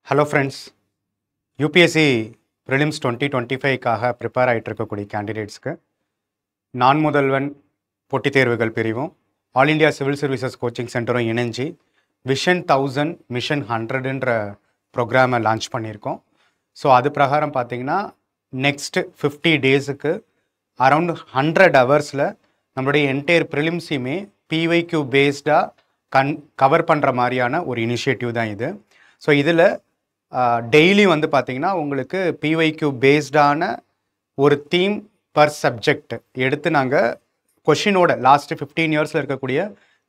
Hello friends, UPSC Prelims 2025 காக prepare ஆகிட்டு இருக்கக்கூடிய கேண்டிடேட்ஸ்க்கு நான் முதல்வன் போட்டித் தேர்வுகள் பிரிவும் all India civil services coaching சென்டரும் இணைஞ்சு விஷன் 1000 மிஷன் 100ன்ற ப்ரோக்ராமை லான்ச் பண்ணியிருக்கோம். ஸோ அது பிரகாரம் பார்த்தீங்கன்னா நெக்ஸ்ட் 50 டேஸுக்கு அரவுண்ட் 100 ஹவர்ஸில் நம்மளுடைய என்டையர் ப்ரிலிம்ஸையுமே பிஒய்க்யூ பேஸ்டாக கவர் பண்ணுற மாதிரியான ஒரு இனிஷியேட்டிவ் தான் இது. ஸோ இதில் டெய்லி வந்து பார்த்தீங்கன்னா உங்களுக்கு பிஒய்க்யூ பேஸ்டான ஒரு தீம் பர் சப்ஜெக்ட் எடுத்து நாங்கள் கொஷினோட லாஸ்ட் 15 இயர்ஸில் இருக்கக்கூடிய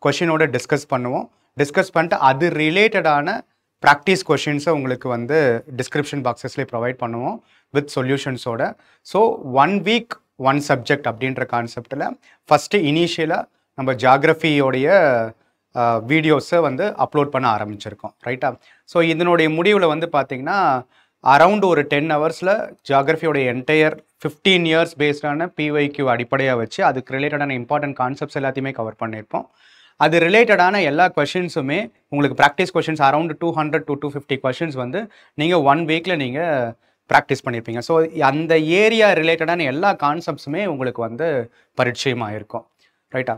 கொஷினோட டிஸ்கஸ் பண்ணுவோம். டிஸ்கஸ் பண்ணிட்டு அது ரிலேட்டடான ப்ராக்டிஸ் கொஷின்ஸை உங்களுக்கு வந்து டிஸ்கிரிப்ஷன் பாக்ஸஸ்லேயே ப்ரொவைட் பண்ணுவோம் வித் சொல்யூஷன்ஸோட. ஸோ 1 வீக் 1 சப்ஜெக்ட் அப்படின்ற கான்செப்டில் ஃபஸ்ட்டு இனிஷியலாக நம்ம ஜியாகிரஃபியோடைய வீடியோஸை வந்து அப்லோட் பண்ண ஆரம்பிச்சிருக்கோம், ரைட்டா? ஸோ இதனுடைய முடிவில் வந்து பார்த்திங்கன்னா அரவுண்ட் ஒரு 10 ஹவர்ஸில் ஜியாகிரஃபியோடைய என்டையர் 15 இயர்ஸ் பேஸ்டான பிஒய்க்யூ அடிப்படையாக வச்சு அதுக்கு ரிலேட்டடான இம்பார்ட்டன்ட் கான்செப்ட்ஸ் எல்லாத்தையுமே கவர் பண்ணியிருப்போம். அது ரிலேட்டடான எல்லா கொஷின்ஸுமே உங்களுக்கு practice questions around 200 to 250 questions வந்து நீங்கள் 1 வீக்கில் நீங்கள் ப்ராக்டிஸ் பண்ணியிருப்பீங்க. ஸோ அந்த ஏரியா ரிலேட்டடான எல்லா கான்செப்ட்ஸுமே உங்களுக்கு வந்து பரிச்சயமாக இருக்கும், ரைட்டா?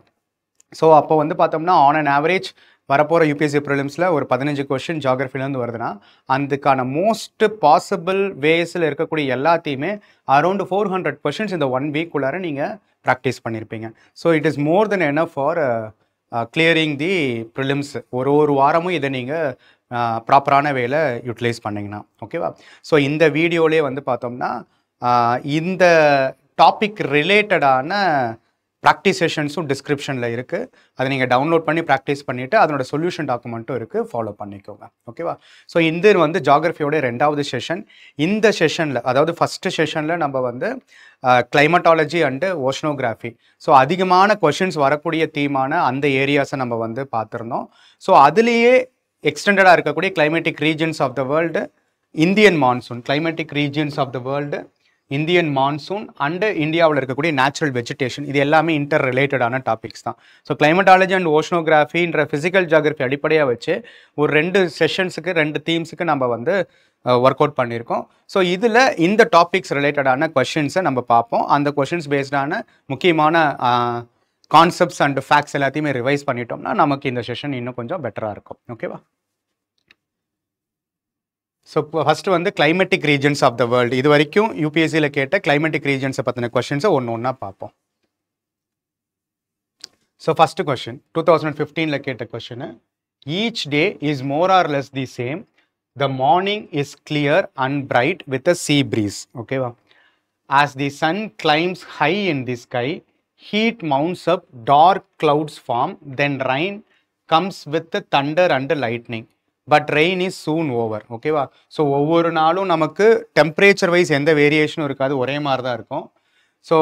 ஸோ அப்போ வந்து பார்த்தோம்னா ஆன் அன் ஆவரேஜ் வரப்போகிற யூபிஎஸ்சி ப்ரிலிம்ஸில் ஒரு 15 கொஷின் ஜியாகிரஃபிலேருந்து வருதுன்னா அதுக்கான மோஸ்ட் பாசிபிள் வேஸில் இருக்கக்கூடிய எல்லாத்தையுமே அரௌண்ட் 400 கொஷின்ஸ் இந்த 1 வீக்குள்ளார நீங்கள் ப்ராக்டிஸ் பண்ணியிருப்பீங்க. So it is more then enough for clearing the prelims. ஒரு வாரமும் இதை நீங்கள் ப்ராப்பரான வேல யூட்டிலைஸ் பண்ணிங்கன்னா ஓகேவா? ஸோ இந்த வீடியோலேயே வந்து பார்த்தோம்னா இந்த டாபிக் ரிலேட்டடான ப்ராக்டிஸ் செஷன்ஸும் டிஸ்கிரிப்ஷனில் இருக்குது. அதை நீங்கள் டவுன்லோட் பண்ணி ப்ராக்டிஸ் பண்ணிவிட்டு அதனோட சொல்யூஷன் டாக்குமெண்ட்டும் இருக்குது, ஃபாலோ பண்ணிக்கோங்க ஓகேவா? ஸோ இது வந்து ஜியாகிரஃபியோட 2வது செஷன். இந்த செஷனில் அதாவது ஃபஸ்ட்டு செஷனில் நம்ம வந்து கிளைமட்டாலஜி அண்டு ஓஷனோகிராஃபி, ஸோ அதிகமான கொஷின்ஸ் வரக்கூடிய தீமான அந்த ஏரியாஸை நம்ம வந்து பார்த்துருந்தோம். ஸோ அதுலேயே எக்ஸ்டெண்டடாக இருக்கக்கூடிய climatic regions of the world, Indian monsoon, climatic regions of the world, Indian monsoon and இந்தியாவில் இருக்கக்கூடிய நேச்சுரல் வெஜிடேஷன், இது எல்லாமே இன்டர் ரிலேட்டடான டாபிக்ஸ் தான். ஸோ கிளைமட்டாலஜி அண்ட் ஓஷனோகிராஃபின்ற ஃபிசிக்கல் ஜியாகிரஃபி அடிப்படையாக வச்சு ஒரு 2 செஷன்ஸுக்கு 2 தீம்ஸுக்கு நம்ம வந்து ஒர்க் அவுட் பண்ணியிருக்கோம். ஸோ இதில் இந்த டாபிக்ஸ் ரிலேட்டடான கொஷின்ஸை நம்ம பார்ப்போம். அந்த கொஷின்ஸ் பேஸ்டான முக்கியமான கான்செப்ட்ஸ் அண்ட் ஃபேக்ட்ஸ் எல்லாத்தையுமே ரிவைஸ் பண்ணிட்டோம்னா நமக்கு இந்த செஷன் இன்னும் கொஞ்சம் பெட்டராக இருக்கும், ஓகேவா? ஸோ இப்போ ஃபஸ்ட்டு வந்து climatic regions of the world, இது வரைக்கும் யூபிஎஸ்சியில் கேட்ட கிளைமேட்டிக் ரீஜன்ஸை பற்றின கொஷின்ஸை ஒன்று பார்ப்போம். ஸோ ஃபஸ்ட்டு கொஷின் 2015 கேட்ட question, each day is more or less the same, the morning is clear and bright with a sea breeze, ஓகேவா? As the sun climbs high in the sky, heat mounts up, dark clouds form, then rain comes with thunder and lightning, but rain is soon over, ஓகேவா? So ஒவ்வொரு நாளும் நமக்கு temperature wise எந்த வேரியேஷனும் இருக்காது, ஒரே மாதிரி தான் இருக்கும். ஸோ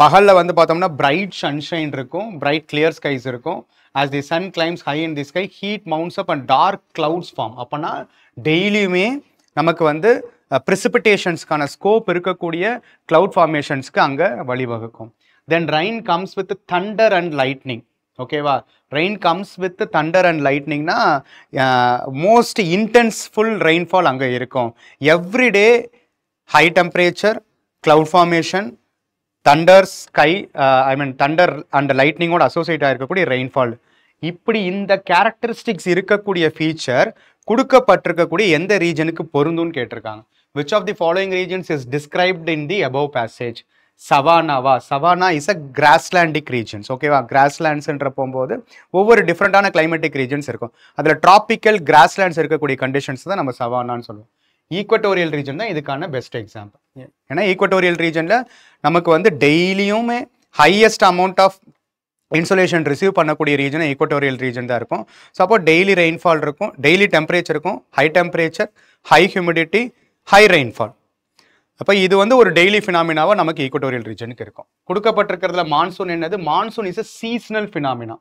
பகலில் வந்து பார்த்தோம்னா பிரைட் சன்ஷைன் இருக்கும், பிரைட் கிளியர் ஸ்கைஸ் இருக்கும். As the sun climbs high in the sky, heat mounts up and dark clouds form. அப்போனா டெய்லியுமே நமக்கு வந்து ப்ரிசிபிடேஷன்ஸ்க்கான ஸ்கோப் இருக்கக்கூடிய கிளவுட் ஃபார்மேஷன்ஸ்க்கு அங்கே வழிவகுக்கும். Then rain comes with thunder and lightning, ஓகேவா? Rain comes with thunder and லைட்னிங்னா மோஸ்ட் இன்டென்ஸ்ஃபுல் ரெயின்ஃபால் அங்கே இருக்கும். Everyday high temperature, cloud formation, thunder sky, thunder and லைட்னிங்கோட அசோசியேட் ஆகிருக்கக்கூடிய ரெயின்ஃபால், இப்படி இந்த கேரக்டரிஸ்டிக்ஸ் இருக்கக்கூடிய ஃபீச்சர் கொடுக்கப்பட்டிருக்கக்கூடிய எந்த ரீஜனுக்கு பொருந்தும்னு கேட்டிருக்காங்க. Which of the following regions is described in the above passage? சவானாவா? Savanna is a grasslandic regions, ஓகேவா? கிராஸ்லேண்ட்ஸ்ன்ற போகும்போது ஒவ்வொரு டிஃப்ரெண்டான கிளைமேட்டிக் ரீஜன்ஸ் இருக்கும். அதில் ட்ராபிக்கல் கிராஸ்லேண்ட்ஸ் இருக்கக்கூடிய கண்டிஷன்ஸ் தான் நம்ம சவானான்னு சொல்லுவோம். ஈக்வட்டோரியல் ரீஜன் தான் இதுக்கான பெஸ்ட் எக்ஸாம்பிள். ஏன்னா ஈக்வட்டோரியல் ரீஜனில் நமக்கு வந்து டெய்லியுமே highest amount of insolation receive பண்ணக்கூடிய ரீஜன் ஈக்வட்டோரியல் ரீஜன் தான் இருக்கும். ஸோ அப்போ டெய்லி ரெயின்ஃபால் இருக்கும், டெய்லி டெம்பரேச்சர் இருக்கும், high temperature, high humidity, high rainfall. அப்போ இது வந்து ஒரு டெய்லி ஃபினாமினாவாக நமக்கு ஈக்வட்டோரியல் ரீஜனுக்கு இருக்கும். கொடுக்கப்பட்டிருக்கிறதுல மான்சூன் என்னது? Monsoon is a seasonal phenomena.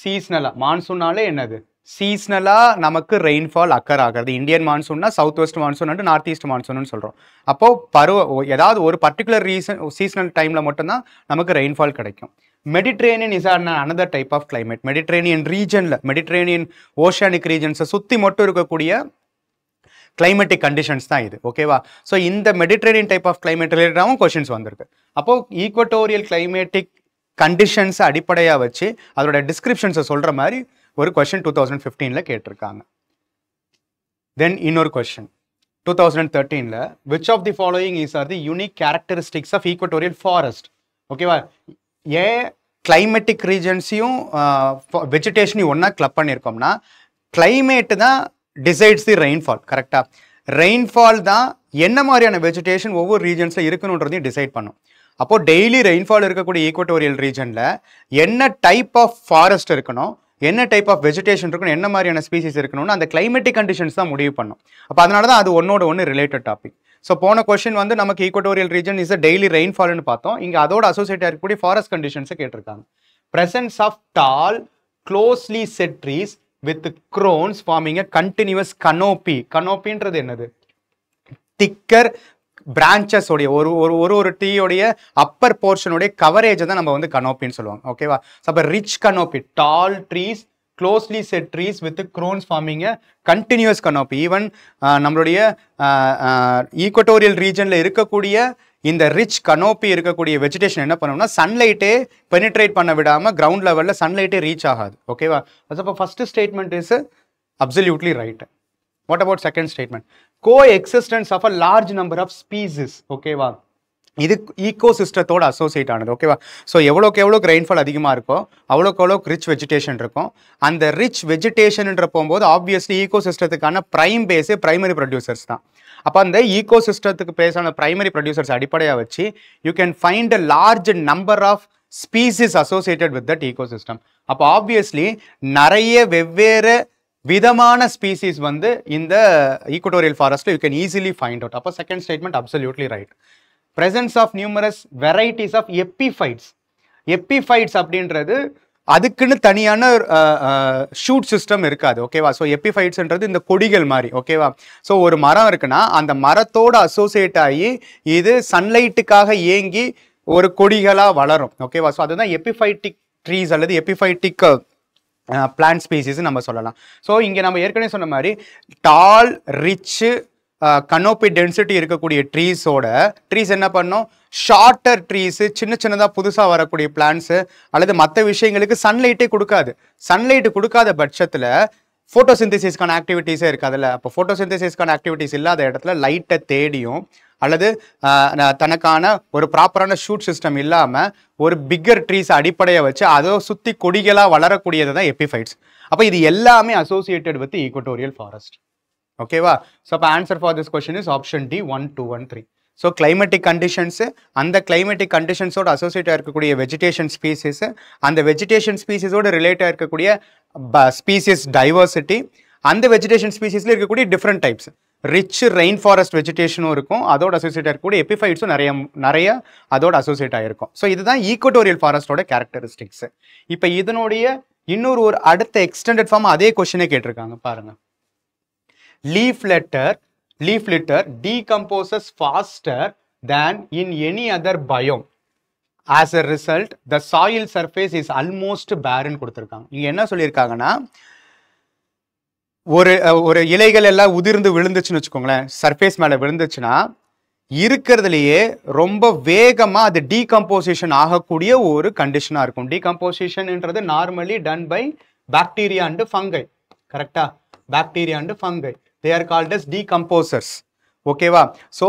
சீஸ்னலாக மான்சூனாலே என்னது? சீஸ்னலாக நமக்கு ரெயின்ஃபால் அக்கர் ஆகிறது. இந்தியன் மான்சூன்னா south west monsoon and north east மான்சூன்னு சொல்கிறோம். அப்போது ஏதாவது ஒரு பர்டிகுலர் சீசனல் டைமில் மட்டும்தான் நமக்கு ரெயின்ஃபால் கிடைக்கும். Mediterranean is another type of climate. Mediterranean region, Mediterranean oceanic regions சுற்றி மட்டும் இருக்கக்கூடிய கிளைமேட்டிக் கண்டிஷன்ஸ் தான் இது. ஓகேவா? ஸோ இந்த மெடிட்ரேனியன் டைப் ஆஃப் கிளைமேட் ரிலேட்டடாகவும் கொஷின்ஸ் வந்திருக்கு. அப்போது ஈக்குவட்டோரியல் கிளைமேட்டிக் கண்டிஷன்ஸை அடிப்படையாக வச்சு அதோட டிஸ்கிரிப்ஷன்ஸை சொல்கிற மாதிரி ஒரு கொஷின் 2015 கேட்டிருக்காங்க. தென் இன்னொரு question 2013 which of the following is are the unique characteristics of equatorial forest? ஓகேவா? ஏன் கிளைமேட்டிக் ரீஜன்ஸையும் வெஜிடேஷனையும் ஒன்றா கிளப் பண்ணியிருக்கோம்னா, கிளைமேட்டு தான் டிசைட்ஸ் தி ரெயின்ஃபால். கரெக்டாக? ரெயின்ஃபால் தான் என்ன மாதிரியான வெஜிடேஷன் ஒவ்வொரு ரீஜன்ஸில் இருக்கணுன்றதையும் டிசைட் பண்ணும். அப்போது டெய்லி ரெயின்ஃபால் இருக்கக்கூடிய ஈக்குவட்டோரியல் ரீஜனில் என்ன டைப் ஆஃப் ஃபாரஸ்ட் இருக்கணும், என்ன டைப் ஆஃப் வெஜிடேஷன் இருக்கணும், என்ன மாதிரியான ஸ்பீசிஸ் இருக்கணும்னு அந்த கிளைமேட்டிக் கண்டிஷன்ஸ் தான் முடிவு பண்ணும். அப்போ அதனால தான் அது ஒன்னோட ஒன்று ரிலேட்டட் டாபிக். ஸோ போன கொஸ்டின் வந்து நமக்கு equatorial region is a daily ரெயின்ஃபால்னு பார்த்தோம். இங்கே அதோட அசோசியேட் இருக்கக்கூடிய ஃபாரஸ்ட் கண்டிஷன்ஸை கேட்டிருக்காங்க. Presence of tall closely set trees with crowns forming a continuous canopy. கனோப்பின்றது என்னது? திக்கர் பிரான்ச்சஸ் உடைய ஒரு டீயோடைய அப்பர் போர்ஷனுடைய கவரேஜை தான் நம்ம வந்து கனோப்பின்னு சொல்லுவாங்க. ஓகேவா? ஸோ அப்போ rich canopy, tall trees, closely set trees with crowns forming continuous canopy. Even நம்மளுடைய ஈக்குவட்டோரியல் ரீஜனில் இருக்கக்கூடிய இந்த ரிச் கனோப்பி இருக்கக்கூடிய வெஜிடேஷன் என்ன பண்ணோம்னா, சன்லைட்டே பெனிட்ரேட் பண்ண விடாமல் கிரவுண்ட் லெவலில் சன்லைட்டே ரீச் ஆகாது. ஓகேவா? அப்போ first statement is absolutely right. What about second statement? Coexistence of a large number of species. ஓகேவா? இது ஈகோசிஸ்டத்தோட அசோசியேட் ஆனது. ஓகேவா? ஸோ எவ்வளோக்கு ரெயின்ஃபால் அதிகமாக இருக்கோ அவ்வளோக்கு ரிச் வெஜிடேஷன் இருக்கும். அந்த ரிச் வெஜிடேஷன்ன்ற போகும்போது ஆப்வியஸ்லி ஈகோசிஸ்டத்துக்கான ப்ரைம் பேஸே பிரைமரி ப்ரொடியூசர்ஸ் தான். அப்போ அந்த ஈகோசிஸ்டத்துக்கு பேஸான பிரைமரி ப்ரொடியூசர்ஸ் அடிப்படையாக வச்சு you can find a large number of species associated with that ecosystem. அப்போ ஆப்வியஸ்லி நிறைய வெவ்வேறு விதமான ஸ்பீசிஸ் வந்து இந்த ஈக்குவட்டோரியல் ஃபாரஸ்ட்ல you can easily find out. அப்போ second statement absolutely right. Presence of numerous varieties of epiphytes. Epiphytes அப்படின்றது அதுக்குன்னு தனியான ஷூட் சிஸ்டம் இருக்காது. ஓகேவா? ஸோ எப்பிஃபைட்ஸ்ன்றது இந்த கொடிகள் மாதிரி. ஓகேவா? ஸோ ஒரு மரம் இருக்குன்னா அந்த மரத்தோட அசோசியேட் ஆகி இது சன்லைட்டுக்காக ஏங்கி ஒரு கொடிகளாக வளரும். ஓகேவா? ஸோ அதுதான் எப்பிஃபைட்டிக் ட்ரீஸ் அல்லது எப்பிஃபைட்டிக் பிளான்ட் ஸ்பீசிஸ் நம்ம சொல்லலாம். ஸோ இங்கே நம்ம ஏற்கனவே சொன்ன மாதிரி டால் ரிச்சு கனோப்பி டென்சிட்டி இருக்கக்கூடிய ட்ரீஸ் என்ன பண்ணும், ஷார்ட்டர் ட்ரீஸு, சின்னதாக புதுசாக வரக்கூடிய பிளான்ஸு அல்லது மற்ற விஷயங்களுக்கு சன்லைட்டே கொடுக்காது. சன்லைட்டு கொடுக்காத பட்சத்தில் ஃபோட்டோசிந்தசிஸ்க்கான ஆக்டிவிட்டீஸே இருக்காதுல்ல. அப்போ ஃபோட்டோசிந்தசிஸ்க்கான ஆக்டிவிட்டீஸ் இல்லாத இடத்துல லைட்டை தேடியும் அல்லது தனக்கான ஒரு ப்ராப்பரான ஷூட் சிஸ்டம் இல்லாமல் ஒரு பிக்கர் ட்ரீஸ் அடிப்படையை வச்சு அதை சுற்றி கொடிகளாக வளரக்கூடியது தான் எப்பிஃபைட்ஸ். அப்போ இது எல்லாமே அசோசியேட்டட் வித் ஈக்குவட்டோரியல் ஃபாரஸ்ட். ஓகேவா? ஸோ அப்போ answer for this question is option D 1, 2, 1, 3. So climatic conditions, அந்த கிளைமேட்டிக் கண்டிஷன்ஸோட அசோசியேட்டாக இருக்கக்கூடிய வெஜிடேஷன் ஸ்பீசிஸு, அந்த வெஜிடேஷன் ஸ்பீசிஸோட ரிலேட்டாக இருக்கக்கூடிய ஸ்பீசிஸ் டைவர்சிட்டி, அந்த வெஜிடேஷன் ஸ்பீசிஸில் இருக்கக்கூடிய different types, rich rain forest வெஜிடேஷனும் இருக்கும், அதோட அசோசியேட் இருக்கக்கூடிய எப்பிஃபைட்ஸும் நிறைய அதோட அசோசியேட் ஆகிருக்கும். ஸோ இதுதான் ஈக்குவட்டோரியல் ஃபாரஸ்டோட கேரக்டரிஸ்டிக்ஸ். இப்போ இதனுடைய இன்னொரு அடுத்த எக்ஸ்டெண்டட் ஃபார்ம் அதே கொஸ்டினே கேட்டிருக்காங்க பாருங்க. Leaf litter decomposes faster than in any other biome. As a result, the soil surface is almost barren கொடுத்திருக்காங்க. இங்க என்ன சொல்லியிருக்காங்கன்னா, ஒரு இலைகள் எல்லாம் உதிர்ந்து விழுந்துச்சுன்னு வச்சுக்கோங்களேன், சர்ஃபேஸ் மேலே விழுந்துச்சுன்னா இருக்கிறதுலையே ரொம்ப வேகமாக அது டீகம்போசிஷன் ஆகக்கூடிய ஒரு கண்டிஷனாக இருக்கும். டீகம்போசிஷன்ன்றது normally done by bacteria and fungi. கரெக்டா? Bacteria and fungi, they are called as decomposers. ஓகேவா? ஸோ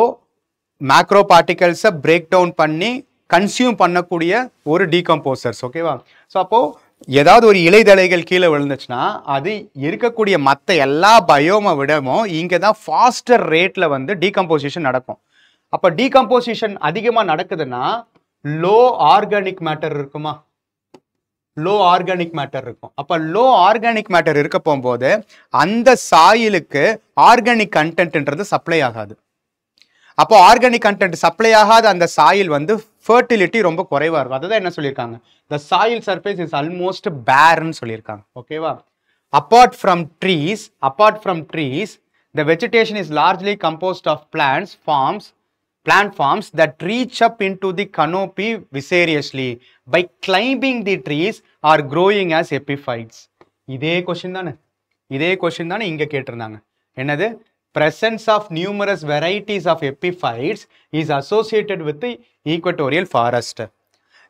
மேக்ரோ பார்ட்டிகல்ஸை பிரேக் டவுன் பண்ணி கன்சியூம் பண்ணக்கூடிய ஒரு டீகம்போசர்ஸ். ஓகேவா? ஸோ அப்போது ஏதாவது ஒரு இலைதழைகள் கீழே விழுந்துச்சுன்னா அது இருக்கக்கூடிய மற்ற எல்லா பயோமை விடவும் இங்கே தான் ஃபாஸ்டர் ரேட்டில் வந்து டீகம்போசிஷன் நடக்கும். அப்போ டீகம்போசிஷன் அதிகமாக நடக்குதுன்னா லோ ஆர்கானிக் மேட்டர் இருக்குமா? லோ ஆர்கானிக் மேட்டர் இருக்கும். அப்போ லோ ஆர்கானிக் மேட்டர் இருக்க போகும்போது அந்த சாயிலுக்கு ஆர்கானிக் கண்டென்ட்ன்றது சப்ளை ஆகாது. அப்போ ஆர்கானிக் கண்டென்ட் சப்ளை ஆகாத அந்த சாயில் வந்து ஃபர்டிலிட்டி ரொம்ப குறைவாக இருக்கும். அதுதான் என்ன சொல்லியிருக்காங்க, the soil surface is almost பேர்ன்னு சொல்லியிருக்காங்க. ஓகேவா? Apart from trees the vegetation is largely composed of plant forms that reach up into the canopy vicariously by climbing the trees or growing as epiphytes. இதே question தானே இங்க கேட்டிருந்தாங்க. என்னது? presence of numerous varieties of epiphytes is associated with the equatorial forest.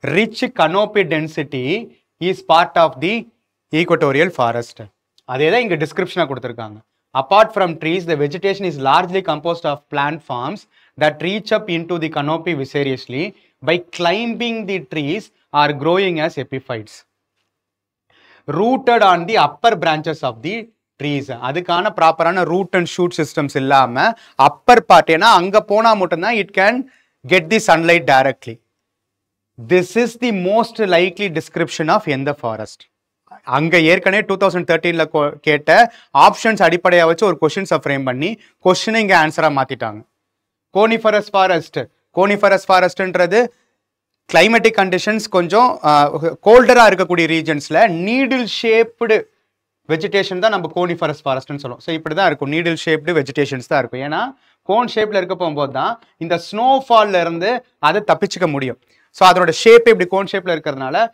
Rich canopy density is part of the equatorial forest. அதே தான் இங்க டிஸ்கிரிப்ஷனா கொடுத்திருக்காங்க. Apart from trees, the vegetation is largely composed of plant forms that reach up into the canopy vicariously by climbing the trees or growing as epiphytes. Rooted on the upper branches of the trees. அதுக்கான ப்ராப்பரான root and shoot systems இல்லாம Appar part, ஏன்னா அங்க போனா மட்டும்தான் it can get the sunlight directly. This is the most likely description of எந்த forest. அங்க ஏற்கனவே 2013ல கேட்ட ஆப்ஷன்ஸ் அடிப்படையா வச்சு ஒரு கொஸ்டின்ஸை ஃப்ரேம் பண்ணி கொஸ்டினை இங்க ஆன்சரா மாத்திட்டாங்க. Coniferous forest. கோனிஃபரஸ் ஃபாரஸ்ட்ன்றது கிளைமேட்டிக் கண்டிஷன்ஸ் கொஞ்சம் கோல்டரா இருக்கக்கூடிய ரீஜன்ஸ்ல நீடில் ஷேப்டு வெஜிடேஷன் தான் நம்ம கோனிஃபரஸ் ஃபாரஸ்ட்னு சொல்லுவோம். ஸோ இப்படி தான் இருக்கும், நீடில் ஷேப்டு வெஜிடேஷன்ஸ் தான் இருக்கும். ஏன்னா கோன் ஷேப்ல இருக்க போகும்போது தான் இந்த ஸ்னோஃபால்ல இருந்து அதை தப்பிச்சுக்க முடியும். ஸோ அதோட ஷேப் இப்படி கோன் ஷேப்ல இருக்கிறதுனால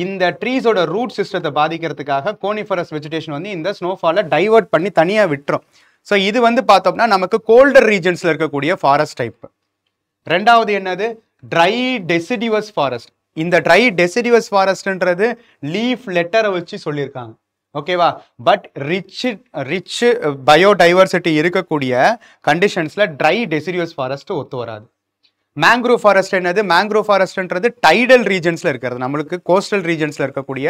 இந்த ட்ரீஸோட ரூட் சிஸ்டத்தை பாதிக்கிறதுக்காக கோனிஃபரஸ் வெஜிடேஷன் வந்து இந்த ஸ்னோஃபாலை டைவர்ட் பண்ணி தனியாக விட்டுரும். ஸோ இது வந்து பார்த்தோம்னா நமக்கு கோல்டர் ரீஜன்ஸ்ல இருக்கக்கூடிய ஃபாரஸ்ட் டைப். ரெண்டாவது என்னது? Dry deciduous forest. இந்த ட்ரை டெசிடிவஸ் ஃபாரஸ்ட்ன்றது லீஃப் லெட்டரை வச்சு சொல்லியிருக்காங்க. ஓகேவா? பட் ரிச் பயோடைவர்சிட்டி இருக்கக்கூடிய கண்டிஷன்ஸ்ல ட்ரை டெசிடிவஸ் ஃபாரஸ்ட் ஒத்து வராது. மேங்க்ரோவ் ஃபாரஸ்ட் என்னது? மேங்க்ரோவ் ஃபாரஸ்ட்ன்றது டைடல் ரீஜன்ஸ்ல இருக்கிறது, நம்மளுக்கு கோஸ்டல் ரீஜன்ஸ்ல இருக்கக்கூடிய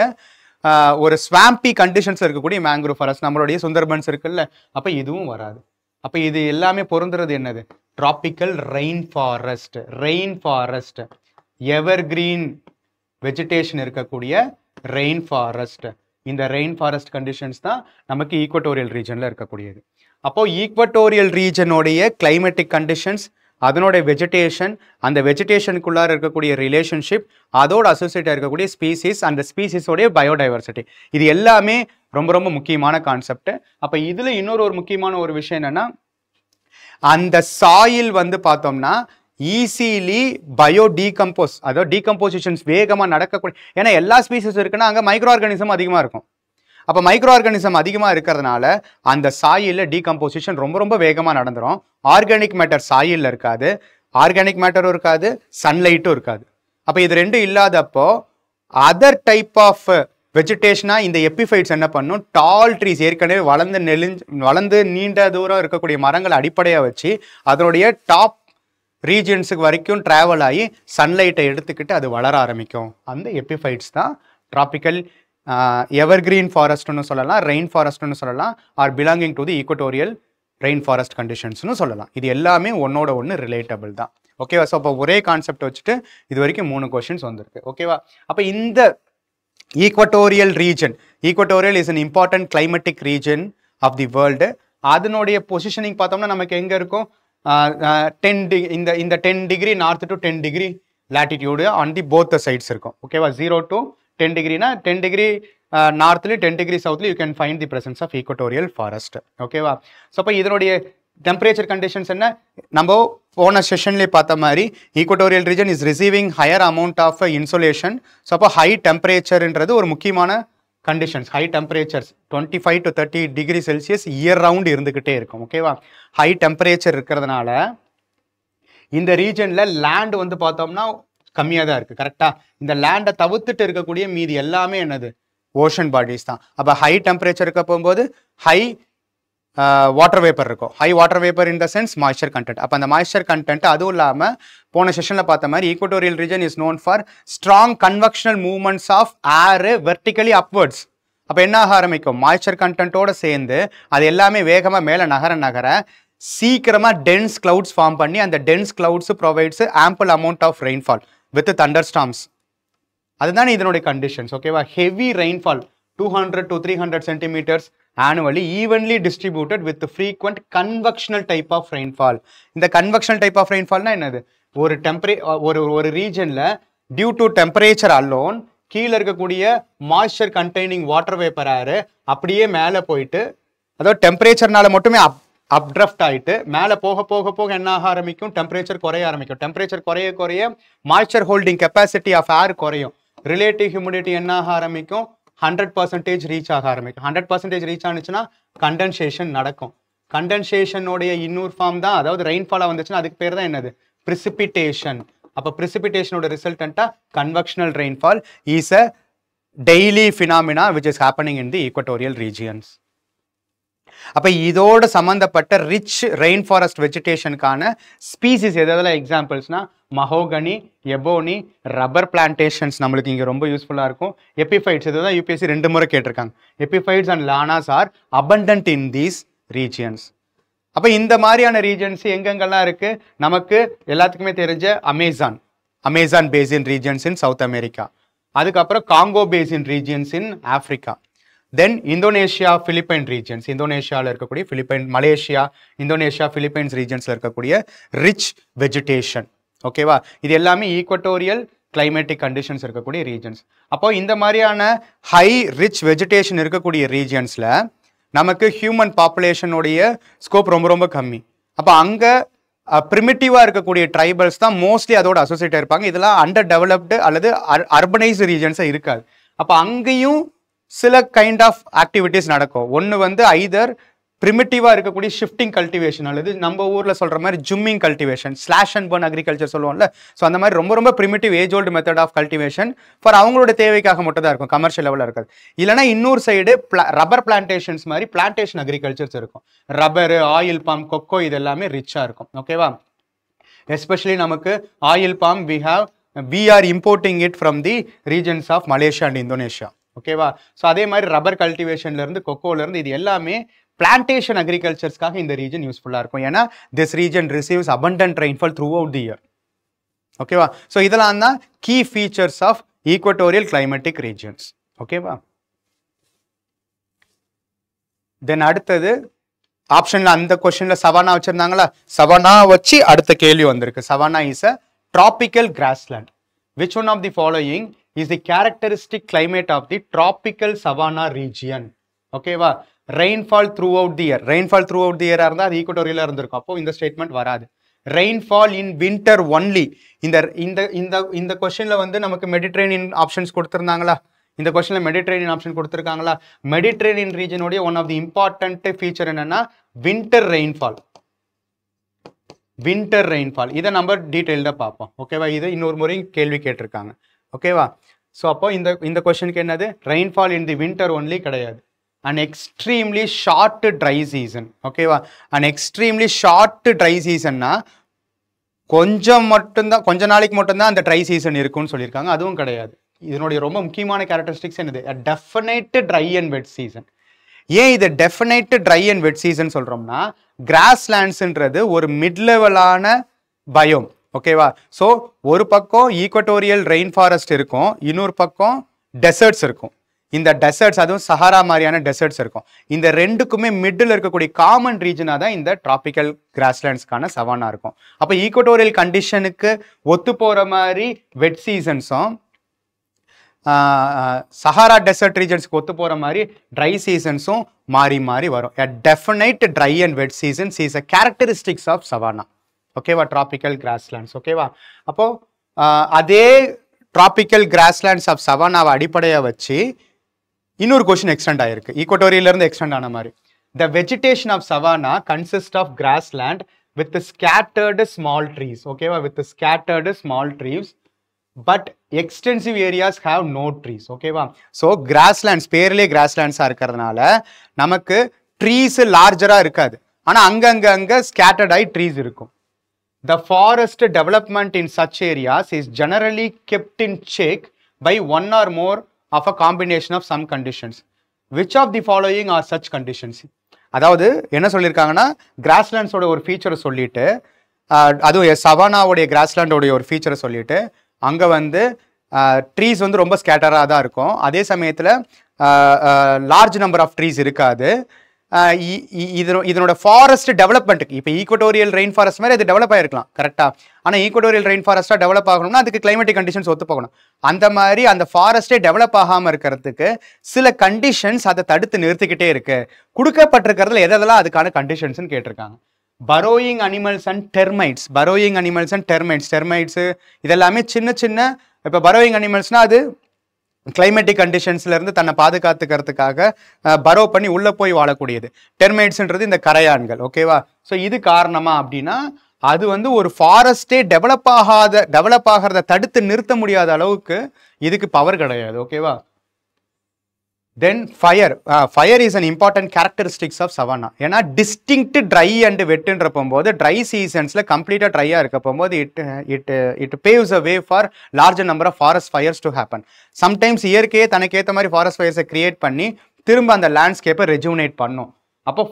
ஒரு ஸ்வாம்பி கண்டிஷன்ஸ்ல இருக்கக்கூடிய மேங்க்ரோவ் ஃபாரஸ்ட். நம்மளுடைய சுந்தர்பன்ஸ் இருக்குல்ல, அப்ப இதுவும் வராது. அப்ப இது எல்லாமே பொருந்துறது என்னது? Tropical rain forest. Rain forest, எவர் கிரீன் வெஜிடேஷன் இருக்கக்கூடிய ரெயின் ஃபாரஸ்ட். இந்த ரெயின் ஃபாரஸ்ட் கண்டிஷன்ஸ் தான் நமக்கு ஈக்வட்டோரியல் ரீஜன்ல இருக்கக்கூடியது. அப்போ ஈக்வட்டோரியல் ரீஜனோடைய கிளைமேட்டிக் கண்டிஷன்ஸ், அதனோட வெஜிடேஷன், அந்த வெஜிடேஷனுக்குள்ளார இருக்கக்கூடிய ரிலேஷன்ஷிப், அதோட அசோசியேட் இருக்கக்கூடிய ஸ்பீசிஸ், அந்த ஸ்பீசிஸோடைய பயோடைவர்சிட்டி, இது எல்லாமே ரொம்ப ரொம்ப முக்கியமான கான்செப்ட். அப்ப இதுல இன்னொரு முக்கியமான ஒரு விஷயம் என்னன்னா, அந்த சாயில் வந்து பார்த்தோம்னா ஈஸிலி பயோ டீகம்போஸ், அதாவது டீகம்போசிஷன்ஸ் வேகமாக நடக்கக்கூடிய, ஏன்னா எல்லா ஸ்பீசிஸ் இருக்குன்னா அங்கே மைக்ரோ ஆர்கானிசம் அதிகமாக இருக்கும். அப்போ மைக்ரோ ஆர்கானிசம் அதிகமாக இருக்கிறதுனால அந்த சாயிலில் டீகம்போசிஷன் ரொம்ப ரொம்ப வேகமாக நடந்துடும். ஆர்கானிக் மேட்டர் சாயிலில் இருக்காது, ஆர்கானிக் மேட்டரும் இருக்காது, சன்லைட்டும் இருக்காது. அப்போ இது ரெண்டும் இல்லாதப்போ அதர் டைப் ஆஃப் வெஜிடேஷனா இந்த எப்பிஃபைட்ஸ் என்ன பண்ணும்? டால் ட்ரீஸ், ஏற்கனவே வளர்ந்து நீண்ட தூரம் இருக்கக்கூடிய மரங்களை அடிப்படையாக வச்சு அதனுடைய டாப் ரீஜன்ஸுக்கு வரைக்கும் டிராவல் ஆகி சன்லைட்டை எடுத்துக்கிட்டு அது வளர ஆரம்பிக்கும். அந்த எப்பிஃபைட்ஸ் தான் டிராபிக்கல் எவர்கிரீன் ஃபாரஸ்ட்னு சொல்லலாம், ரெயின் ஃபாரஸ்ட்னு சொல்லலாம், or belonging to the equatorial rain forest கண்டிஷன்ஸ்னு சொல்லலாம். இது எல்லாமே ஒன்னோட ஒன்று ரிலேட்டபிள் தான். ஓகேவா? ஸோ அப்போ ஒரே கான்செப்ட் வச்சுட்டு இது வரைக்கும் 3 கொஸ்டின்ஸ் வந்திருக்கு. ஓகேவா? அப்போ இந்த equatorial region, equatorial is an important climatic region of the world. அதனுடைய பொசிஷனிங் பார்த்தோம்னா நமக்கு எங்கே இருக்கும்? இந்த 10 degree north to 10 degree latitude on the both sides இருக்கும். ஓகேவா? 0 to 10 டிகிரினா 10 degree northly 10 degree southly you can find the presence of equatorial forest. ஓகேவா? ஸோ அப்போ இதனுடைய டெம்பரேச்சர் கண்டிஷன்ஸ் என்ன? நம்ம போன செஷன்லேயே பார்த்த மாதிரி equatorial region is receiving higher amount of insolation. So அப்போ ஹை டெம்பரேச்சர்ன்றது ஒரு முக்கியமான conditions. High temperatures 25 to 30 degree Celsius year round இருந்துகிட்டே இருக்கும். ஓகேவா? ஹை டெம்பரேச்சர் இருக்கிறதுனால இந்த ரீஜன்ல லேண்ட் வந்து பார்த்தோம்னா கம்மியாக தான் இருக்குது. கரெக்டாக இந்த லேண்டை தவிர்த்துட்டு இருக்கக்கூடிய மீதி எல்லாமே என்னது? ஓஷன் பாடிஸ் தான். அப்போ ஹை டெம்பரேச்சர் இருக்க போகும்போது ஹை வாட்டர் வேப்பர் இருக்கும். High water vapour in the sense moisture content. அப்போ அந்த மாய்ஸ்சர் கண்டென்ட், அதுவும் இல்லாமல் போன செஷனில் பார்த்த மாதிரி equatorial region is known for strong convectional movements of air vertically upwards. அப்போ என்ன ஆக ஆரம்பிக்கும்? மாய்ஸ்சர் கண்டென்ட்டோட சேர்ந்து அது எல்லாமே வேகமாக மேலே நகர சீக்கிரமாக டென்ஸ் கிளவுட்ஸ் ஃபார்ம் பண்ணி அந்த dense clouds provides ample amount of rainfall with thunder storms. அதுதானே இதனுடைய கண்டிஷன்ஸ். ஓகேவா? Heavy rainfall 200 to 300 centimetres annually, evenly distributed with frequent convectional type of rainfall. இந்த convectional type of rainfall னா என்னது? ஒரு ரீஜன்ல due to temperature alone கீழே இருக்கக்கூடிய moisture containing water vapour ஏர் அப்படியே மேலே போயிட்டு, அதாவது டெம்பரேச்சர்னால மட்டுமே அப்ட்ரஃப்ட் ஆகிட்டு மேலே போக போக போக என்ன ஆக ஆரம்பிக்கும்? டெம்பரேச்சர் குறைய ஆரம்பிக்கும். டெம்பரேச்சர் குறைய moisture holding capacity of air குறையும். ரிலேட்டிவ் ஹியூமிடிட்டி என்ன ஆக ஆரம்பிக்கும்? 100% ரீச் ஆக ஆரம்பிக்கும். 100% ரீச் ஆனிச்சுன்னா கண்டென்சேஷன் நடக்கும். கண்டென்சேஷனோடைய இன்னொரு ஃபார்ம் தான், அதாவது ரெயின்ஃபாலாக வந்துச்சுன்னா அதுக்கு பேர் தான் என்னது, precipitation. அப்போ precipitation ரிசல்டண்டா convectional rainfall is a daily phenomena which is happening in the equatorial regions. அப்போ இதோட சம்பந்தப்பட்ட ரிச் ரெயின் ஃபாரஸ்ட் வெஜிடேஷனுக்கான ஸ்பீசிஸ் எதெல்லாம் எக்ஸாம்பிள்ஸ்னா மஹோகனி, எபோனி, ரப்பர் பிளான்டேஷன்ஸ் நம்மளுக்கு இங்கே ரொம்ப யூஸ்ஃபுல்லாக இருக்கும். எபிஃபைட்ஸ் இதுதான் யூபிஎஸ்சி 2 முறை கேட்டிருக்காங்க. Epiphytes and lianas are abundant in these regions. அப்போ இந்த மாதிரியான ரீஜன்ஸ் எங்கெங்கெல்லாம் இருக்கு, நமக்கு எல்லாத்துக்குமே தெரிஞ்ச Amazon basin regions in South America, அதுக்கப்புறம் காங்கோ பேசின் ரீஜன்ஸ் இன் ஆப்பிரிக்கா, தென் இந்தோனேஷியா பிலிப்பைன் ரீஜன்ஸ், இந்தோனேஷியாவில் இருக்கக்கூடிய பிலிப்பைன், மலேசியா, இந்தோனேஷியா, பிலிப்பைன்ஸ் ரீஜன்ஸில் இருக்கக்கூடிய ரிச் வெஜிடேஷன். ஓகேவா, இது எல்லாமே ஈக்வட்டோரியல் கிளைமேட்டிக் கண்டிஷன்ஸ் இருக்கக்கூடிய ரீஜன்ஸ். அப்போ இந்த மாதிரியான ஹை ரிச் வெஜிடேஷன் இருக்கக்கூடிய ரீஜன்ஸில் நமக்கு ஹியூமன் பாப்புலேஷனுடைய ஸ்கோப் ரொம்ப ரொம்ப கம்மி. அப்போ அங்கே ப்ரிமிட்டிவாக இருக்கக்கூடிய ட்ரைபல்ஸ் தான் மோஸ்ட்லி அதோட அசோசியேட் இருப்பாங்க. இதெல்லாம் அண்டர் டெவலப்டு அல்லது அர்பனைஸ்டு ரீஜன்ஸாக இருக்காது. அப்போ அங்கேயும் சில கைண்ட் ஆஃப் ஆக்டிவிட்டீஸ் நடக்கும். ஒன்று வந்து ஐதர் ப்ரிமிட்டிவாக இருக்கக்கூடிய ஷிஃப்டிங் கல்டிவேஷன் அல்லது நம்ம ஊரில் சொல்கிற மாதிரி jhuming cultivation, slash and burn agriculture சொல்லுவோம்ல. ஸோ அந்த மாதிரி ரொம்ப ரொம்ப primitive age old method of cultivation for அவங்களோட தேவைக்காக மட்டும் தான் இருக்கும், கமர்ஷியல் லெவலில் இருக்காது. இல்லைனா இன்னொரு சைடு ரப்பர் பிளான்டேஷன்ஸ் மாதிரி பிளான்டேஷன் அக்ரிகல்ச்சர்ஸ் இருக்கும். ரப்பரு, ஆயில் பாம், கொக்கோ இது எல்லாமே ரிச்சாக இருக்கும். ஓகேவா, எஸ்பெஷலி நமக்கு oil palm we are importing it from the regions of Malaysia and Indonesia. ஓகேவா, ஸோ அதே மாதிரி ரப்பர் கல்டிவேஷன்லேருந்து கொக்கோலேருந்து இது எல்லாமே பிளான்டேஷன் அக்ரிகல்ச்சர்ஸ்க்காக இந்த ரீஜன் யூஸ்ஃபுல்லாக இருக்கும். ஏன்னா this region receives abundant rainfall throughout the year. ஓகேவா, ஸோ இதெல்லாம் தான் key features of equatorial climatic regions. ஓகேவா, தென் அடுத்தது ஆப்ஷனில் அந்த கொஸ்டினில் சவானா வச்சுருந்தாங்களா, சவானா வச்சு அடுத்த கேள்வி வந்திருக்கு. Savannah is a tropical grassland. Which one of the following is the characteristic climate of the tropical savanna region? ஓகேவா, rainfall throughout the year. rainfall throughout the year இருந்தால் அது ஈக்வட்டோரியலாக இருந்திருக்கும். அப்போ இந்த ஸ்டேட்மெண்ட் வராது. rainfall in winter only. இந்த கொஸ்டினில் வந்து நமக்கு மெடிட்ரேனியன் ஆப்ஷன்ஸ் கொடுத்துருந்தாங்களா, இந்த கொஸ்டினில் மெடிட்ரேனியன் ஆப்ஷன் கொடுத்துருக்காங்களா. மெடிட்ரேனியன் ரீஜனுடைய one of the important feature என்னன்னா வின்டர் ரெயின்ஃபால். வின்டர் ரெயின்ஃபால் இதை நம்ம டீட்டெயில்டாக பார்ப்போம். ஓகேவா, இது இன்னொரு முறை கேள்வி கேட்டிருக்காங்க. ஓகேவா, ஸோ அப்போ இந்த கொஸ்டினுக்கு என்னது, rainfall in the winter only கிடையாது. And extremely short dry season. ஓகேவா, அண்ட் எக்ஸ்ட்ரீம்லி ஷார்ட் ட்ரை சீசன்னா கொஞ்ச நாளைக்கு மட்டும்தான் அந்த ட்ரை சீசன் இருக்குன்னு சொல்லியிருக்காங்க. அதுவும் கிடையாது. இதனுடைய ரொம்ப முக்கியமான கேரக்டரிஸ்டிக்ஸ் என்னது, definite try and wet season. ஏன் இது definite try and wet season சொல்றோம்னா, கிராஸ்லேண்ட்ஸ்ன்றது ஒரு மிட் லெவலான பயோம். ஓகேவா, ஸோ ஒரு பக்கம் ஈக்வட்டோரியல் ரெயின் ஃபாரஸ்ட் இருக்கும், இன்னொரு பக்கம் டெசர்ட்ஸ் இருக்கும். இந்த டெசர்ட்ஸ், அதுவும் சஹாரா மாதிரியான டெசர்ட்ஸ் இருக்கும். இந்த ரெண்டுக்குமே மிடில் இருக்கக்கூடிய காமன் ரீஜனாக தான் இந்த டிராபிக்கல் கிராஸ்லேண்ட்ஸ்க்கான சவானா இருக்கும். அப்போ ஈக்வட்டோரியல் கண்டிஷனுக்கு ஒத்து போகிற மாதிரி வெட் சீசன்ஸும் சஹாரா டெசர்ட் ரீஜன்ஸ்க்கு ஒத்து போகிற மாதிரி ட்ரை சீசன்ஸும் மாறி மாறி வரும். A definite dry and wet seasons is a characteristics of savanna. ஓகேவா, டிராபிக்கல் கிராஸ்லேண்ட்ஸ். ஓகேவா, அப்போ அதே டிராபிக்கல் கிராஸ்லேண்ட்ஸ் ஆஃப் சவானாவை அடிப்படையாக வச்சு இன்னொரு கொஸ்டின் எக்ஸ்டெண்ட் ஆயிருக்கு, ஈக்வட்டோரியலேருந்து எக்ஸ்டெண்ட் ஆன மாதிரி. The vegetation of savanna consists of grassland with scattered small trees. ஓகேவா, with scattered small trees. But extensive areas have no trees. ஓகேவா, ஸோ கிராஸ்லேண்ட்ஸ் பேர்லேயே கிராஸ்லேண்ட்ஸாக இருக்கிறதுனால நமக்கு ட்ரீஸ் லார்ஜராக இருக்காது, ஆனால் அங்கங்கே ஸ்கேட்டர்ட் ஆகி ட்ரீஸ் இருக்கும். The forest development in such areas is generally kept in check by one or more of a combination of some conditions. Which of the following are such conditions? அதாவது என்ன சொல்லியிருக்காங்கன்னா, கிராஸ்லேண்ட்ஸோட ஒரு ஃபீச்சரை சொல்லிட்டு, அதுவும் சவானாவுடைய கிராஸ்லேண்டோடைய ஒரு ஃபீச்சரை சொல்லிட்டு, அங்கே வந்து ட்ரீஸ் வந்து ரொம்ப ஸ்கேட்டராக தான் இருக்கும், அதே சமயத்தில் லார்ஜ் நம்பர் ஆஃப் ட்ரீஸ் இருக்காது. இதனோட ஃபாரஸ்ட் டெவலப்மெண்ட்டுக்கு இப்போ ஈக்வட்டோரியல் ரெயின் ஃபாரஸ்ட் மாதிரி அது டெவலப் ஆகிருக்கலாம் கரெக்டாக, ஆனால் ஈக்வட்டோரியல் ரெயின் ஃபாரஸ்ட்டாக டெவலப் ஆகணும்னா அதுக்கு கிளைமேட்டிக் கண்டிஷன்ஸ் ஒத்து போகணும். அந்த மாதிரி அந்த ஃபாரஸ்ட்டே டெவலப் ஆகாமல் இருக்கிறதுக்கு சில கண்டிஷன்ஸ் அதை தடுத்து நிறுத்திக்கிட்டே இருக்கு. கொடுக்கப்பட்டிருக்கிறதுல எதெல்லாம் அதுக்கான கண்டிஷன்ஸ்ன்னு கேட்டிருக்காங்க. Burrowing animals and termites. Burrowing animals and termites இதெல்லாமே சின்ன சின்ன, இப்போ பரோயிங் அனிமல்ஸ்னால் அது கிளைமேட்டிக் கண்டிஷன்ஸ்ல இருந்து தன்னை பாதுகாத்துக்கிறதுக்காக பரோ பண்ணி உள்ள போய் வாழக்கூடியது. டெர்மைட்ஸ்ன்றது இந்த கரையான்கள். ஓகேவா? ஸோ இது காரணமா அப்படின்னா அது வந்து ஒரு ஃபாரஸ்டே டெவலப் ஆகிறத தடுத்து நிறுத்த முடியாத அளவுக்கு இதுக்கு பவர் கிடையாது. ஓகேவா? Then fire is an important characteristics of savanna. ஏன்னா டிஸ்டிங்க்ட் ட்ரை அண்ட் வெட்டுன்ற போகும்போது ட்ரை சீசன்ஸ்ல கம்ப்ளீட்டா ட்ரையா இருக்க போகும்போது it paves a way for larger number of forest fires to happen. Sometimes இயற்கையே தனக்கு ஏற்ற மாதிரி ஃபாரஸ்ட் ஃபயர்ஸை கிரியேட் பண்ணி திரும்ப அந்த லேண்ட்ஸ்கேப்பை ரெஜுனேட் பண்ணும். அப்போ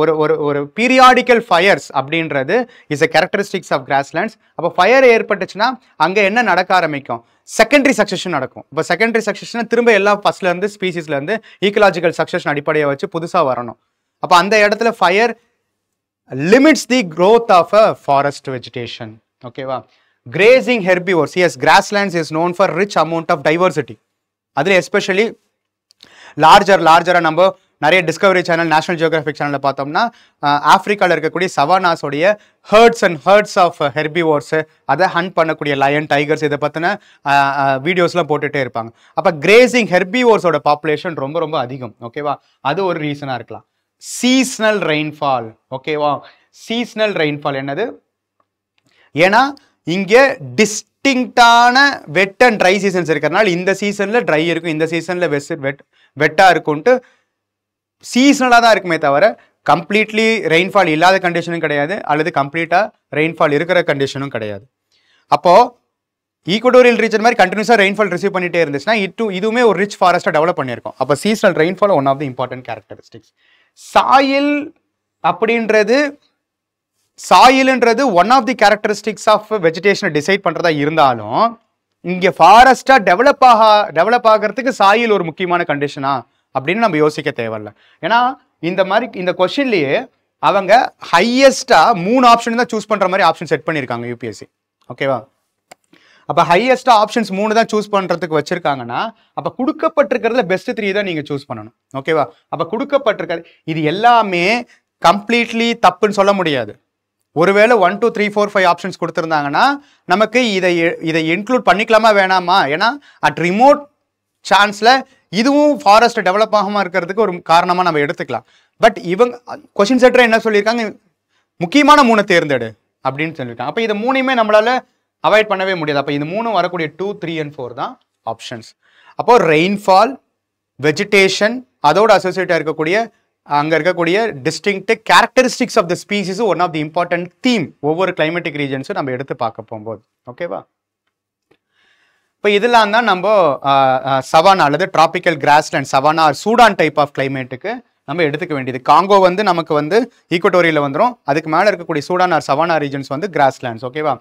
ஒரு பீரியாடிக்கல் ஃபயர்ஸ் அப்படின்றது is a characteristics of grasslands. அப்போ ஃபயர் ஏற்பட்டுச்சுன்னா அங்கே என்ன நடக்க ஆரம்பிக்கும்? செகண்டரி சக்சஷன் நடக்கும். இப்போ செகண்டரி சக்சஷன் திரும்ப எல்லா ஃபர்ஸ்ட்ல இருந்து ஸ்பீசிஸ்ல இருந்து ஈக்கலாஜிக்கல் சக்சஷன் அடிப்படையை வச்சு புதுசாக வரணும். அப்போ அந்த இடத்துல fire limits the growth of a forest vegetation. ஓகேவா? Grazing herbivores. Yes, grasslands is known for rich amount of diversity. அதில் எஸ்பெஷலி லார்ஜராக நம்ம நிறைய டிஸ்கவரி சேனல், நேஷனல் ஜியோகிராஃபிக் சேனலில் பார்த்தோம்னா ஆப்பிரிக்காவில் இருக்கக்கூடிய சவானாஸோடைய ஹர்ட்ஸ் ஆஃப் ஹெர்பிவோர்ஸ், அதை ஹண்ட் பண்ணக்கூடிய லயன், டைகர்ஸ், இதை பற்றின வீடியோஸ்லாம் போட்டுகிட்டே இருப்பாங்க. அப்போ கிரேசிங் ஹெர்பிவோர்ஸோட பாப்புலேஷன் ரொம்ப ரொம்ப அதிகம். ஓகேவா? அது ஒரு ரீசனாக இருக்கலாம். Seasonal rainfall. ஓகேவா? சீஸ்னல் ரெயின்ஃபால் என்னது? ஏன்னா இங்கே டிஸ்டிங்டான வெட் அண்ட் ட்ரை சீசன்ஸ் இருக்கிறதுனால இந்த சீசனில் ட்ரை இருக்கும், இந்த சீசனில் வெட்டாக இருக்கும்ட்டு சீசனலாக தான் இருக்குமே தவிர கம்ப்ளீட்லி ரெயின்ஃபால் இல்லாத கண்டிஷனும் கிடையாது, அல்லது கம்ப்ளீட்டாக ரெயின்ஃபால் இருக்கிற கண்டிஷனும் கிடையாது. அப்போது ஈக்குவடோரியல் ரீஜன் மாதிரி கண்டினியூஸாக ரெயின்ஃபால் ரிசீவ் பண்ணிகிட்டே இருந்துச்சுன்னா இதுவுமே ஒரு ரிச் ஃபாரஸ்ட்டாக டெவலப் பண்ணியிருக்கோம். அப்போ seasonal rainfall one of the important characteristics. சாயில்ன்றது one of the characteristics of வெஜிடேஷனை டிசைட் பண்ணுறதா இருந்தாலும் இங்கே ஃபாரஸ்ட்டாக டெவலப் ஆகிறதுக்கு சாயில் ஒரு முக்கியமான கண்டிஷனா அப்படின்னு நம்ம யோசிக்க தேவையில்ல. ஏன்னா இந்த கொஸ்டின்லேயே அவங்க ஹையஸ்டா 3 ஆப்ஷன் தான் சூஸ் பண்ற மாதிரி ஆப்ஷன் செட் பண்ணியிருக்காங்க யூபிஎஸ்சி. ஓகேவா? அப்போ ஹையஸ்டா ஆப்ஷன்ஸ் 3 தான் சூஸ் பண்றதுக்கு வச்சிருக்காங்கன்னா அப்போ கொடுக்கப்பட்டிருக்கிறதுல பெஸ்ட் 3 தான் நீங்க சூஸ் பண்ணணும். ஓகேவா? அப்போ கொடுக்கப்பட்டிருக்கிறது இது எல்லாமே கம்ப்ளீட்லி தப்புன்னு சொல்ல முடியாது. ஒருவேளை 1 2 3 4 5 ஆப்ஷன்ஸ் கொடுத்துருந்தாங்கன்னா நமக்கு இதை இன்க்ளூட் பண்ணிக்கலாமா வேணாமா? ஏன்னா அட் ரிமோட் சான்ஸ்ல இதுவும் ஃபாரஸ்ட் டெவலப் ஆகாம இருக்கிறதுக்கு ஒரு காரணமா நம்ம எடுத்துக்கலாம். பட் இவங்க கொஸ்டின் செட்டர் என்ன சொல்லியிருக்காங்க? முக்கியமான 3 தேர்ந்தெடு அப்படின்னு சொல்லியிருக்காங்க. அப்போ இது 3மே நம்மளால அவாய்ட் பண்ணவே முடியாது. அப்போ இது 3 வரக்கூடிய 2 3 and 4 தான் ஆப்ஷன்ஸ். அப்போ ரெயின்ஃபால், வெஜிடேஷன், அதோட அசோசியேட்டாக இருக்கக்கூடிய அங்கே இருக்கக்கூடிய distinct characteristics of the species one of the important theme ஒவ்வொரு கிளைமேட்டிக் ரீஜன்ஸும் நம்ம எடுத்து பார்க்க போகும்போது. ஓகேவா? இப்போ இதெல்லாம் தான் நம்ம சவானா அல்லது tropical grassland, savanna Sudan type of கிளைமேட்டுக்கு நம்ம எடுத்துக்க வேண்டியது. காங்கோ நமக்கு ஈக்குவட்டோரியலில் வந்துடும். அதுக்கு மேலே இருக்கக்கூடிய Sudan or savanna regions grasslands. ஓகேவா?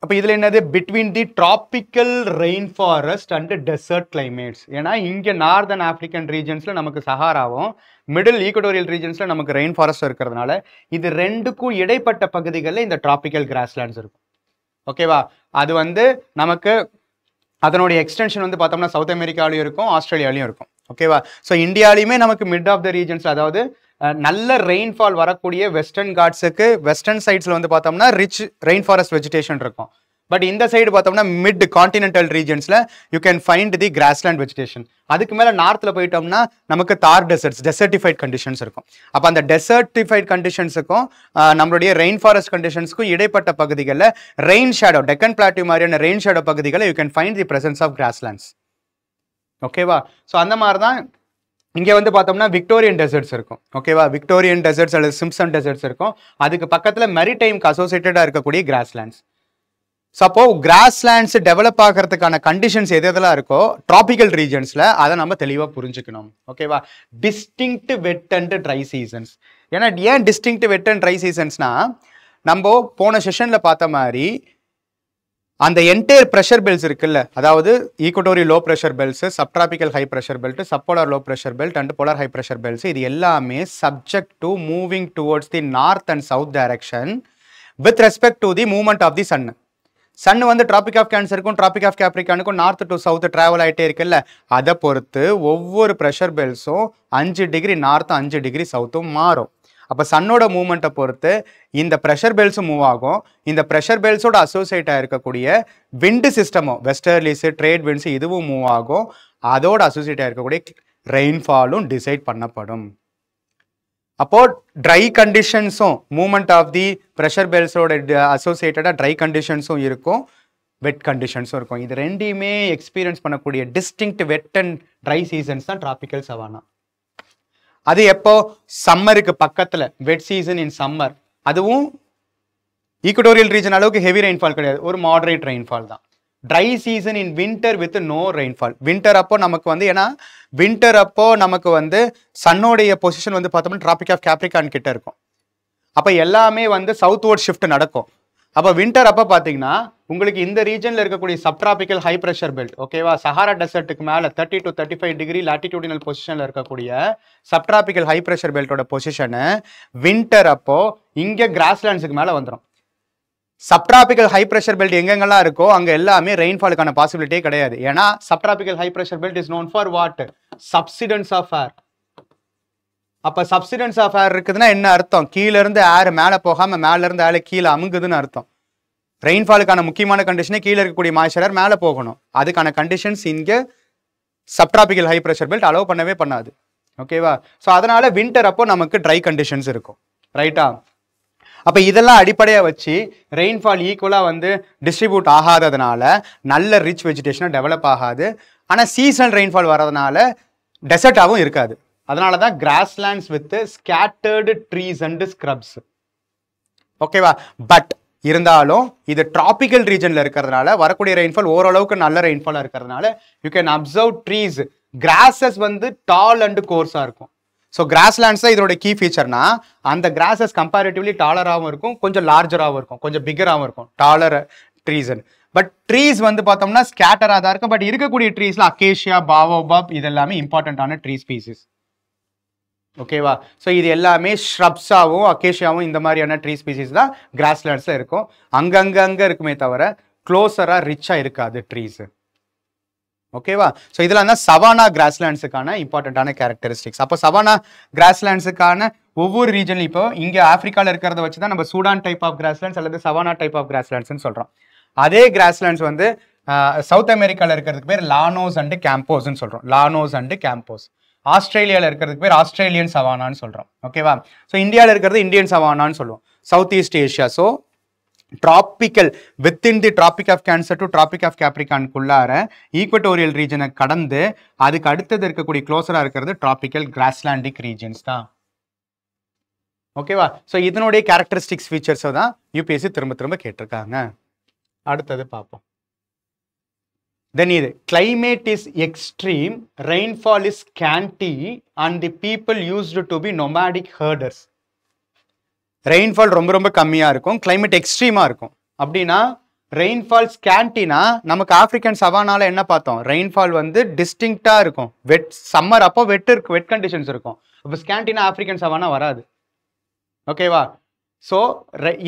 அப்போ இதில் என்னது? Between the tropical rain forest and desert climates. ஏன்னா இங்கே நார்தன் ஆப்பிரிக்கன் ரீஜன்ஸில் நமக்கு சஹாராவும், மிடில் ஈக்குவட்டோரியல் ரீஜன்ஸில் நமக்கு ரெயின் ஃபாரஸ்ட் இருக்கிறதுனால இது ரெண்டுக்கும் இடைப்பட்ட பகுதிகளில் இந்த டிராபிக்கல் கிராஸ்லேண்ட்ஸ் இருக்கும். ஓகேவா? அது நமக்கு அதனுடைய எக்ஸ்டென்ஷன் பார்த்தோம்னா சவுத் அமெரிக்காலையும் இருக்கும், ஆஸ்திரேலியாலையும் இருக்கும். ஓகேவா? ஸோ இந்தியாலையுமே நமக்கு மிட் ஆஃப் த ரீஜன்ஸ், அதாவது நல்ல ரெயின்ஃபால் வரக்கூடிய வெஸ்டர்ன் காட்ஸுக்கு வெஸ்டர்ன் சைட்ஸில் பார்த்தோம்னா ரிச் ரெயின் ஃபாரஸ்ட் வெஜிடேஷன் இருக்கும். பட் இந்த சைடு பார்த்தோம்னா மிட் கான்டினென்டல் ரீஜன்ஸில் you can find the grassland vegetation. அதுக்கு மேலே நார்த்தில் போயிட்டோம்னா நமக்கு தார் டெசர்ட்டிஃபைட் கண்டிஷன்ஸ் இருக்கும். அப்போ அந்த டெசர்ட்டிஃபைட் கண்டிஷன்ஸுக்கும் நம்மளுடைய ரெயின் ஃபாரஸ்ட் கண்டிஷன்ஸுக்கும் இடைப்பட்ட பகுதிகளில் ரெயின் ஷேடோ, டெக்கன் பிளாட்டியூ மாதிரியான ரெயின் ஷேடோ பகுதிகளில் you can find the presence of grasslands. ஓகேவா? ஸோ அந்த மாதிரி தான் இங்கே பார்த்தோம்னா விக்டோரியன் டெசர்ட்ஸ் இருக்கும். ஓகேவா? விக்டோரியன் டெசர்ட்ஸ் அல்லது சிம்சன் டெசர்ட்ஸ் இருக்கும். அதுக்கு பக்கத்தில் மெரிடைம்க்கு அசோசியேட்டடாக இருக்கக்கூடிய கிராஸ்லேண்ட்ஸ். சப்போ கிராஸ்லேண்ட்ஸ் டெவலப் ஆகிறதுக்கான கண்டிஷன்ஸ் எதெல்லாம் இருக்கோ டிராபிக்கல் ரீஜன்ஸில் அதை நம்ம தெளிவாக புரிஞ்சுக்கணும். ஓகேவா? Distinct wet and dry seasons. ஏன்னா ஏன் டிஸ்டிங்க்ட் வெட் அண்ட் ட்ரை சீசன்ஸ்னா நம்ம போன செஷனில் பார்த்த மாதிரி அந்த என்டையர் ப்ரெஷர் பெல்ட்ஸ் இருக்குல்ல, அதாவது equatorial low pressure belts, subtropical high pressure belt, subpolar low pressure belt and polar high pressure belts, இது எல்லாமே subject to moving towards the north and south direction with respect to the movement of the sun. Sun tropic of கேன்சருக்கும் tropic of கேப்ரிகானுக்கும் north to south travel ஆகிட்டே இருக்குல்ல, அதை பொறுத்து ஒவ்வொரு pressure பெல்ட்ஸும் 5 டிகிரி நார்த்தும் 5 டிகிரி சவுத்தும் மாறும். அப்போ சன்னோட மூவ்மெண்ட்டை பொறுத்து இந்த ப்ரெஷர் பெல்ட்ஸும் மூவ் ஆகும். இந்த ப்ரெஷர் பெல்ட்ஸோட அசோசியேட் ஆகிருக்கக்கூடிய விண்டு சிஸ்டமும் வெஸ்டர்லிஸு ட்ரேட் விண்ட்ஸு இதுவும் மூவ் ஆகும். அதோட அசோசியேட் ஆகிருக்கக்கூடிய ரெயின்ஃபாலும் டிசைட் பண்ணப்படும். அப்போ ட்ரை கண்டிஷன்ஸும் மூவ்மெண்ட் ஆஃப் தி ப்ரெஷர் பெல்ட்ஸோட அசோசியேட்டடாக ட்ரை கண்டிஷன்ஸும் இருக்கும், வெட் கண்டிஷன்ஸும் இருக்கும். இது ரெண்டையுமே எக்ஸ்பீரியன்ஸ் பண்ணக்கூடிய distinct wet and dry seasons தான் டிராபிக்கல் சவானா. அது எப்போ சம்மருக்கு பக்கத்தில் வெட் சீசன் இன் சம்மர், அதுவும் ஈக்குவட்டோரியல் ரீஜன் அளவுக்கு ஹெவி ரெயின்ஃபால் கிடையாது, ஒரு மாடரேட் ரெயின்ஃபால் தான். Dry season in winter with no rainfall. Winter அப்போ நமக்கு வந்து ஏன்னா வின்டர் அப்போ நமக்கு வந்து சன்னோடைய பொசிஷன் வந்து பார்த்தோம்னா டிராபிக் ஆஃப் கேப்ரிகான் கிட்ட இருக்கும். அப்போ எல்லாமே வந்து சவுத்வர்ட் ஷிஃப்ட் நடக்கும். அப்போ வின்டர் அப்போ பார்த்தீங்கன்னா உங்களுக்கு இந்த ரீஜனில் இருக்கக்கூடிய சப்ட்ராபிக்கல் ஹை ப்ரெஷர் பெல்ட், ஓகேவா, சஹாரா டெசர்ட்டுக்கு மேலே 30 to 35 டிகிரி லாட்டிடியூடினல் பொசிஷனில் இருக்கக்கூடிய சப்ட்ராபிக்கல் ஹை ப்ரெஷர் பெல்ட்டோட பொசிஷனு வின்டர் அப்போ இங்கே கிராஸ்லேண்ட்ஸுக்கு மேலே வந்துடும். சப்ட்ராபிக்கல் ஹை ப்ரெஷர் பெல்ட் எங்கெங்கெல்லாம் இருக்கோ அங்கே எல்லாமே ரெயின்ஃபாலுக்கான பாசிபிலிட்டியே கிடையாது. ஏன்னா subtropical high pressure belt is known for what? Subsidence of air. அப்போ சப்சிடன்ஸ் ஆஃப் ஏர் இருக்குதுன்னா என்ன அர்த்தம்? கீழே இருந்து ஏர் மேலே போகாமல் மேலே இருந்து ஏர் கீழே அமுங்குதுன்னு அர்த்தம். ரெயின்ஃபாலுக்கான முக்கியமான கண்டிஷனே கீழே இருக்கக்கூடிய மாய்ச்சர் ஏர் மேலே போகணும். அதுக்கான கண்டிஷன்ஸ் இங்கே subtropical high pressure belt allow பண்ணவே பண்ணாது. ஓகேவா? ஸோ அதனால வின்டர் அப்போ நமக்கு ட்ரை கண்டிஷன்ஸ் இருக்கும். ரைட்டா? அப்போ இதெல்லாம் அடிப்படையாக வச்சு ரெயின்ஃபால் ஈக்குவலாக வந்து டிஸ்ட்ரிபியூட் ஆகாததுனால நல்ல ரிச் வெஜிடேஷனாக டெவலப் ஆகாது. ஆனால் சீசனல் ரெயின்ஃபால் வர்றதுனால டெசர்ட்டாகவும் இருக்காது. அதனால தான் grasslands with scattered trees and scraps. ஓகேவா? பட் இருந்தாலும் இது டிராபிக்கல் ரீஜனில் இருக்கிறதுனால வரக்கூடிய ரெயின்ஃபால் ஓரளவுக்கு நல்ல ரெயின்ஃபாலாக இருக்கிறதுனால you can observe trees. Grasses வந்து டால் அண்ட் கோர்ஸாக இருக்கும். ஸோ கிராஸ்லேண்ட்ஸ் தான் இதோட கீ ஃபீச்சர்னா அந்த கிராஸஸ் கம்பேரிட்டிவ்லி டாலராகவும் இருக்கும், கொஞ்சம் லார்ஜராகவும் இருக்கும், கொஞ்சம் பிகராகவும் இருக்கும் டாலர் ட்ரீஸ்ன்னு. பட் ட்ரீஸ் வந்து பார்த்தோம்னா ஸ்கேட்டராக தான் இருக்கும். பட் இருக்கக்கூடிய ட்ரீஸ்ல அக்கேஷியா, பாவோபாப் இது எல்லாமே இம்பார்ட்டண்ட்டான ட்ரீ ஸ்பீசிஸ். ஓகேவா? ஸோ இது எல்லாமே ஷ்ரப்ஸாகவும் அக்கேஷியாவும் இந்த மாதிரியான ட்ரீ ஸ்பீசிஸ் தான் கிராஸ்லேண்ட்ஸில் இருக்கும். அங்கங்கே இருக்குமே தவிர க்ளோஸராக ரிச்சாக இருக்காது ட்ரீஸு. ஓகேவா? ஸோ இதெல்லாம் தான் சவானா கிராஸ்லேண்ட்ஸுக்கான இம்பார்ட்டண்ட்டான கேரக்டரிஸ்டிக்ஸ். அப்போ சவானா கிராஸ்லேண்ட்ஸுக்கான ஒவ்வொரு ரீஜன்லையும் இப்போ இங்கே ஆஃப்ரிக்காவில் இருக்கிறத வச்சு தான் நம்ம சூடான் டைப் ஆஃப் கிராஸ்லேண்ட்ஸ் அல்லது சவானா டைப் ஆஃப் கிராஸ்லேண்ட்ஸ்னு சொல்கிறோம். அதே கிராஸ்லேண்ட்ஸ் வந்து சவுத் அமெரிக்காவில் இருக்கிறதுக்கு பேர் லானோஸ் அண்டு கேம்போஸ்ன்னு சொல்கிறோம். Llanos and campos. ஆஸ்திரேலியாவில் இருக்கிறதுக்கு பேர் ஆஸ்திரேலியன் சவானான்னு சொல்கிறோம். ஓகேவா? ஸோ இந்தியாவில் இருக்கிறது இந்தியன் சவானான்னு சொல்லுவோம். South east Asia. So tropical within the tropic of cancer to tropic of கேப்ரிகான்குள்ளார ஈக்குவட்டோரியல் ரீஜனை கடந்து அதுக்கு அடுத்தது இருக்கக்கூடிய க்ளோஸராக இருக்கிறது டிராபிக்கல் கிராஸ்லாண்டிக் ரீஜன்ஸ் தான். ஓகேவா? ஸோ இதனுடைய கேரக்டரிஸ்டிக்ஸ் ஃபீச்சர்ஸை தான் யூபிஎஸ்சி திரும்ப திரும்ப கேட்டிருக்காங்க. அடுத்தது பார்ப்போம். Then இது climate is extreme, rainfall is scanty and the people used to be nomadic herders. Rainfall ரொம்ப ரொம்ப கம்மியாக இருக்கும், கிளைமேட் எக்ஸ்ட்ரீமாக இருக்கும். அப்படின்னா ரெயின்ஃபால் ஸ்கேண்டினா நமக்கு ஆஃப்ரிக்கன் சவானால என்ன பார்த்தோம்? ரெயின்ஃபால் வந்து டிஸ்டிங்க்டாக இருக்கும். வெட் சம்மர் அப்போ வெட் கண்டிஷன்ஸ் இருக்கும். இப்போ ஸ்கேண்டினா ஆஃப்ரிக்கன் சவானா வராது. ஓகேவா? ஸோ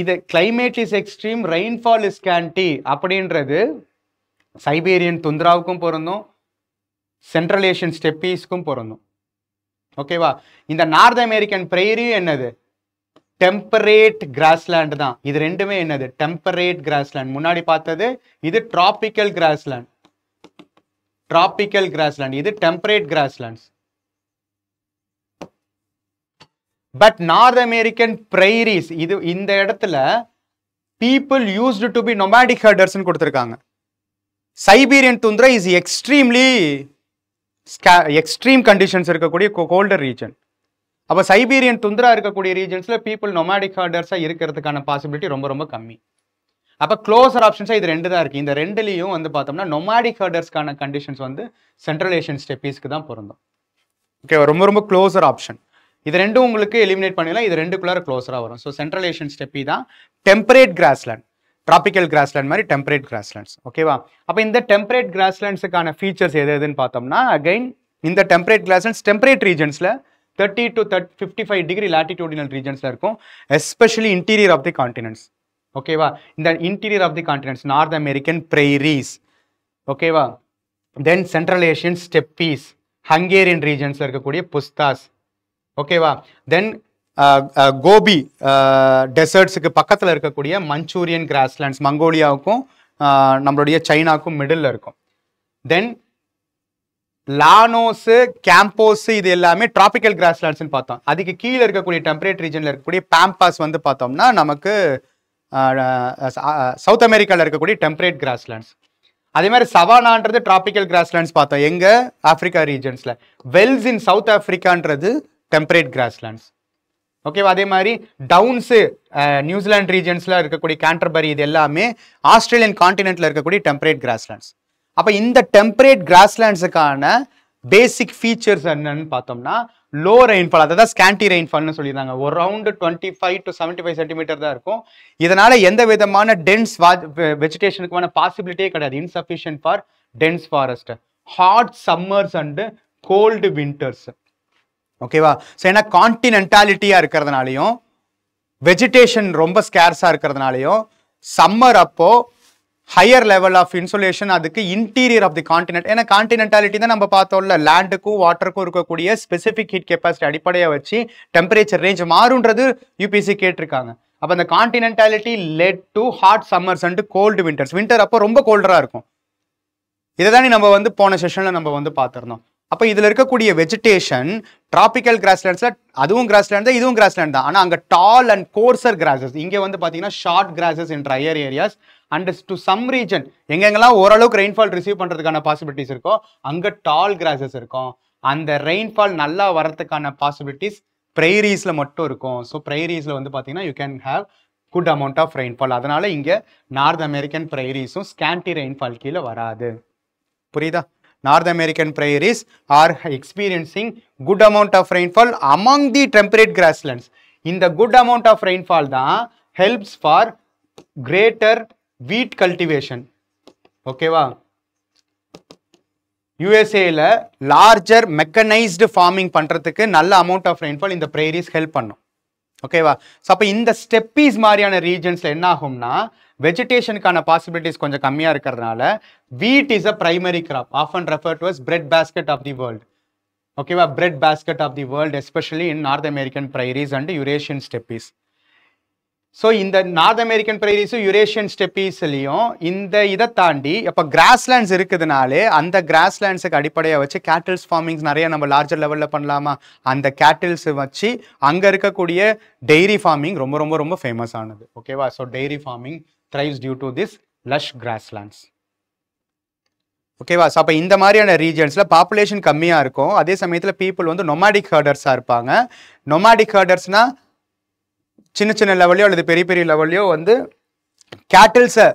இது climate is extreme, rainfall is scanty அப்படின்றது சைபீரியன் துந்திராவுக்கும் பொருந்தும், சென்ட்ரல் ஏஷியன் ஸ்டெப்பீஸ்க்கும் பொருந்தும். ஓகேவா? இந்த நார்த் அமெரிக்கன் பிரெய்ரியும் என்னது? டெம்பரேட் கிராஸ்லேண்ட் தான். இது ரெண்டுமே என்னது? Temperate grassland. முன்னாடி பார்த்தது இது டிராபிக்கல் கிராஸ்லேண்ட். டிராபிக்கல் கிராஸ்லேண்ட் இது temperate grasslands. But north American prairies இது இந்த இடத்துல people used to be nomadic ஹெர்டர்ஸ்னு கொடுத்துருக்காங்க. Siberian tundra is extreme conditions இருக்கக்கூடிய கோல்டர் ரீஜன். அப்போ சைபீரியன் துந்திரா இருக்கக்கூடிய ரீஜன்ஸ்ல பீப்புள் நொமாடிக் ஹெர்டர்ஸாக இருக்கிறதுக்கான பாசிபிலிட்டி ரொம்ப ரொம்ப கம்மி. அப்போ க்ளோசர் ஆப்ஷன்ஸாக இது ரெண்டு தான் இருக்குது. இந்த ரெண்டுலேயும் வந்து பார்த்தோம்னா நொமாடிக் ஹெர்டர்ஸ்க்கான கண்டிஷன்ஸ் வந்து சென்ட்ரல் ஏஷியன் ஸ்டெப்பீஸ்க்கு தான் பொருந்தும். ஓகே, ரொம்ப ரொம்ப க்ளோசர் ஆப்ஷன். இது ரெண்டும் உங்களுக்கு எலிமினேட் பண்ணிடலாம். இது ரெண்டுக்குள்ளார க்ளோஸராக வரும். ஸோ சென்ட்ரல் ஏஷியன் ஸ்டெப்பி தான் டெம்பரேட் கிராஸ்லேண்ட். டிராபிக்கல் கிராஸ்லேண்ட் மாதிரி டெம்பரேட் கிராஸ்லேண்ட்ஸ். ஓகேவா? அப்போ இந்த டெம்பரேட் கிராஸ்லேண்ட்ஸுக்கான ஃபீச்சர்ஸ் எது எதுன்னு பார்த்தோம்னா அகைன் இந்த டெம்பரேட் கிராஸ்லேண்ட்ஸ் டெம்பரேட் ரீஜன்ஸில் 30 to 55 டிகிரி லாட்டிடியூடினல் ரீஜன்ஸில் இருக்கும். Especially interior of the continents. ஓகேவா? இந்த interior of the continents north American prairies. ஓகேவா? Then central Asian steppes, Hungarian ரீஜன்ஸில் இருக்கக்கூடிய புஸ்தாஸ். ஓகேவா? தென் கோபி டெசர்ட்ஸுக்கு பக்கத்தில் இருக்கக்கூடிய மஞ்சூரியன் கிராஸ்லேண்ட்ஸ், மங்கோலியாவுக்கும் நம்மளுடைய சைனாவுக்கும் மிடில் இருக்கும். தென் லானோஸு, கேம்போஸு இது எல்லாமே டிராபிக்கல் கிராஸ்லேண்ட்ஸ்னு பார்த்தோம். அதுக்கு கீழே இருக்கக்கூடிய டெம்பரேட் ரீஜனில் இருக்கக்கூடிய பாம்பாஸ் வந்து பார்த்தோம்னா நமக்கு சவுத் அமெரிக்காவில் இருக்கக்கூடிய டெம்பரேட் கிராஸ்லேண்ட்ஸ். அதே மாதிரி சவானான்றது டிராபிக்கல் கிராஸ்லேண்ட்ஸ் பார்த்தோம் எங்க Africa ரீஜன்ஸில். Wells in South ஆப்பிரிக்கான்றது temperate grasslands. ஓகேவா? அதே மாதிரி டவுன்ஸு நியூசிலாந்து ரீஜன்ஸில் இருக்கக்கூடிய கேண்டர்பரி இது எல்லாமே ஆஸ்திரேலியன் கான்டினென்ட்ல இருக்கக்கூடிய டெம்பரேட் கிராஸ்லேண்ட்ஸ். அப்போ இந்த டெம்பரேட் கிராஸ்லேண்ட்ஸுக்கான பேசிக் ஃபீச்சர்ஸ் என்னன்னு பார்த்தோம்னா லோ ரெயின்ஃபால், அதாவது ஸ்கேண்டி ரெயின்ஃபால்னு சொல்லியிருந்தாங்க. ஒரு ரவுண்டு 25 to 75 சென்டிமீட்டர் தான் இருக்கும். இதனால எந்த விதமான டென்ஸ் வெஜிடேஷனுக்கான பாசிபிலிட்டியே கிடையாது. Insufficient for dense forest, hot summers and cold winters. ஓகேவா? ஸோ ஏன்னா கான்டினென்டாலிட்டியாக இருக்கிறதுனாலையும் வெஜிடேஷன் ரொம்ப ஸ்கேர்ஸாக இருக்கிறதுனாலையும் சம்மர் அப்போ ஹையர் லெவல் ஆஃப் இன்சுலேஷன் அதுக்கு இன்டீரியர் ஆஃப் தி கான்டினென்ட். ஏன்னா கான்டினென்டாலிட்டி தான் நம்ம பார்த்தோம்ல, லேண்டுக்கும் வாட்டருக்கும் இருக்கக்கூடிய ஸ்பெசிஃபிக் ஹீட் கெப்பாசிட்டி அடிப்படையாக வச்சு டெம்பரேச்சர் ரேஞ்ச் மாறுன்றது யூபிஎஸ்சி கேட்டிருக்காங்க. அப்போ அந்த continentality led to hot summers and cold winters. Winter அப்போ ரொம்ப கோல்டராக இருக்கும். இதை தானே நம்ம வந்து போன செஷனில் நம்ம வந்து பார்த்துருந்தோம். அப்போ இதில் இருக்கக்கூடிய வெஜிடேஷன் டிராபிக்கல் கிராஸ்லேண்ட்ஸில் அதுவும் கிராஸ்லேண்ட் தான், இதுவும் கிராஸ்லேண்ட் தான். ஆனால் அங்கே டால் அண்ட் கோர்சர் கிராசஸ், இங்கே வந்து பார்த்தீங்கன்னா short grasses in drier areas and to some region எங்கெங்கெல்லாம் ஓரளவுக்கு ரெயின்ஃபால் ரிசீவ் பண்ணுறதுக்கான பாசிபிலிட்டிஸ் இருக்கோ அங்கே டால் கிராசஸ் இருக்கும். அந்த ரெயின்ஃபால் நல்லா வரதுக்கான பாசிபிலிட்டிஸ் ப்ரைரீஸில் மட்டும் இருக்கும். ஸோ ப்ரைரீஸில் வந்து பார்த்தீங்கன்னா you can have good amount of rainfall. அதனால இங்கே நார்த் அமெரிக்கன் ப்ரைரீஸும் ஸ்கேண்டி ரெயின்ஃபால் கீழே வராது. புரியுதா? North American prairies are experiencing good amount of rainfall among the temperate grasslands. இந்த good amount of rainfall தான் helps for greater wheat cultivation. ஓகேவா? யூஎஸ்ஏல larger mechanized farming பண்றதுக்கு நல்ல amount of rainfall இந்த prairies help பண்ணும். ஓகேவா? ஸோ அப்போ இந்த ஸ்டெப்பீஸ் மாதிரியான ரீஜன்ஸில் என்ன ஆகும்னா வெஜிடேஷனுக்கான பாசிபிலிட்டிஸ் கொஞ்சம் கம்மியாக இருக்கிறதுனால wheat is a primary crop, often refer to as bread basket of the world. ஓகேவா? Bread basket of the world especially in north American prairies and Eurasian steppes. So இந்த நார்த் அமெரிக்கன் ப்ரைரீஸும் Eurasian ஸ்டெப்பீஸ்லையும் இந்த இதை தாண்டி இப்போ grasslands இருக்குதுனாலே அந்த கிராஸ்லேண்ட்ஸுக்கு அடிப்படையாக வச்சு கேட்டில்ஸ் ஃபார்மிங்ஸ் நிறைய நம்ம லார்ஜர் லெவலில் பண்ணலாமா? அந்த கேட்டில்ஸ் வச்சு அங்கே இருக்கக்கூடிய டெய்ரி ஃபார்மிங் ரொம்ப ரொம்ப ரொம்ப ஃபேமஸ் ஆனது. ஓகேவா? So dairy farming thrives due to this lush grasslands. ஓகேவா? ஸோ அப்போ இந்த மாதிரியான ரீஜன்ஸில் பாப்புலேஷன் கம்மியாக இருக்கும். அதே சமயத்தில் பீப்புள் வந்து நொமாடிக் ஹர்டர்ஸாக இருப்பாங்க. நொமாடிக் ஹர்டர்ஸ்னால் சின்ன சின்ன லெவல்லையோ அல்லது பெரிய பெரிய லெவல்லையோ வந்து கேட்டில்ஸை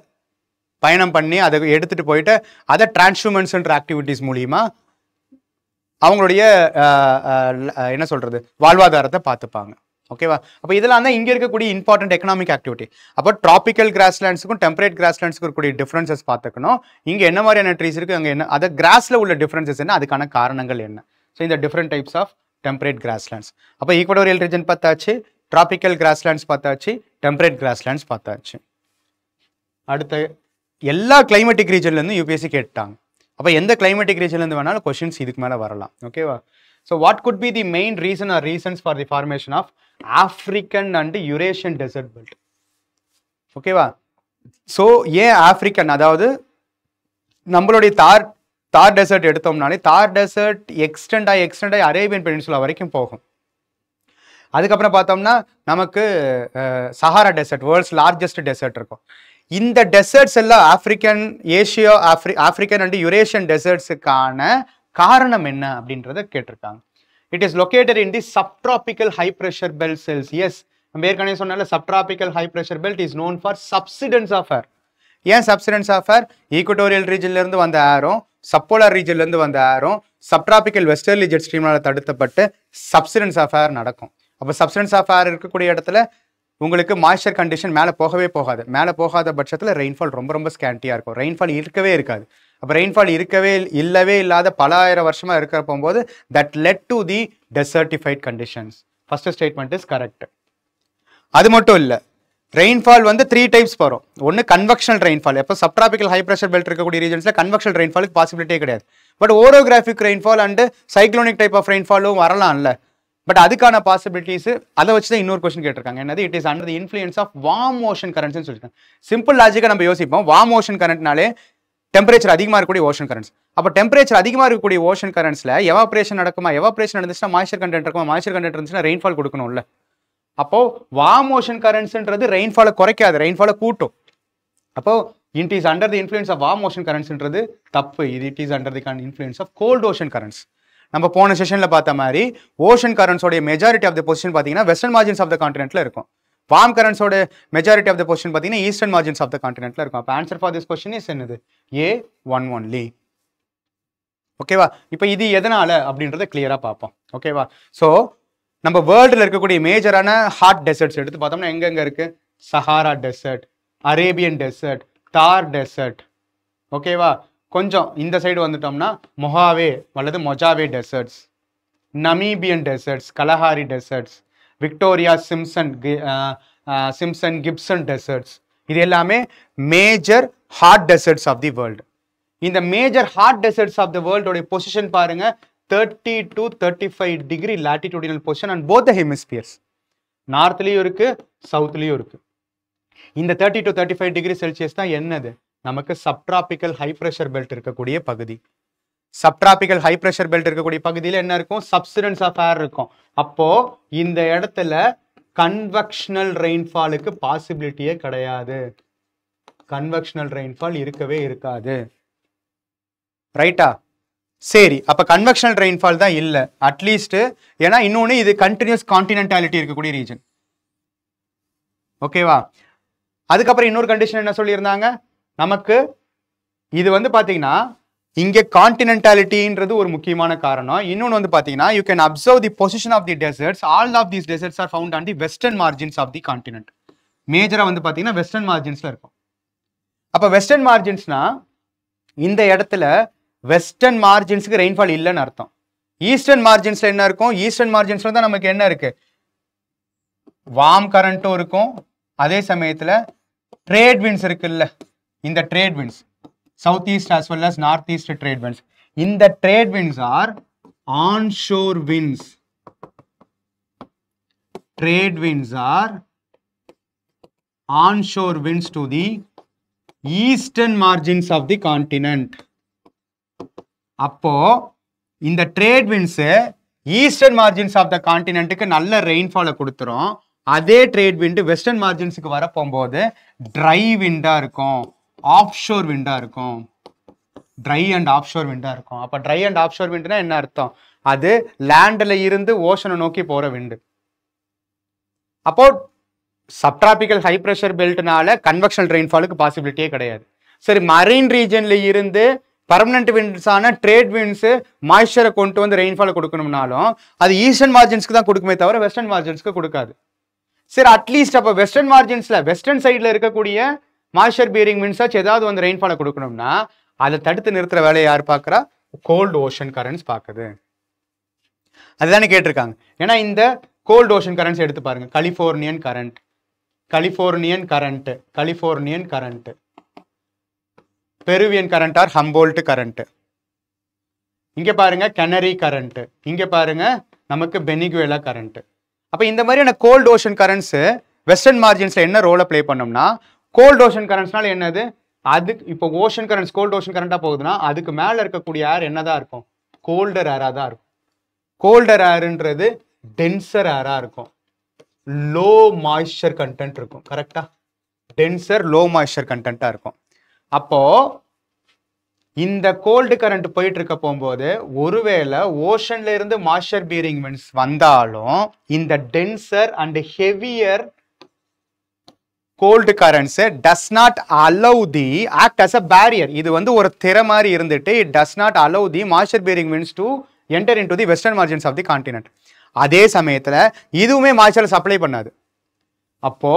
பயணம் பண்ணி அதை எடுத்துகிட்டு போயிட்டு அதை டிரான்ஸ்ஹியூமன்ஸ்ன்ற ஆக்டிவிட்டீஸ் மூலிமா அவங்களுடைய என்ன சொல்கிறது வாழ்வாதாரத்தை பார்த்துப்பாங்க. ஓகேவா? அப்போ இதெல்லாம் தான் இங்கே இருக்கக்கூடிய இம்பார்ட்டன்ட் எக்கனாமிக் ஆக்டிவிட்டி. அப்போ ட்ராபிக்கல் கிராஸ்லேண்ட்ஸுக்கும் டெம்பரேட் கிராஸ்லேண்ட்ஸுக்கும் இருக்கக்கூடிய டிஃப்ரென்சஸ் பார்த்துக்கணும். இங்கே என்ன மாதிரியான ட்ரீஸ் இருக்குது, அங்கே என்ன, அதை கிராஸில் உள்ள டிஃப்ரென்சஸ் என்ன, அதுக்கான காரணங்கள் என்ன. ஸோ இந்த different types of temperate grasslands. அப்போ ஈக்வடோரியல் ரீஜன் பார்த்தாச்சு, ட்ராபிக்கல் கிராஸ்லேண்ட்ஸ் பார்த்தாச்சு, டெம்பரேட் கிராஸ்லேண்ட்ஸ் பார்த்தாச்சு. அடுத்த எல்லா கிளைமேட்டிக் ரீஜன்லேருந்து யூபிஎஸ்சி கேட்டாங்க. அப்போ எந்த கிளைமேட்டிக் ரீஜன்லேருந்து வேணாலும் கொஷின்ஸ் இதுக்கு மேலே வரலாம். ஓகேவா? So what could be the main reason or reasons for the formation of African and Eurasian desert belt? ஓகேவா? ஸோ ஏன் ஆஃப்ரிக்கன், அதாவது நம்மளுடைய தார் டெசர்ட் எடுத்தோம்னாலே தார் டெசர்ட் எக்ஸ்டெண்ட் ஆகி அரேபியன் பெனின்சுலா வரைக்கும் போகும். அதுக்கப்புறம் பார்த்தோம்னா நமக்கு Sahara desert, world's largest desert இருக்கும். இந்த டெசர்ட்ஸ் எல்லாம் ஆஃப்ரிக்கன் அண்ட் யூரேஷியன் டெசர்ட்ஸுக்கான காரணம் என்ன அப்படின்றத கேட்டிருக்காங்க. It is located in the subtropical high pressure belt cells. Yes, நம்ம ஏற்கனவே சொன்னால subtropical high pressure belt is known for subsidence of air. ஏன் சப்சிடன்ஸ் ஆஃப் ஏர்? ஈக்குவட்டோரியல் ரீஜன்லேருந்து வந்த ஏரும் சப்போலார் ரீஜன்லேருந்து வந்த ஏரும் சப்ட்ராபிக்கல் வெஸ்டர்லி ஜெட் ஸ்ட்ரீம்னால் தடுத்தப்பட்டு சப்சிடன்ஸ் ஆஃப் ஏர் நடக்கும். அப்போ சப்சிடன்ஸ் ஆஃப் ஏர் இருக்கக்கூடிய இடத்துல உங்களுக்கு மாய்ஸ்சர் கண்டிஷன் மேலே போகவே போகாது. மேலே போகாத பட்சத்தில் ரெயின்ஃபால் ரொம்ப ரொம்ப ஸ்கேண்டியாக இருக்கும். ரெயின்ஃபால் இருக்கவே இருக்காது. அப்போ ரெயின்ஃபால் இல்லவே இல்லாத பல ஆயிரம் வருஷமாக இருக்கிற போகும்போது that led to the desertified conditions. First statement is correct. அது மட்டும் இல்லை, ரெயின்ஃபால் வந்து 3 டைப்ஸ் வரும். ஒன்று கன்வெக்ஷனல் ரெயின்ஃபால். எப்போ சப்ட்ராபிக்கல் ஹை ப்ரெஷர் பெல்ட் இருக்கக்கூடிய ரீஜன்ஸில் கன்வெக்ஷனல் ரெயின்ஃபாலுக்கு பாசிபிலிட்டியே கிடையாது. But orographic rainfall and cyclonic type of ரெயின்ஃபாலும் வரலாம்ல. பட் அதுக்கான பாசிபிலிட்டிஸ் அதை வச்சு தான் இன்னொரு கொஸ்டின் கேட்டிருக்காங்க. என்னது? It is under the influence of warm ocean கரண்ட்ஸ்னு சொல்லியிருக்காங்க. சிம்பிள் லாஜிக்காக நம்ம யோசிப்போம், வார்ம் ஓஷன் கரண்ட்னாலே டெம்பரேச்சர் அதிகமாக இருக்கக்கூடிய ஓஷன் கரண்ட்ஸ். அப்போ டெம்பரேச்சர் அதிகமாக இருக்கக்கூடிய ஓஷன் கரண்ட்ஸில் எவாப்ரேஷன் நடக்குமா? எவாப்ரேஷன் நடந்துச்சுன்னா மாய்ச்சர் கண்டென்ட் இருக்குமா? மாய்ச்சர் கண்டென்ட் இருந்துச்சுன்னா ரெயின்ஃபால் கொடுக்கணும்ல. அப்போ வார்ம் ஓஷன் கரண்ட்ஸ்ன்றது ரெயின்ஃபாலை குறைக்காது, ரெயின்ஃபாலை கூட்டும். அப்போ it is under the influence of warm ocean கரண்ட்ஸ்ன்றது தப்பு. It is under the influence of cold ocean currents. நம்ம போன செஷனில் பார்த்த மாதிரி ஓஷன் கரண்ட்ஸோடைய மெஜாரிட்டி ஆஃப் த பொசிஷன் பார்த்தீங்கன்னா வெஸ்டர்ன் மார்ஜின்ஸ் ஆஃப் த கான்டினென்ட்ல இருக்கும். வார்ம் கரண்ட்ஸோட மெஜாரிட்டி ஆஃப் த பொசிஷன் பார்த்தீங்கன்னா ஈஸ்டர்ன் மார்ஜின்ஸ் ஆஃப் த கான்டினென்ட்ல இருக்கும். அப்போ answer for this question is என்னது? A1 only. ஓகேவா? இப்போ இது எதனால அப்படின்றத கிளியரா பார்ப்போம். ஓகேவா? ஸோ நம்ம வேர்ல்டில் இருக்கக்கூடிய மேஜரான ஹாட் டெசர்ட்ஸ் எடுத்து பார்த்தோம்னா எங்கெங்க இருக்கு? Sahara desert, Arabian desert, Thar desert. ஓகேவா? கொஞ்சம் இந்த சைடு வந்துட்டோம்னா மொஹாவே அல்லது Mojave deserts, Namibian deserts, Kalahari deserts, Victoria Simpson Gibson deserts. இது எல்லாமே major hot deserts of the world. இந்த major hot deserts of the வேர்ல்டோடைய பொசிஷன் பாருங்க, 30 to 35 degree latitudinal position and both the hemispheres. நார்த்லயும் இருக்கு, சவுத்லயும் இருக்கு. இந்த 30 to 35 டிகிரி செல்சியஸ் தான் என்னது? நமக்கு சப்ட்ராபிக்கல் ஹை பிரஷர் பெல்ட் இருக்கக்கூடிய பகுதி. சப்ட்ராபிக்கல் ஹை பிரஷர் பெல்ட் இருக்கக்கூடிய பகுதியில் என்ன இருக்கும்? சப்சிடன்ஸ் ஆஃப் ஏர் இருக்கும். அப்போ இந்த இடத்துல கன்வெக்ஷனல் ரெயின்ஃபாலுக்கு பாசிபிலிட்டியே கிடையாது. கன்வெக்ஷனல் ரெயின்ஃபால் இருக்கவே இருக்காது. ரைட்டா? சரி, அப்ப கன்வெக்ஷனல் ரெயின்ஃபால் தான் இல்லை அட்லீஸ்ட். ஏன்னா இன்னொன்று இது கண்டினியூஸ் கான்டினென்டாலிட்டி இருக்கக்கூடிய ரீஜன். ஓகேவா? அதுக்கப்புறம் இன்னொரு கண்டிஷன் என்ன சொல்லியிருந்தாங்க நமக்கு? இது வந்து பார்த்தீங்கன்னா இங்கே கான்டினென்டாலிட்டின்றது ஒரு முக்கியமான காரணம். இன்னொன்று வந்து பார்த்தீங்கன்னா you can observe the position of the deserts. All of these deserts are found on the western margins of the continent. மேஜராக வந்து பார்த்தீங்கன்னா வெஸ்டர்ன் மார்ஜின்ஸ்ல இருக்கும். அப்போ வெஸ்டர்ன் மார்ஜின்ஸ்னா இந்த இடத்துல வெஸ்டர்ன் மார்ஜின்ஸுக்கு ரெயின்ஃபால் இல்லைன்னு அர்த்தம். ஈஸ்டர்ன் மார்ஜின்ஸ்ல என்ன இருக்கும்? ஈஸ்டர்ன் மார்ஜின்ஸ்ல தான் நமக்கு என்ன இருக்கு? வார்ம் கரண்ட்டும் இருக்கும், அதே சமயத்துல ட்ரேட் விண்ட்ஸ் இருக்குல்ல, இந்த trade winds south east as well as north east trade winds. இந்த trade winds are onshore winds. Trade winds are onshore winds to the eastern margins of the continent. அப்போ இந்த trade winds eastern margins of the கான்டினென்ட்டுக்கு நல்ல ரெயின்ஃபாலை கொடுத்துரும். அதே trade wind western மார்ஜின்ஸுக்கு வர போகும்போது ட்ரை விண்டா இருக்கும், ஆஃப்ஷோர் விண்டா இருக்கும். ட்ரை அண்ட் ஆஃப்ஷோர் விண்டா இருக்கும். அப்போ ட்ரை அண்ட் ஆஃப்ஷோர் விண்ட்னா என்ன அர்த்தம்? அது லேண்டில் இருந்து ஓஷனை நோக்கி போற விண்டு. அப்போ சப்ட்ராபிக்கல் ஹை பிரஷர் பெல்ட்னால கன்வெக்ஷனல் ரெயின்ஃபாலுக்கு பாசிபிலிட்டியே கிடையாது. சரி, மரீன் ரீஜன்ல இருந்து பர்மனன்ட் விண்ட்ஸான ட்ரேட் விண்ட்ஸ் மாய்ஸ்சரை கொண்டு வந்து ரெயின்ஃபாலை கொடுக்கணும்னாலும் அது ஈஸ்டர்ன் மார்ஜின்ஸ்க்கு தான் கொடுக்குமே தவிர வெஸ்டர்ன் மார்ஜின்ஸ்க்கு கொடுக்காது. சரி, அட்லீஸ்ட் அப்போ வெஸ்டர்ன் மார்ஜின்ஸ்ல வெஸ்டர்ன் சைட்ல இருக்கக்கூடிய மாய்ஸ்சர் பியரிங் விண்ட்ஸாச்சும் ஏதாவது வந்து ரெயின்ஃபாலை கொடுக்கணும்னா அதை தடுத்து நிறுத்துற வேலையை யார் பார்க்குறா? கோல்டு ஓஷன் கரண்ட்ஸ் பார்க்குது. அதுதானே கேட்டிருக்காங்க. ஏன்னா இந்த கோல்டு ஓஷன் கரண்ட்ஸ் எடுத்து பாருங்க. Californian current, Californian current, Californian current, Peruvian current or Humboldt current. இங்க பாருங்க கெனரி கரண்ட், இங்க பாருங்க நமக்கு பெனிகுவேலா கரண்ட். அப்ப இந்த மாதிரியான கோல்ட் ஓஷன் கரண்ட்ஸ் வெஸ்டர்ன் மார்ஜின்ஸ்ல என்ன ரோலை பிளே பண்ணோம்னா, கோல்ட் ஓஷன் கரண்ட்ஸ்னால என்னது? அதுக்கு இப்போ ஓஷன் கரண்ட்ஸ் கோல்ட் ஓஷன் கரண்டா போகுதுன்னா அதுக்கு மேல இருக்கக்கூடிய ஏர் என்னதான் இருக்கும்? கோல்டர் ஏரா தான் இருக்கும். கோல்டர் ஏர்ன்றது டென்சர் ஏரா இருக்கும், லோ மாய்ஸ்சர் கண்டென்ட் இருக்கும். கரெக்டா? டென்சர் லோ மாய்ஸ்சர் கண்டென்ட்டா இருக்கும். அப்போ இந்த கோல்டு கரண்ட் போயிட்டு இருக்க போகும்போது ஒருவேளை ஓஷன்ல இருந்து மாய்ஸ்சர் பீரிங் விண்ட்ஸ் வந்தாலும் இந்த denser and heavier cold currents does not allow the act as a barrier. இது வந்து ஒரு திரை மாதிரி இருந்துட்டு it does not allow the moisture bearing winds to enter into the western margins of the continent. அதே சமயத்துல இதுவுமே மாய்ஸ்சரை சப்ளை பண்ணாது. அப்போ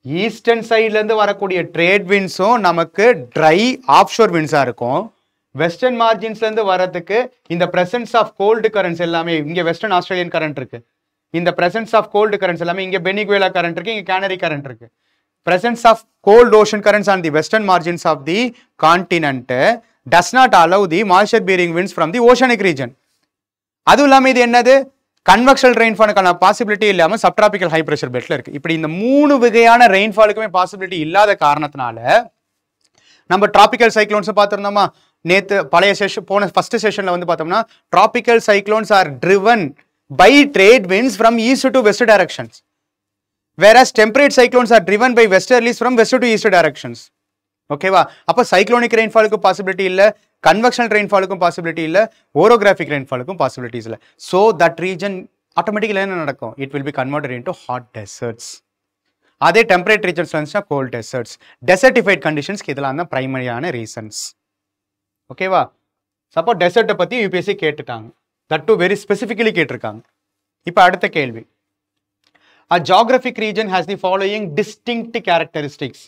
ஈஸ்டர்ன் சைட்ல இருந்து வரக்கூடிய ட்ரேட் விண்ட்ஸும் நமக்கு ட்ரை ஆஃப்ஷோர் விண்ட்ஸா இருக்கும். வெஸ்டர்ன் மார்ஜின்ஸ்ல இருந்து வரதுக்கு இந்த பிரசன்ஸ் ஆஃப் கோல்டு கரண்ட்ஸ் எல்லாமே இங்க வெஸ்டர்ன் ஆஸ்திரேலியன் கரண்ட் இருக்கு. இந்த பிரசன்ஸ் ஆஃப் கோல்டு கரண்ட்ஸ் எல்லாமே இங்க பெனிகுவேலா கரண்ட் இருக்கு, இங்க கேனரி கரண்ட் இருக்கு. presence of cold ocean currents on the western margins of the continent does not allow the moisture bearing winds from the oceanic region. அதுவும் இல்லாம இது என்னது? கன்வெக்ஷனல் ரெயின்ஃபாலுக்கான பாசிபிலிட்டி இல்லாமல் சப்ட்ராபிக்கல் ஹை ப்ரெஷர் பெல்ட்ல இருக்கு. இப்படி இந்த 3 வகையான ரெயின்ஃபாலுக்குமே பாசிபிலிட்டி இல்லாத காரணத்தினால நம்ம டிராபிக்கல் சைக்ளோன்ஸ் பார்த்துருந்தோமா நேற்று பழைய போன ஃபர்ஸ்ட் செஷன்ல வந்து பார்த்தோம்னா tropical cyclones are driven by trade winds from east to west directions, whereas temperate cyclones are driven by westerlies from west to east directions. ஓகேவா? அப்போ சைக்ளோனிக் ரெயின்ஃபாலுக்கு பாசிபிலிட்டி இல்லை, கன்வெக்ஷனல் ரெயின்ஃபாலுக்கும் பாசிபிலிட்டி இல்லை, ஓரோகிராஃபிக் ரெயின்ஃபாலுக்கும் பாசிபிலிட்டிஸ் இல்லை. ஸோ தட் ரீஜன் ஆட்டோமேட்டிக்கலி என்ன நடக்கும்? It will be converted into hot deserts. அதே டெம்பரேட் ரீஜன்ஸ் வந்துச்சுன்னா கோல்ட் டெசர்ட்ஸ். டெசர்டிஃபைட் கண்டிஷன்ஸ்க்கு இதெல்லாம் தான் பிரைமரியான ரீசன்ஸ். ஓகேவா? சப்போஸ் டெசர்ட்டை பற்றி யூபிஎஸ்சி கேட்டுட்டாங்க, தட் டு வெரி ஸ்பெசிஃபிக்கலி கேட்டிருக்காங்க. இப்போ அடுத்த கேள்வி, a geographic region has the following distinct characteristics.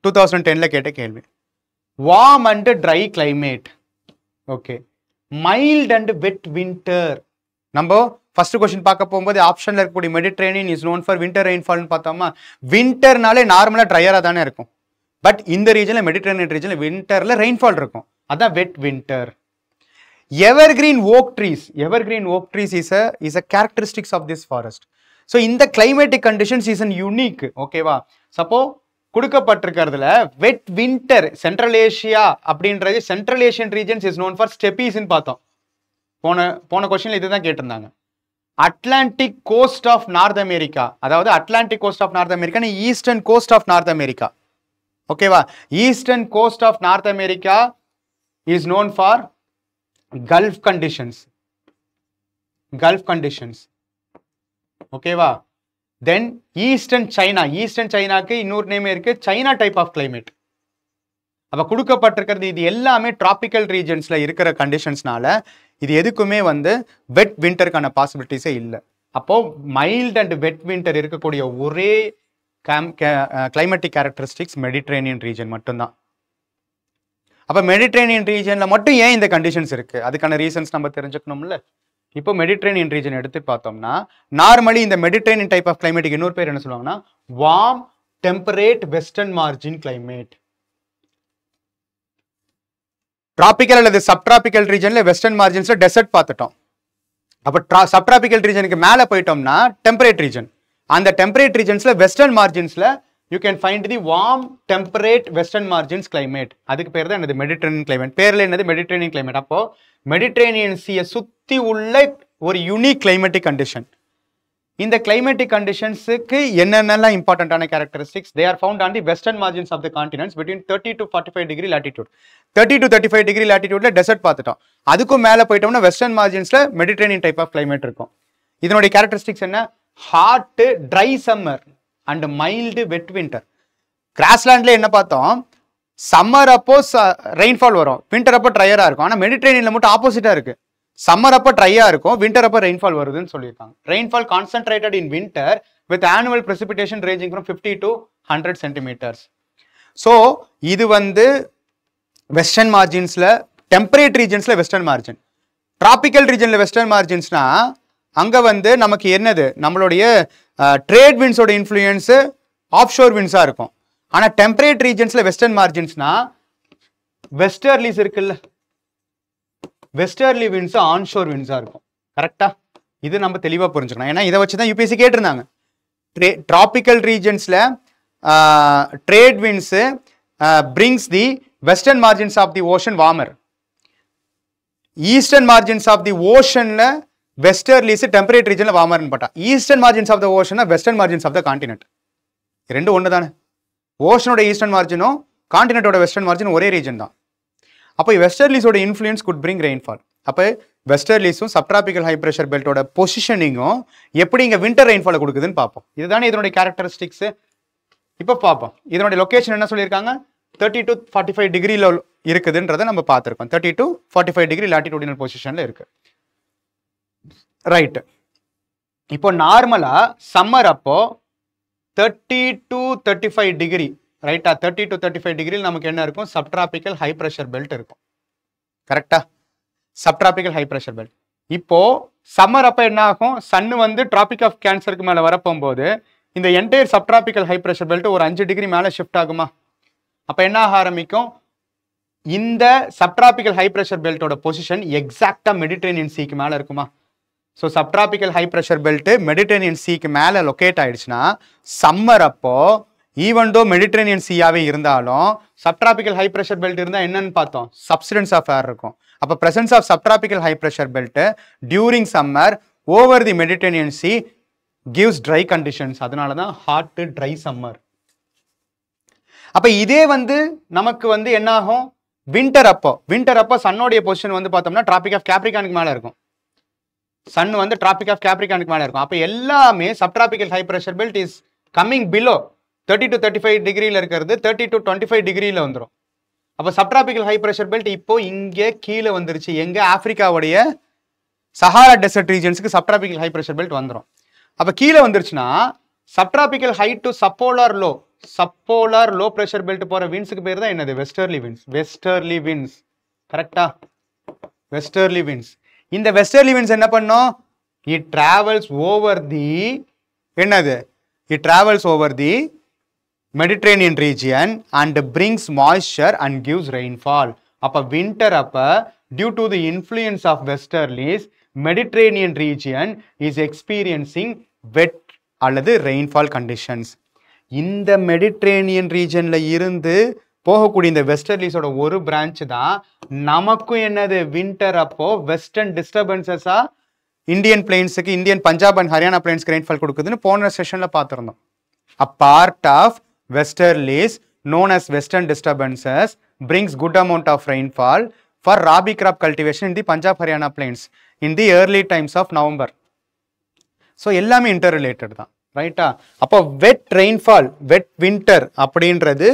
2010ல கேட்ட கேள்வி. warm and dry climate, okay, mild and wet winter. நம்ம ஃபர்ஸ்ட் क्वेश्चन பார்க்க போகும்போது ஆப்ஷன்ல இருக்கக்கூடிய Mediterranean is known for winter rainfall னு பார்த்தோமா, விண்டர்னாலே நார்மலா ட்ரையரா தானே இருக்கும். பட் இந்த ரீஜன்ல மெடிட்டரேனியன் ரீஜன்ல விண்டர்ல ரெயின்ஃபால் இருக்கும், அதான் wet winter. evergreen oak trees is a characteristics of this forest. So இந்த climatic conditions is an unique. ஓகேவா? சப்போ கொடுக்கப்பட்டிருக்கிறதுல வெட் வின்டர் சென்ட்ரல் ஏஷியா அப்படின்றது central Asian regions is known for ஸ்டெப்பீஸ்ன்னு பார்த்தோம். போன கொஸ்டின்ல இதுதான் கேட்டிருந்தாங்க. Atlantic coast of North America, அதாவது Atlantic coast of North America, eastern coast of North America. ஓகேவா? Eastern coast of North America is known for gulf conditions. ஓகேவா? தென் eastern சைனாக்கு இன்னொரு நேம் இருக்கு, சைனா டைப் ஆஃப் கிளைமேட். அப்ப கொடுக்கப்பட்டிருக்கிறது இது எல்லாமே tropical ரீஜன்ஸ்ல இருக்கிற கண்டிஷன்ஸ்னால இது எதுக்குமே வந்து வெட் விண்டருக்கான பாசிபிலிட்டிஸே இல்லை. அப்போ மைல்ட் அண்ட் வெட் விண்டர் இருக்கக்கூடிய ஒரே கிளைமேட்டிக் கேரக்டரிஸ்டிக்ஸ் மெடிட்டரேனியன் ரீஜன் மட்டும்தான். அப்ப மெடிட்டரேனியன் ரீஜன்ல மட்டும் ஏன் இந்த கண்டிஷன்ஸ் இருக்கு, அதுக்கான ரீசன்ஸ் நம்ம தெரிஞ்சுக்கணும்ல. இப்போ மெடிட்டரேனியன் ரீஜன் எடுத்து பார்த்தோம்னா நார்மலி இந்த மெடிட்டரேனியன் டைப் ஆஃப் கிளைமேட்டுக்கு இன்னொரு பேர் என்ன சொல்லுவாங்கன்னா warm temperate western margin climate. Tropical அல்லது சப்டிராபிக்கல் ரீஜன்ல வெஸ்டர்ன் மார்ஜின்ஸ்ல டெசர்ட் பார்த்துட்டோம். அப்ப சப்டிராபிக்கல் ரீஜனுக்கு மேல போயிட்டோம்னா டெம்பரேட் ரீஜன். அந்த டெம்பரேட் ரீஜன்ஸ்ல வெஸ்டர்ன் மார்ஜின்ஸ்ல you can find the warm temperate western margins climate. அதுக்கு பேர் தான் என்னது மெடிட்டரேனியன் கிளைமேட். பேர்ல என்னது மெடிட்டரேனியன் கிளைமேட். அப்போ மெடிட்டரேனியன் சீயை சுத்தி உள்ள ஒரு யூனிக் கிளைமேட்டிக் கண்டிஷன். இந்த கிளைமேட்டிக் கண்டிஷன்ஸுக்கு என்னென்னலாம் இம்பார்ட்டன்டான characteristics, they are found on the western margins of the continents between 30 to 45 degree latitude. 30 to 35 degree லாட்டிடியூட்ல டெசர்ட் பார்த்துட்டோம். அதுக்கும் மேல போயிட்டோம்னா வெஸ்டர்ன் மார்ஜின்ஸ்ல மெடிட்டரேனியன் டைப் ஆஃப் கிளைமேட் இருக்கும். இதனுடைய கேரக்டரிஸ்டிக்ஸ் என்ன? Hot dry summer and mild wet winter. கிராஸ்லாண்ட்ல என்ன பார்த்தோம்? சம்மர் அப்போ ரெயின்ஃபால் வரும், விண்டர் அப்போ ட்ரையரா இருக்கும். ஆனா மெடிட்டரேனியன்ல மட்டும் ஆப்போசிட்டா இருக்கு. சம்மர் அப்போ ட்ரையா இருக்கும், விண்டர் அப்போ ரெயின்ஃபால் வருதுன்னு சொல்லியிருக்காங்க. Rainfall concentrated in winter with annual precipitation ranging from 50 to 100 centimeters. So இது வந்து வெஸ்டர்ன் மார்ஜின்ஸ்ல, டெம்பரேட் ரீஜன்ஸ்ல வெஸ்டர்ன் மார்ஜின். டிராபிக்கல் ரீஜன்ல வெஸ்டர்ன் மார்ஜின்ஸ்னா அங்க வந்து நமக்கு என்னது, நம்மளுடைய ட்ரேட் விண்ட்ஸோட இன்ஃப்ளூயன்ஸ் ஆஃப்ஷோர் விண்ட்ஸா இருக்கும். ஆனா டெம்பரேட் ரீஜன்ஸ்ல வெஸ்டர்ன் மார்ஜின்ஸ்னா வெஸ்டர்லிஸ் இருக்குல்ல, வெஸ்டர்லி விண்ட்ஸ் ஆன்ஷோர் விண்ட்ஸா இருக்கும். கரெக்டா? இது நம்ம தெளிவா புரிஞ்சுக்கணும். ஏன்னா இதை வச்சுதான் யூபிஎஸ்சி கேட்டிருந்தாங்க. டிராபிக்கல் ரீஜன்ஸ்ல trade winds brings the western margins of the ocean warmer. Eastern margins of the ஓஷன்ல வெஸ்டர்லிஸ் டெம்பரேட் ரீஜன்ல வார்மர்னு பார்த்தா, eastern margins of the ocean western margins of the continent. ரெண்டு ஒன்று தானே. ஓஷனோட ஈஸ்டர்ன் மார்ஜினும் கான்டினென்ட்டோட வெஸ்டர்ன் மார்ஜின் ஒரே ரீஜன் தான். அப்போ வெஸ்டர்லிஸோட இன்ஃப்ளூயன்ஸ் குட் பிரிங் ரெயின்ஃபால். அப்போ வெஸ்டர்லிஸும் சப்டிராபிக்கல் ஹை ப்ரெஷர் பெல்ட்டோட பொசிஷனிங்கும் எப்படி இங்கே விண்டர் ரெயின்ஃபாலை கொடுக்குதுன்னு பார்ப்போம். இதுதானே இதனுடைய கேரக்டரிஸ்டிக்ஸ். இப்போ பார்ப்போம் இதனுடைய லொக்கேஷன் என்ன சொல்லியிருக்காங்க, 30 to 45 டிகிரியில் இருக்குதுன்றதை நம்ம பார்த்துருக்கோம். 30 to 45 டிகிரி லாட்டிடியூடினல் பொசிஷனில் இருக்கு. ரைட்டு. இப்போ நார்மலா சம்மர் அப்போ 30 to 35 டிகிரி, ரைட்டா? 30 to 35 டிகிரியில் நமக்கு என்ன இருக்கும்? சப்டிராபிக்கல் ஹை ப்ரெஷர் பெல்ட் இருக்கும். கரெக்டா? Subtropical high pressure belt. இப்போ சம்மர் அப்போ என்ன ஆகும்? சன்னு வந்து டிராபிக் ஆஃப் கேன்சருக்கு மேலே வரப்போகும்போது இந்த entire subtropical high pressure belt ஒரு 5 டிகிரி மேலே ஷிஃப்ட் ஆகுமா? அப்போ என்ன ஆக ஆரம்பிக்கும்? இந்த சப்டிராபிக்கல் ஹை ப்ரெஷர் பெல்ட்டோட பொசிஷன் எக்ஸாக்டா மெடிட்டரேனியன் சீக்கு மேலே இருக்குமா? So subtropical high pressure belt Mediterranean சீக்கு மேலே லொக்கேட் ஆயிடுச்சுன்னா சம்மர் அப்போ ஈவன் தோ மெடிட்டரேனியன் சீயாவே இருந்தாலும் சப்ட்ராபிக்கல் ஹை ப்ரெஷர் பெல்ட் இருந்தால் என்னன்னு பார்த்தோம், சப்சிடன்ஸ் ஆஃப் ஏர் இருக்கும். அப்போ presence of subtropical high pressure belt during summer over the Mediterranean sea gives dry conditions. அதனால தான் ஹாட் ட்ரை சம்மர். அப்போ இதே வந்து நமக்கு வந்து என்ன ஆகும், வின்டர் அப்போ சன்னோடைய பொசிஷன் வந்து பார்த்தோம்னா டிராபிக் ஆஃப் கேப்ரிகானுக்கு மேலே இருக்கும். சன் வந்து டிராபிக் ஆஃப் கேப்ரிகானுக்கு மேலே இருக்கும். அப்போ எல்லாமே subtropical high pressure belt is coming below 30 to 35 டிகிரியில் இருக்கிறது 30 to 25 டிகிரியில் வந்துடும். அப்போ சப்ட்ராபிக்கல் ஹை ப்ரெஷர் பெல்ட் இப்போ இங்கே கீழே வந்துருச்சு. எங்கே, ஆப்பிரிக்காவுடைய சஹாரா டெசர்ட் ரீஜன்ஸுக்கு சப்ட்ராபிக்கல் ஹை ப்ரெஷர் பெல்ட் வந்துடும். அப்போ கீழே வந்துருச்சுன்னா subtropical high to subpolar low pressure belt போகிற வின்ஸுக்கு பேர் தான் என்னது, வெஸ்டர்லி வின்ஸ். கரெக்டா, வெஸ்டர்லி வின்ஸ். இந்த வெஸ்டர்லி வின்ஸ் என்ன பண்ணும், it travels over the Mediterranean region and brings moisture and gives rainfall. அப்போ வின்டர் அப்போ due to the influence of westerlies Mediterranean region is experiencing wet அல்லது ரெயின்ஃபால் கண்டிஷன்ஸ். இந்த Mediterranean ரீஜன்ல இருந்து போகக்கூடிய இந்த வெஸ்டர்லிஸோட ஒரு பிரான்ச் தான் நமக்கும் என்னது, வின்டர் அப்போ வெஸ்டர்ன் டிஸ்டர்பன்சஸா இந்தியன் பிளெயின்ஸுக்கு, இந்தியன் பஞ்சாப் அண்ட் ஹரியானா பிளெயின்ஸ்க்கு ரெயின்ஃபால் கொடுக்குதுன்னு போன செஷன்ல பார்த்துருந்தோம். A part of westerlies known as western disturbances brings good amount of rainfall for rabi crop cultivation in the Punjab Haryana plains in the early times of November. So எல்லாமே interrelated தான், ரைட்டா? அப்போ வெட் rainfall, வெட் winter அப்படின்றது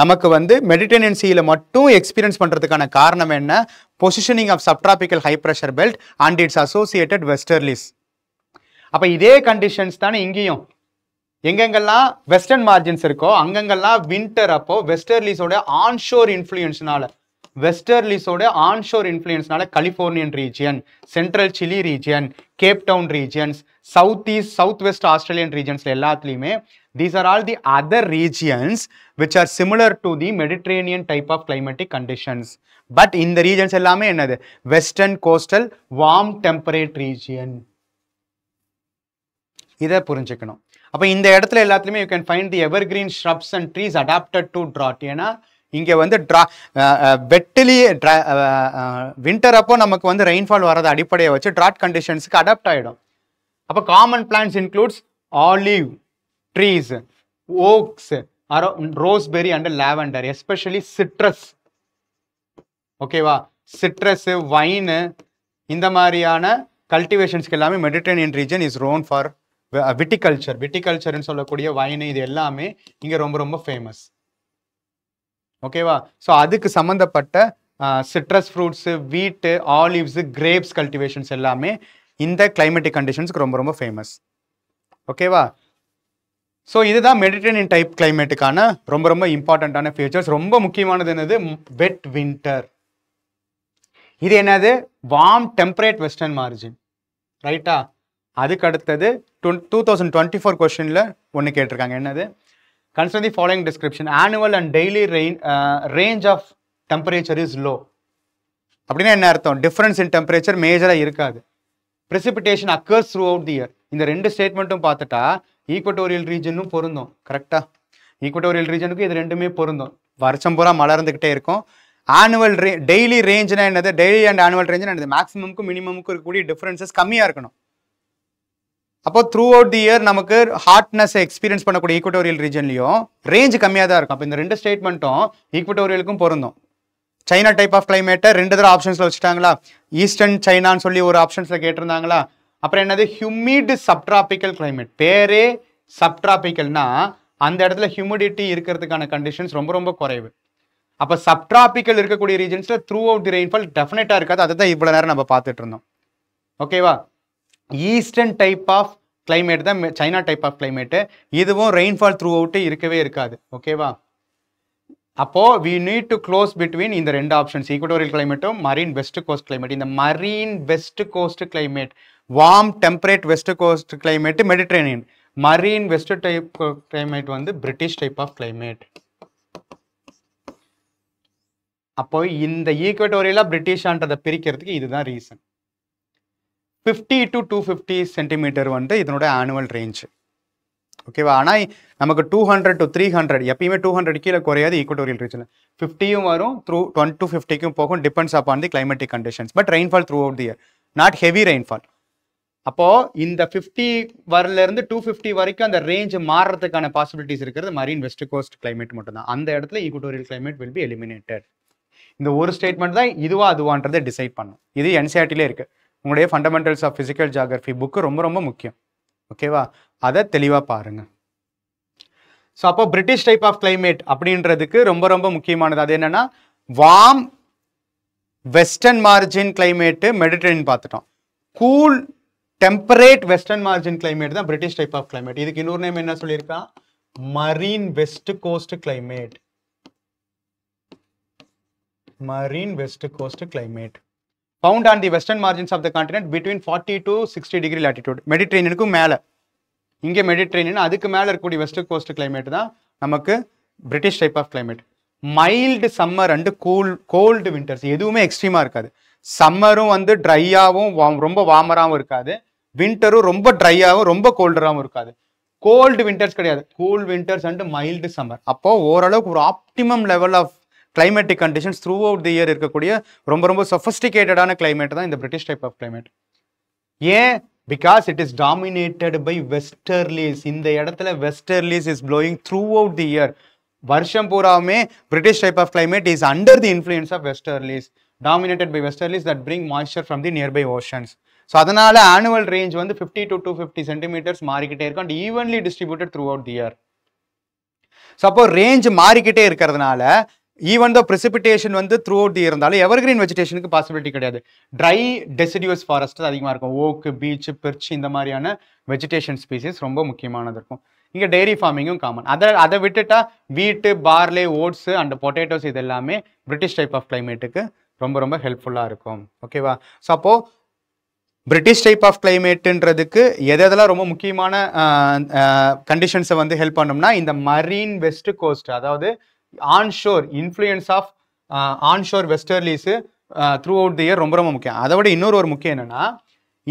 நமக்கு வந்து Mediterranean சீல மட்டும் experience பண்றதுக்கான காரணம் என்ன, positioning of subtropical high pressure belt and its associated westerlies. அப்போ இதே கண்டிஷன்ஸ் தானே இங்கேயும். எங்கெங்கெல்லாம் வெஸ்டர்ன் மார்ஜின்ஸ் இருக்கோ அங்கங்கெல்லாம் வின்டர் அப்போ வெஸ்டர்லிஸோட ஆன்ஷோர் இன்ஃப்ளூயன்ஸ்னால Californian region, central Chile region, Cape Town regions, south west Australian ரீஜன்ஸ்ல எல்லாத்துலேயுமே these are all the other regions which are similar to the Mediterranean type of climatic conditions. But in the regions எல்லாமே என்னது, western coastal warm temperate region. இதை புரிஞ்சுக்கணும். அப்போ இந்த இடத்துல எல்லாத்துலேயுமே you can find the evergreen shrubs and trees adapted to drought. ஏன்னா இங்கே வந்து வின்டர் அப்போ நமக்கு வந்து ரெயின்ஃபால் வரது அடிப்படையை வச்சு ட்ராட் கண்டிஷன்ஸுக்கு அடாப்ட் ஆகிடும். அப்போ common plants includes olive trees, oaks, roseberry and lavender, especially citrus. ஓகேவா, சிட்ரஸ், வைன், இந்த மாதிரியான கல்டிவேஷன்ஸ்க்கு எல்லாமே Mediterranean region is known for விட்டிகல்ச்சர்னு சொல்லக்கூடிய வைன், இது எல்லாமே இங்கே ரொம்ப ரொம்ப ஃபேமஸ். ஓகேவா, ஸோ அதுக்கு சம்மந்தப்பட்ட சிட்ரஸ் ஃப்ரூட்ஸு, வீட்டு, ஆலிவ்ஸு, கிரேப்ஸ் கல்டிவேஷன்ஸ் எல்லாமே இந்த கிளைமேட்டிக் கண்டிஷன்ஸ்க்கு ரொம்ப ரொம்ப ஃபேமஸ். ஓகேவா, ஸோ இதுதான் மெடிட்டரேனியன் டைப் கிளைமேட்டுக்கான ரொம்ப ரொம்ப இம்பார்ட்டண்ட்டான ஃபீச்சர்ஸ். ரொம்ப முக்கியமானது என்னது, வெட் வின்டர். இது என்னது, வார்ம் டெம்பரேட் வெஸ்டர்ன் மார்ஜின், ரைட்டா? அதுக்கு அடுத்தது 2024 கொஸ்டின்ல ஒன்று கேட்டிருக்காங்க, என்னது, consider the following description, annual and daily range of temperature is low. அப்படின்னா என்ன அர்த்தம், டிஃபரன்ஸ் இன் டெம்பரேச்சர் மேஜராக இருக்காது. precipitation occurs throughout the year. இந்த ரெண்டு ஸ்டேட்மெண்ட்டும் பார்த்துட்டா ஈக்குவட்டோரியல் ரீஜனும் பொருந்தும். கரெக்டா, ஈக்குவட்டோரியல் ரீஜனுக்கு இது ரெண்டுமே பொருந்தும். வருஷம் பூரா மழை இருந்துகிட்டே இருக்கும். ஆனுவல் டெய்லி ரேஞ்சுனா என்னது, டெய்லி அண்ட் ஆனுவல் ரேஞ்சுனா என்னது, மேக்ஸிமமுக்கும் மினிமமுக்கும் இருக்கக்கூடிய டிஃபரன்சஸ் கம்மியாக இருக்கணும். அப்போ த்ரூ அவுட் தி இயர் நமக்கு ஹாட்னஸ் எக்ஸ்பீரியன்ஸ் பண்ணக்கூடிய ஈக்குவட்டோரியல் ரீஜன்லையும் ரேஞ்ச் கம்மியாக தான் இருக்கும். அப்போ இந்த ரெண்டு ஸ்டேட்மெண்ட்டும் ஈக்குவட்டோரியலுக்கும் பொருந்தும். சைனா டைப் ஆஃப் கிளைமேட்டை ரெண்டு தடவை ஆப்ஷன்ஸில் வச்சுட்டாங்களா, ஈஸ்டர்ன் சைனான்னு சொல்லி ஒரு ஆப்ஷன்ஸில் கேட்டிருந்தாங்களா. அப்புறம் என்னது, ஹியூமிட் சப்ட்ராபிக்கல் கிளைமேட். பேரே சப்ட்ராபிக்கல்னா அந்த இடத்துல ஹியூமிடிட்டி இருக்கிறதுக்கான கண்டிஷன்ஸ் ரொம்ப ரொம்ப குறைவு. அப்போ சப்ட்ராபிக்கல் இருக்கக்கூடிய ரீஜன்ஸில் த்ரூ அவுட் தி ரெயின்ஃபால் டெஃபினட்டாக இருக்காது. அதை தான் இவ்வளோ நேரம் நம்ம பார்த்துட்டு இருந்தோம். ஓகேவா, ஈஸ்டர்ன் டைப் ஆஃப் கிளைமேட் தான் சைனா டைப் ஆஃப் கிளைமேட்டு. இதுவும் ரெயின்ஃபால் த்ரூ அவுட்டு இருக்கவே இருக்காது. ஓகேவா, அப்போ we need to close between இந்த ரெண்டு ஆப்ஷன்ஸ், ஈக்குவட்டோரியல் கிளைமேட்டும் மரீன் வெஸ்ட் கோஸ்ட் கிளைமேட். இந்த marine west coast climate, warm temperate west coast climate Mediterranean, marine west type climate வந்து பிரிட்டிஷ் டைப் ஆஃப் கிளைமேட். அப்போ இந்த ஈக்குவட்டோரியலா பிரிட்டிஷான்றதை பிரிக்கிறதுக்கு இதுதான் ரீசன். 50 to 250 சென்டிமீட்டர் வந்து இதனோட ஆனுவல் ரேஞ்ச். ஓகேவா? ஆனால் நமக்கு 200 to 300 எப்பயுமே 200 கீழே குறையாது ஈக்குவட்டோரியல் ரீஜனில். 50யும் வரும், 20 to 50க்கும் போகும், depends upon the climatic conditions. But rainfall throughout the year, not heavy rainfall. அப்போது இந்த 50 வரலேருந்து 250 வரைக்கும் அந்த ரேஞ்ச் மாறுறதுக்கான பாசிபிலிட்டிஸ் இருக்கிறது மரீன் வெஸ்ட் கோஸ்ட் கிளைமேட் மட்டும்தான். அந்த இடத்துல equatorial climate will be eliminated. இந்த ஒரு ஸ்டேட்மெண்ட் தான் இதுவா அதுவான்றதை டிசைட் பண்ணும். இது என்சிஆர்டிலே இருக்குது. உங்களுடைய fundamentals of physical geography book ரொம்ப ரொம்ப முக்கியம். ஓகேவா? அதை தெளிவாக பாருங்கள். ஸோ அப்போ பிரிட்டிஷ் டைப் ஆஃப் கிளைமேட் அப்படின்றதுக்கு ரொம்ப ரொம்ப முக்கியமானது அது என்னன்னா, warm western margin climate Mediterranean பார்த்துட்டோம். Cool temperate western margin climate தான் பிரிட்டிஷ் டைப் ஆஃப் கிளைமேட். இதுக்கு இன்னொரு நேம் என்ன சொல்லியிருக்கான்? Marine west coast climate. Marine west coast climate found on the western margins of the continent between 40 to 60 degree latitude. மெடிட்டரேனியனுக்கும் மேலே, இங்கே Mediterranean அதுக்கு மேலே இருக்கக்கூடிய வெஸ்ட் கோஸ்ட் கிளைமேட் தான் நமக்கு British type of climate. Mild summer and cold winters, எதுவுமே எக்ஸ்ட்ரீமாக இருக்காது. சம்மரும் வந்து ட்ரையாகவும் ரொம்ப வார்மராகவும் இருக்காது, வின்டரும் ரொம்ப ட்ரையாகவும் ரொம்ப கோல்டராகவும் இருக்காது. கோல்டு வின்டர்ஸ் கிடையாது, cool winters and mild summer. அப்போது ஓரளவுக்கு ஒரு optimum level of climatic conditions throughout the year இருக்கக்கூடிய ரொம்ப ரொம்ப சொஃபஸ்டிகேட்டடான கிளைமேட் தான் இந்த பிரிட்டிஷ் டைப் ஆஃப் கிளைமேட். ஏன்? Because it is dominated by westerlies. இந்த இடத்துல westerlies is blowing throughout the year. வருஷம் பூராவுமே British type of climate is under the influence of westerlies, dominated by westerlies that bring moisture from the nearby oceans. So அதனால annual range வந்து 50 to 250 centimetres மாறிக்கிட்டே இருக்கும் and evenly distributed throughout the year. So அப்போ range மாறிக்கிட்டே இருக்கிறதுனால even though பிரெசிபிடேஷன் வந்து through out இருந்தாலும் evergreen வெஜிடேஷனுக்கு possibility கிடையாது. ட்ரை டெசிடியூஸ் ஃபாரஸ்ட் அதிகமாக இருக்கும். ஓக்கு, பீச், பெர்ச் இந்த மாதிரியான வெஜிடேஷன் ஸ்பீசிஸ் ரொம்ப முக்கியமானது இருக்கும். இங்கே டெய்ரி ஃபார்மிங்கும் காமன். அதை விட்டுட்டா வீட்டு, பார்லே, ஓட்ஸு அண்ட் பொட்டேட்டோஸ் இது எல்லாமே பிரிட்டிஷ் டைப் ஆஃப் கிளைமேட்டுக்கு ரொம்ப ரொம்ப ஹெல்ப்ஃபுல்லாக இருக்கும். ஓகேவா? ஸோ அப்போது பிரிட்டிஷ் டைப் ஆஃப் கிளைமேட்டுன்றதுக்கு எதெல்லாம் ரொம்ப முக்கியமான கண்டிஷன்ஸை வந்து ஹெல்ப் பண்ணோம்னா, இந்த மரீன் வெஸ்ட் கோஸ்ட், அதாவது onshore influence of onshore westerlies throughout the year ரொம்ப ரொம்ப முக்கியம். அதை விட இன்னொரு ஒரு முக்கியம் என்னன்னா,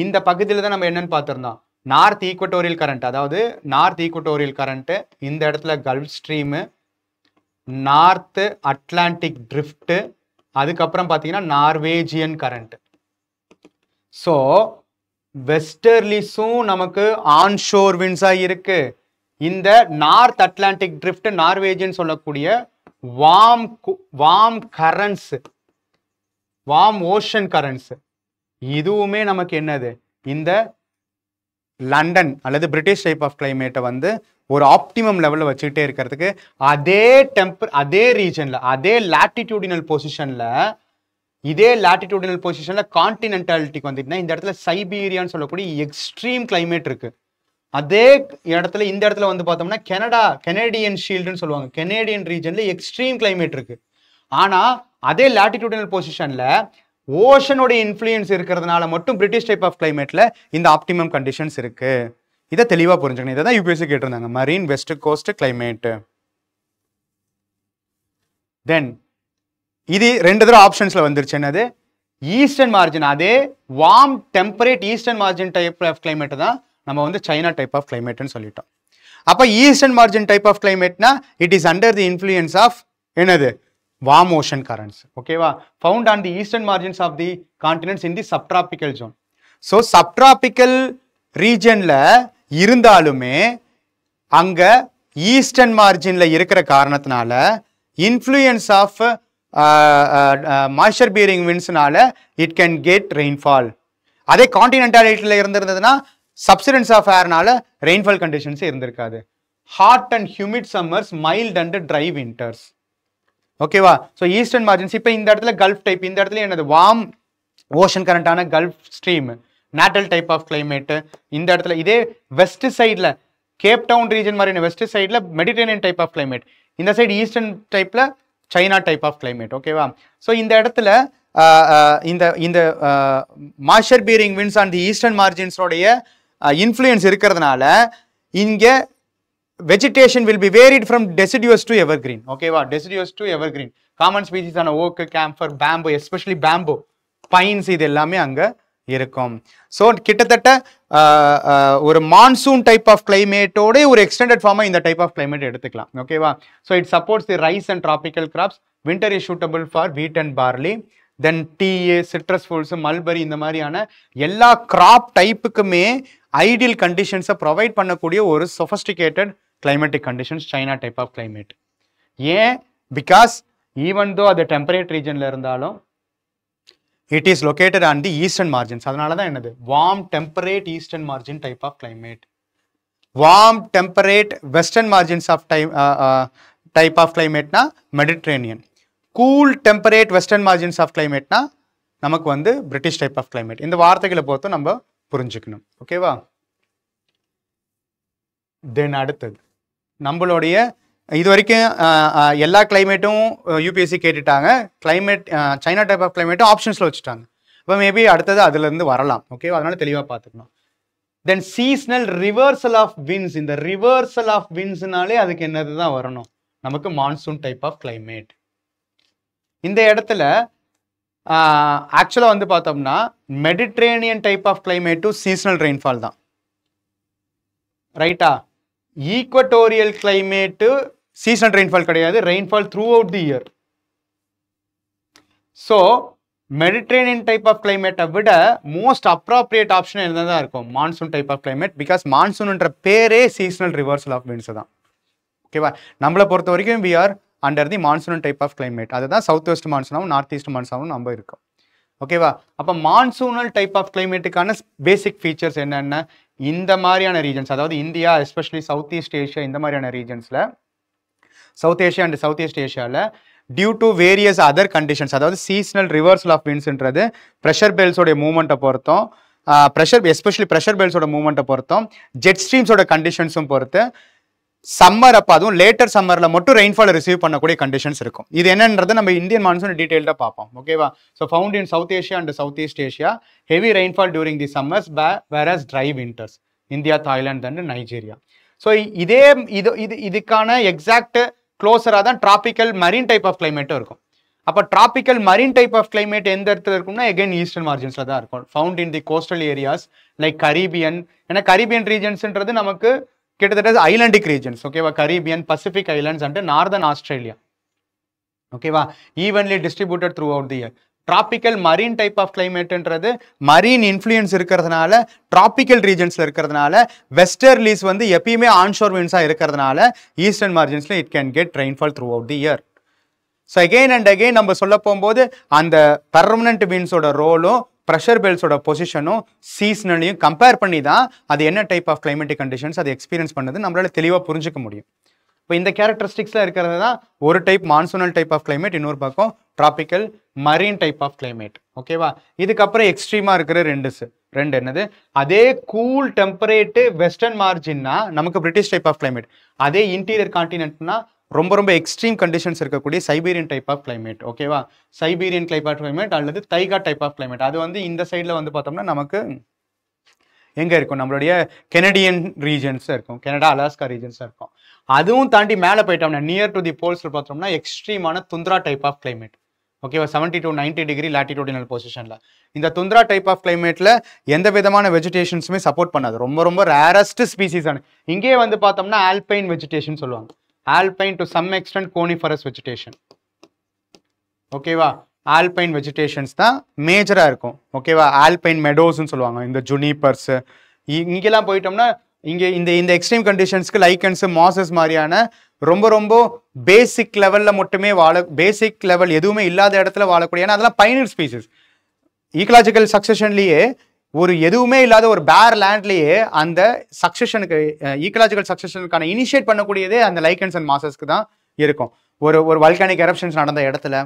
இந்த பகுதியில் தான் நம்ம என்னன்னு பார்த்துருந்தோம், நார்த் ஈக்குவட்டோரியல் கரண்ட். அதாவது நார்த் ஈக்குவட்டோரியல் கரண்ட்டு, இந்த இடத்துல gulf stream, north Atlantic drift, அதுக்கப்புறம் பார்த்தீங்கன்னா நார்வேஜியன் கரண்ட். ஸோ வெஸ்டர்லீஸும் நமக்கு ஆன்ஷோர் விண்ட்ஸாக இருக்கு. இந்த நார்த் அட்லாண்டிக் ட்ரிஃப்ட், நார்வேஜியன் சொல்லக்கூடிய warm currents, warm ocean currents, இதுவுமே நமக்கு என்னது, இந்த லண்டன் அல்லது பிரிட்டிஷ் டைப் ஆஃப் கிளைமேட்டை வந்து ஒரு ஆப்டிமம் லெவலில் வச்சுக்கிட்டே இருக்கிறதுக்கு அதே ரீஜனில், அதே லாட்டிடியூடினல் பொசிஷனில், கான்டினென்டாலிட்டிக்கு வந்துட்டுனா இந்த இடத்துல சைபீரியான்னு சொல்லக்கூடிய எக்ஸ்ட்ரீம் கிளைமேட் இருக்கு. அதே இடத்துல இந்த இடத்துல வந்து பார்த்தோம்னா கெனடியன் ஷீல்டுன்னு சொல்லுவாங்க, கெனடியன் ரீஜன்ல எக்ஸ்ட்ரீம் கிளைமேட் இருக்கு. ஆனால் அதே லாட்டிடியூடினல் பொசிஷன்ல ஓஷனோட இன்ஃப்ளூயன்ஸ் இருக்கிறதுனால மட்டும் பிரிட்டிஷ் டைப் ஆஃப் கிளைமேட்ல இந்த ஆப்டிமம் கண்டிஷன்ஸ் இருக்கு. இதை தெளிவாக புரிஞ்சுக்கணும். இதை தான் யூபிஎஸ்சி கேட்டிருந்தாங்க, marine west coast climate. Then இது ரெண்டு தடவை ஆப்ஷன்ஸ்ல வந்துருச்சு. என்னது? ஈஸ்டர்ன் மார்ஜின், அதே warm temperate eastern margin type of climate தான் நம்ம வந்து சைனா டைப் ஆஃப் கிளைமேட்னு சொல்லிட்டோம். அப்போ ஈஸ்டர்ன் மார்ஜின் டைப் ஆஃப் கிளைமேட்னா it is under the influence of என்னது? warm ocean currents. ஓகேவா? found on the eastern margins of the continents in the subtropical zone. So subtropical regionல இருந்தாலுமே அங்க ஈஸ்டர்ன் மார்ஜின்ல இருக்கிற காரணத்தினால இன்ஃப்ளூயன்ஸ் ஆஃப் மாய்ஸ்சர் பீரிங் விண்ட்ஸ்னால இட் கேன் கெட் ரெயின்ஃபால். அதே கான்டினென்டாலிட்டியில் இருந்திருந்ததுன்னா சப்சிடன்ஸ் ஆஃப் ஏர்னால ரெயின்ஃபால் கண்டிஷன்ஸ் இருந்திருக்காது. Hot and humid summers, mild and dry winters. ஓகேவா? ஸோ ஈஸ்டர்ன் மார்ஜின்ஸ், இப்போ இந்த இடத்துல கல்ஃப் டைப், இந்த இடத்துல என்னது? வார்ம் ஓஷன் கரண்டான gulf stream, Natal type of climate. இந்த இடத்துல இதே வெஸ்ட் சைடில் கேப் டவுன் ரீஜன் மாதிரி வெஸ்ட் சைடில் மெடிட்டரேனியன் டைப் ஆஃப் கிளைமேட், இந்த சைடு ஈஸ்டர்ன் டைப்பில் சைனா டைப் ஆஃப் கிளைமேட். ஓகேவா? ஸோ இந்த இடத்துல இந்த moisture bearing winds on the eastern மார்ஜின்ஸோடைய இன்ஃப்ளூயன்ஸ் இருக்கிறதுனால இங்கே vegetation will be varied from deciduous to evergreen. ஓகேவா? deciduous to evergreen. Common species ஆன oak, camphor, bamboo, especially bamboo, pines, இது எல்லாமே அங்கே இருக்கும். ஸோ கிட்டத்தட்ட ஒரு மான்சூன் டைப் ஆஃப் கிளைமேட்டோட ஒரு எக்ஸ்டெண்டட் ஃபார்மாக இந்த டைப் ஆஃப் கிளைமேட் எடுத்துக்கலாம். ஓகேவா? So it supports the rice and tropical crops. Winter is suitable for wheat and barley. Then tea, citrus fruits, mulberry, இந்த மாதிரியான எல்லா கிராப் டைப்புக்குமே ஐடியல் கண்டிஷன்ஸை ப்ரொவைட் பண்ணக்கூடிய ஒரு sophisticated climatic conditions China type of climate. ஏன்? பிகாஸ் ஈவன் தோ அது temperate ரீஜனில் இருந்தாலும் it is located on the eastern margins. அதனால தான் என்னது warm temperate eastern margin type of climate. Warm temperate western margins of type of climate na Mediterranean. Cool temperate western margins of climate na நமக்கு வந்து British type of climate. இந்த வார்த்தைகளை பொறுத்து நம்ம புரிஞ்சுக்கணும். ஓகேவா? தென் அடுத்தது நம்மளுடைய இது வரைக்கும் எல்லா கிளைமேட்டும் யூபிஎஸ்சி கேட்டுட்டாங்க. கிளைமேட் சைனா டைப் ஆஃப் கிளைமேட்டும் ஆப்ஷன்ஸில் வச்சுட்டாங்க. இப்போ மேபி அடுத்தது அதுலேருந்து வரலாம். ஓகேவா? அதனால தெளிவாக பார்த்துக்கணும். தென் சீஸ்னல் ரிவர்சல் ஆஃப் விண்ட்ஸ். இந்த ரிவர்சல் ஆஃப் விண்ட்ஸ்னாலே அதுக்கு என்னது தான் வரணும்? நமக்கு மான்சூன் டைப் ஆஃப் கிளைமேட். இந்த இடத்துல ஆக்சுவலாக வந்து பார்த்தோம்னா மெடிட்ரேனியன் டைப் ஆஃப் கிளைமேட்டும் சீஸ்னல் ரெயின்ஃபால் தான். ரைட்டா? ஈக்வட்டோரியல் கிளைமேட்டு சீசனல் ரெயின்ஃபால் கிடையாது, rainfall throughout the year. So Mediterranean type of கிளைமேட்டை விட மோஸ்ட் அப்ராப்ரியேட் ஆப்ஷன் என்னதான் இருக்கும்? Monsoon type of climate. Because மான்சூன்ன்ற பேரே சீசனல் ரிவர்சல் ஆஃப் விண்ட்ஸ் தான். ஓகேவா? நம்மளை பொறுத்த வரைக்கும் we are under the monsoon type of climate. அதுதான் சவுத் வெஸ்ட் மான்சூனாகவும் நார்த் ஈஸ்ட் மான்சூனாகவும் நம்ம இருக்கோம். ஓகேவா? அப்போ மான்சூனல் டைப் ஆஃப் கிளைமேட்டுக்கான பேசிக் ஃபீச்சர்ஸ் என்னென்ன? இந்த மாதிரியான ரீஜன்ஸ், அதாவது India, especially South east Asia, இந்த மாதிரியான ரீஜன்ஸில், South Asia and south east ஏஷியாவில் due to various other conditions, அதாவது சீசனல் ரிவர்சல் ஆஃப் விண்ட்ஸ்ன்றது ப்ரெஷர் பெல்ஸோடைய மூவ்மெண்ட்டை பொறுத்தும், எஸ்பெஷலி ப்ரெஷர் பெல்ஸோட மூவ்மெண்ட்டை பொறுத்தும், ஜெட் ஸ்ட்ரீம்ஸோட கண்டிஷன்ஸும் பொறுத்து சம்மர் அப்போ அதுவும் லேட்டர் சம்மரில் மட்டும் ரெயின்ஃபால் ரிசீவ் பண்ணக்கூடிய கண்டிஷன்ஸ் இருக்கும். இது என்னன்றது நம்ம இந்தியன் மான்சூன் டீட்டெயில்டாக பார்ப்போம். ஓகேவா? So found in South Asia and south east Asia, heavy rainfall during the summers whereas dry winters, India, Thailand and Nigeria. So இதுக்கான எக்ஸாக்ட் க்ளோஸராக தான் டிராபிக்கல் மரீன் டைப் ஆஃப் கிளைமேட்டும் இருக்கும். அப்போ tropical marine type of climate எந்த இடத்துல இருக்கும்னா again eastern மார்ஜின்ஸில் தான் இருக்கும். Found in the coastal areas like Caribbean. ஏன்னா கரீபியன் ரீஜன்ஸ்ன்றது நமக்கு கிட்டத்தட்ட ஐலாண்டிக் ரீஜன்ஸ். ஓகேவா? Caribbean, Pacific islands and northern Australia. ஓகேவா? Evenly distributed throughout the year. Tropical marine type of கிளைமேட்ன்றது மரீன் இன்ஃப்ளூயன்ஸ் இருக்கிறதுனால, டிராபிக்கல் ரீஜன்ஸில் இருக்கிறதுனால, வெஸ்டர்லீஸ் வந்து எப்பயுமே ஆன்ஷோர் விண்ட்ஸாக இருக்கிறதுனால ஈஸ்டர்ன் மார்ஜின்ஸில் it can get rainfall throughout the year. So again and again நம்ம சொல்ல போகும்போது அந்த பெர்மனன்ட் விண்ட்ஸோட ரோலும் ப்ரெஷர் பெல்ஸோட பொசிஷனும் சீசனலையும் கம்பேர் பண்ணி தான் அது என்ன டைப் ஆஃப் கிளைமேட்டிக் கண்டிஷன்ஸ் அது எக்ஸ்பீரியன்ஸ் பண்ணது நம்மளால தெளிவாக புரிஞ்சுக்க முடியும். இப்போ இந்த கேரக்டரிஸ்டிக்ஸில் இருக்கிறது தான் ஒரு type monsoonal type of climate, இன்னொரு பக்கம் tropical marine type of climate. ஓகேவா? இதுக்கப்புறம் எக்ஸ்ட்ரீமாக இருக்கிற ரெண்டு என்னது? அதே கூல் டெம்பரேட்டு வெஸ்டர்ன் மார்ஜின்னா நமக்கு பிரிட்டிஷ் டைப் ஆஃப் கிளைமேட், அதே இன்டீரியர் கான்டினென்ட்னா ரொம்ப ரொம்ப எக்ஸ்ட்ரீம் கண்டிஷன்ஸ் இருக்கக்கூடிய சைபீரியன் டைப் ஆஃப் கிளைமேட். ஓகேவா? சைபீரியன் டைப் ஆஃப் கிளைமேட் அல்லது தைகா டைப் ஆஃப் கிளைமேட். அது வந்து இந்த சைடில் வந்து பார்த்தோம்னா நமக்கு எங்கே இருக்கும்? நம்மளுடைய கெனடியன் ரீஜன்ஸ் இருக்கும், கனடா, அலாஸ்கா ரீஜன்ஸ் இருக்கும். அதுவும் தாண்டி மேலே போயிட்டோம்னா நியர் டு தி போல்ஸில் பார்த்தோம்னா எக்ஸ்ட்ரீமான துந்த்ரா டைப் ஆஃப் கிளைமேட். ஓகேவா? 70 to 90 டிகிரி லாட்டிடியூடினல் பொசிஷனில் இந்த துந்த்ரா டைப் ஆஃப் கிளைமேட்டில் எந்த விதமான வெஜிடேஷன்ஸுமே சப்போர்ட் பண்ணாது. ரொம்ப ரொம்ப ரேரஸ்ட் ஸ்பீசிஸான இங்கே வந்து பார்த்தோம்னா ஆல்பைன் வெஜிடேஷன் சொல்லுவாங்க. Alpine to some extent coniferous vegetation. ஓகேவா? ஆல்பைன் வெஜிடேஷன்ஸ் தான் மேஜராக இருக்கும். ஓகேவா? ஆல்பைன் மெடோஸ்ன்னு சொல்லுவாங்க. இந்த ஜுனிப்பர்ஸ் இங்கெல்லாம் போயிட்டோம்னா இங்கே இந்த எக்ஸ்ட்ரீம் கண்டிஷன்ஸ்க்கு லைக்கன்ஸ், மாசஸ் மாதிரியான ரொம்ப ரொம்ப பேசிக் லெவலில் மட்டுமே பேசிக் லெவல் எதுவுமே இல்லாத இடத்துல வாழக்கூடிய, ஏன்னா அதெல்லாம் பைனர் ஸ்பீசிஸ். ஈக்கலாஜிக்கல் சக்சஷன்லேயே ஒரு எதுவுமே இல்லாத ஒரு பேர் லேண்ட்லேயே அந்த சக்சஷனுக்கு ஈக்கலாஜிக்கல் சக்சஷனுக்கான இனிஷியேட் பண்ணக்கூடியதே அந்த லைக்கன்ஸ் அண்ட் மாசஸ்க்கு தான் இருக்கும். ஒரு வல்கானிக் எரப்ஷன்ஸ் நடந்த இடத்துல,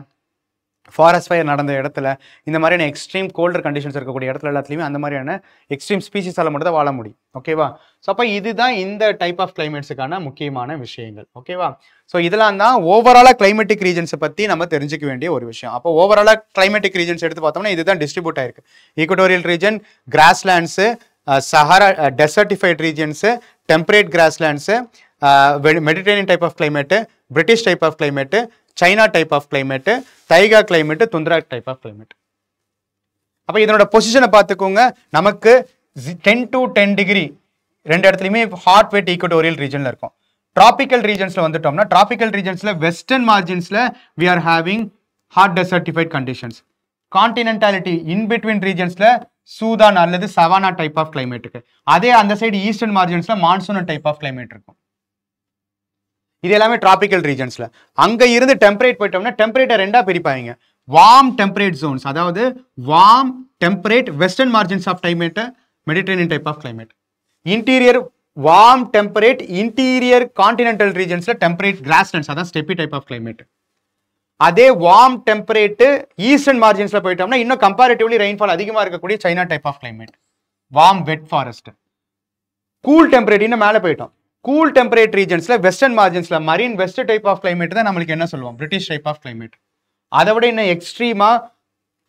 ஃபாரஸ்ட் ஃபயர் நடந்த இடத்துல, இந்த மாதிரியான எக்ஸ்ட்ரீம் கோல்டர் கண்டிஷன்ஸ் இருக்கக்கூடிய இடத்துல எல்லாத்துலேயுமே அந்த மாதிரியான எக்ஸ்ட்ரீம் ஸ்பீசிஸால் மட்டும் தான் வாழ முடியும். ஓகேவா? ஸோ அப்போ இதுதான் இந்த டைப் ஆஃப் கிளைமேட்ஸுக்கான முக்கியமான விஷயங்கள். ஓகேவா? ஸோ இதெல்லாம் தான் ஓவராலாக கிளைமேட்டிக் ரீஜன்ஸை பற்றி நம்ம தெரிஞ்சுக்க வேண்டிய ஒரு விஷயம். அப்போ ஓவராலாக கிளைமேட்டிக் ரீஜன்ஸ் எடுத்து பார்த்தோம்னா இதுதான் டிஸ்ட்ரிபியூட் ஆயிருக்கு. Equatorial region, grasslands, Sahara desertified regions, temperate grasslands, Mediterranean type of climate, British type of climate, China type of climate, taiga climate, tundra type of climate. அப்போ இதனோட பொசிஷனை பார்த்துக்கோங்க. நமக்கு 10 to 10 டிகிரி ரெண்டு இடத்துலையுமே ஹாட் வெட் ஈக்குவட்டோரியல் ரீஜனில் இருக்கும். ட்ராபிக்கல் ரீஜன்ஸில் வந்துட்டோம்னா ட்ராபிக்கல் ரீஜன்ஸில் வெஸ்டர்ன் மார்ஜின்ஸில் we are having hot desertified conditions. Continentality in between ரீஜன்ஸில் சூதான் அல்லது சவானா டைப் ஆஃப் கிளைமேட்டுக்கு. அதே அந்த சைடு ஈஸ்டர்ன் மார்ஜின்ஸில் மான்சூன் டைப் ஆஃப் கிளைமேட் இருக்கும். இது எல்லாமே டிராபிக்கல் ரீஜன்ஸில். அங்கே இருந்து டெம்பரேட் போயிட்டோம்னா டெம்பரேட்டை ரெண்டாக பிரிப்பாங்க. வார்ம் டெம்பரேட் ஜோன்ஸ், அதாவது warm temperate western margins of climate Mediterranean type of climate. Interior warm temperate interior continental ரீஜன்ஸில் டெம்பரேட் கிராஸ்லண்ட்ஸ், அதான் ஸ்டெப்பி டைப் ஆஃப் கிளைமேட். அதே வார்ம் டெம்பரேட் ஈஸ்டர்ன் மார்ஜின்ஸில் போயிட்டோம்னா இன்னும் கம்பேரிட்டிவ்லி ரெயின்ஃபால் அதிகமாக இருக்கக்கூடிய China type of climate, warm wet forest. Cool temperate இன்னும் மேலே போயிட்டோம். கூல் டெம்பரேட் ரீஜன்ஸில் வெஸ்டர்ன் மார்ஜின்ஸில் marine west type of climate தான் நம்மளுக்கு என்ன சொல்லுவோம், பிரிட்டிஷ் டைப் ஆஃப் கிளைமேட். அதை விட இன்னும் எக்ஸ்ட்ரீமா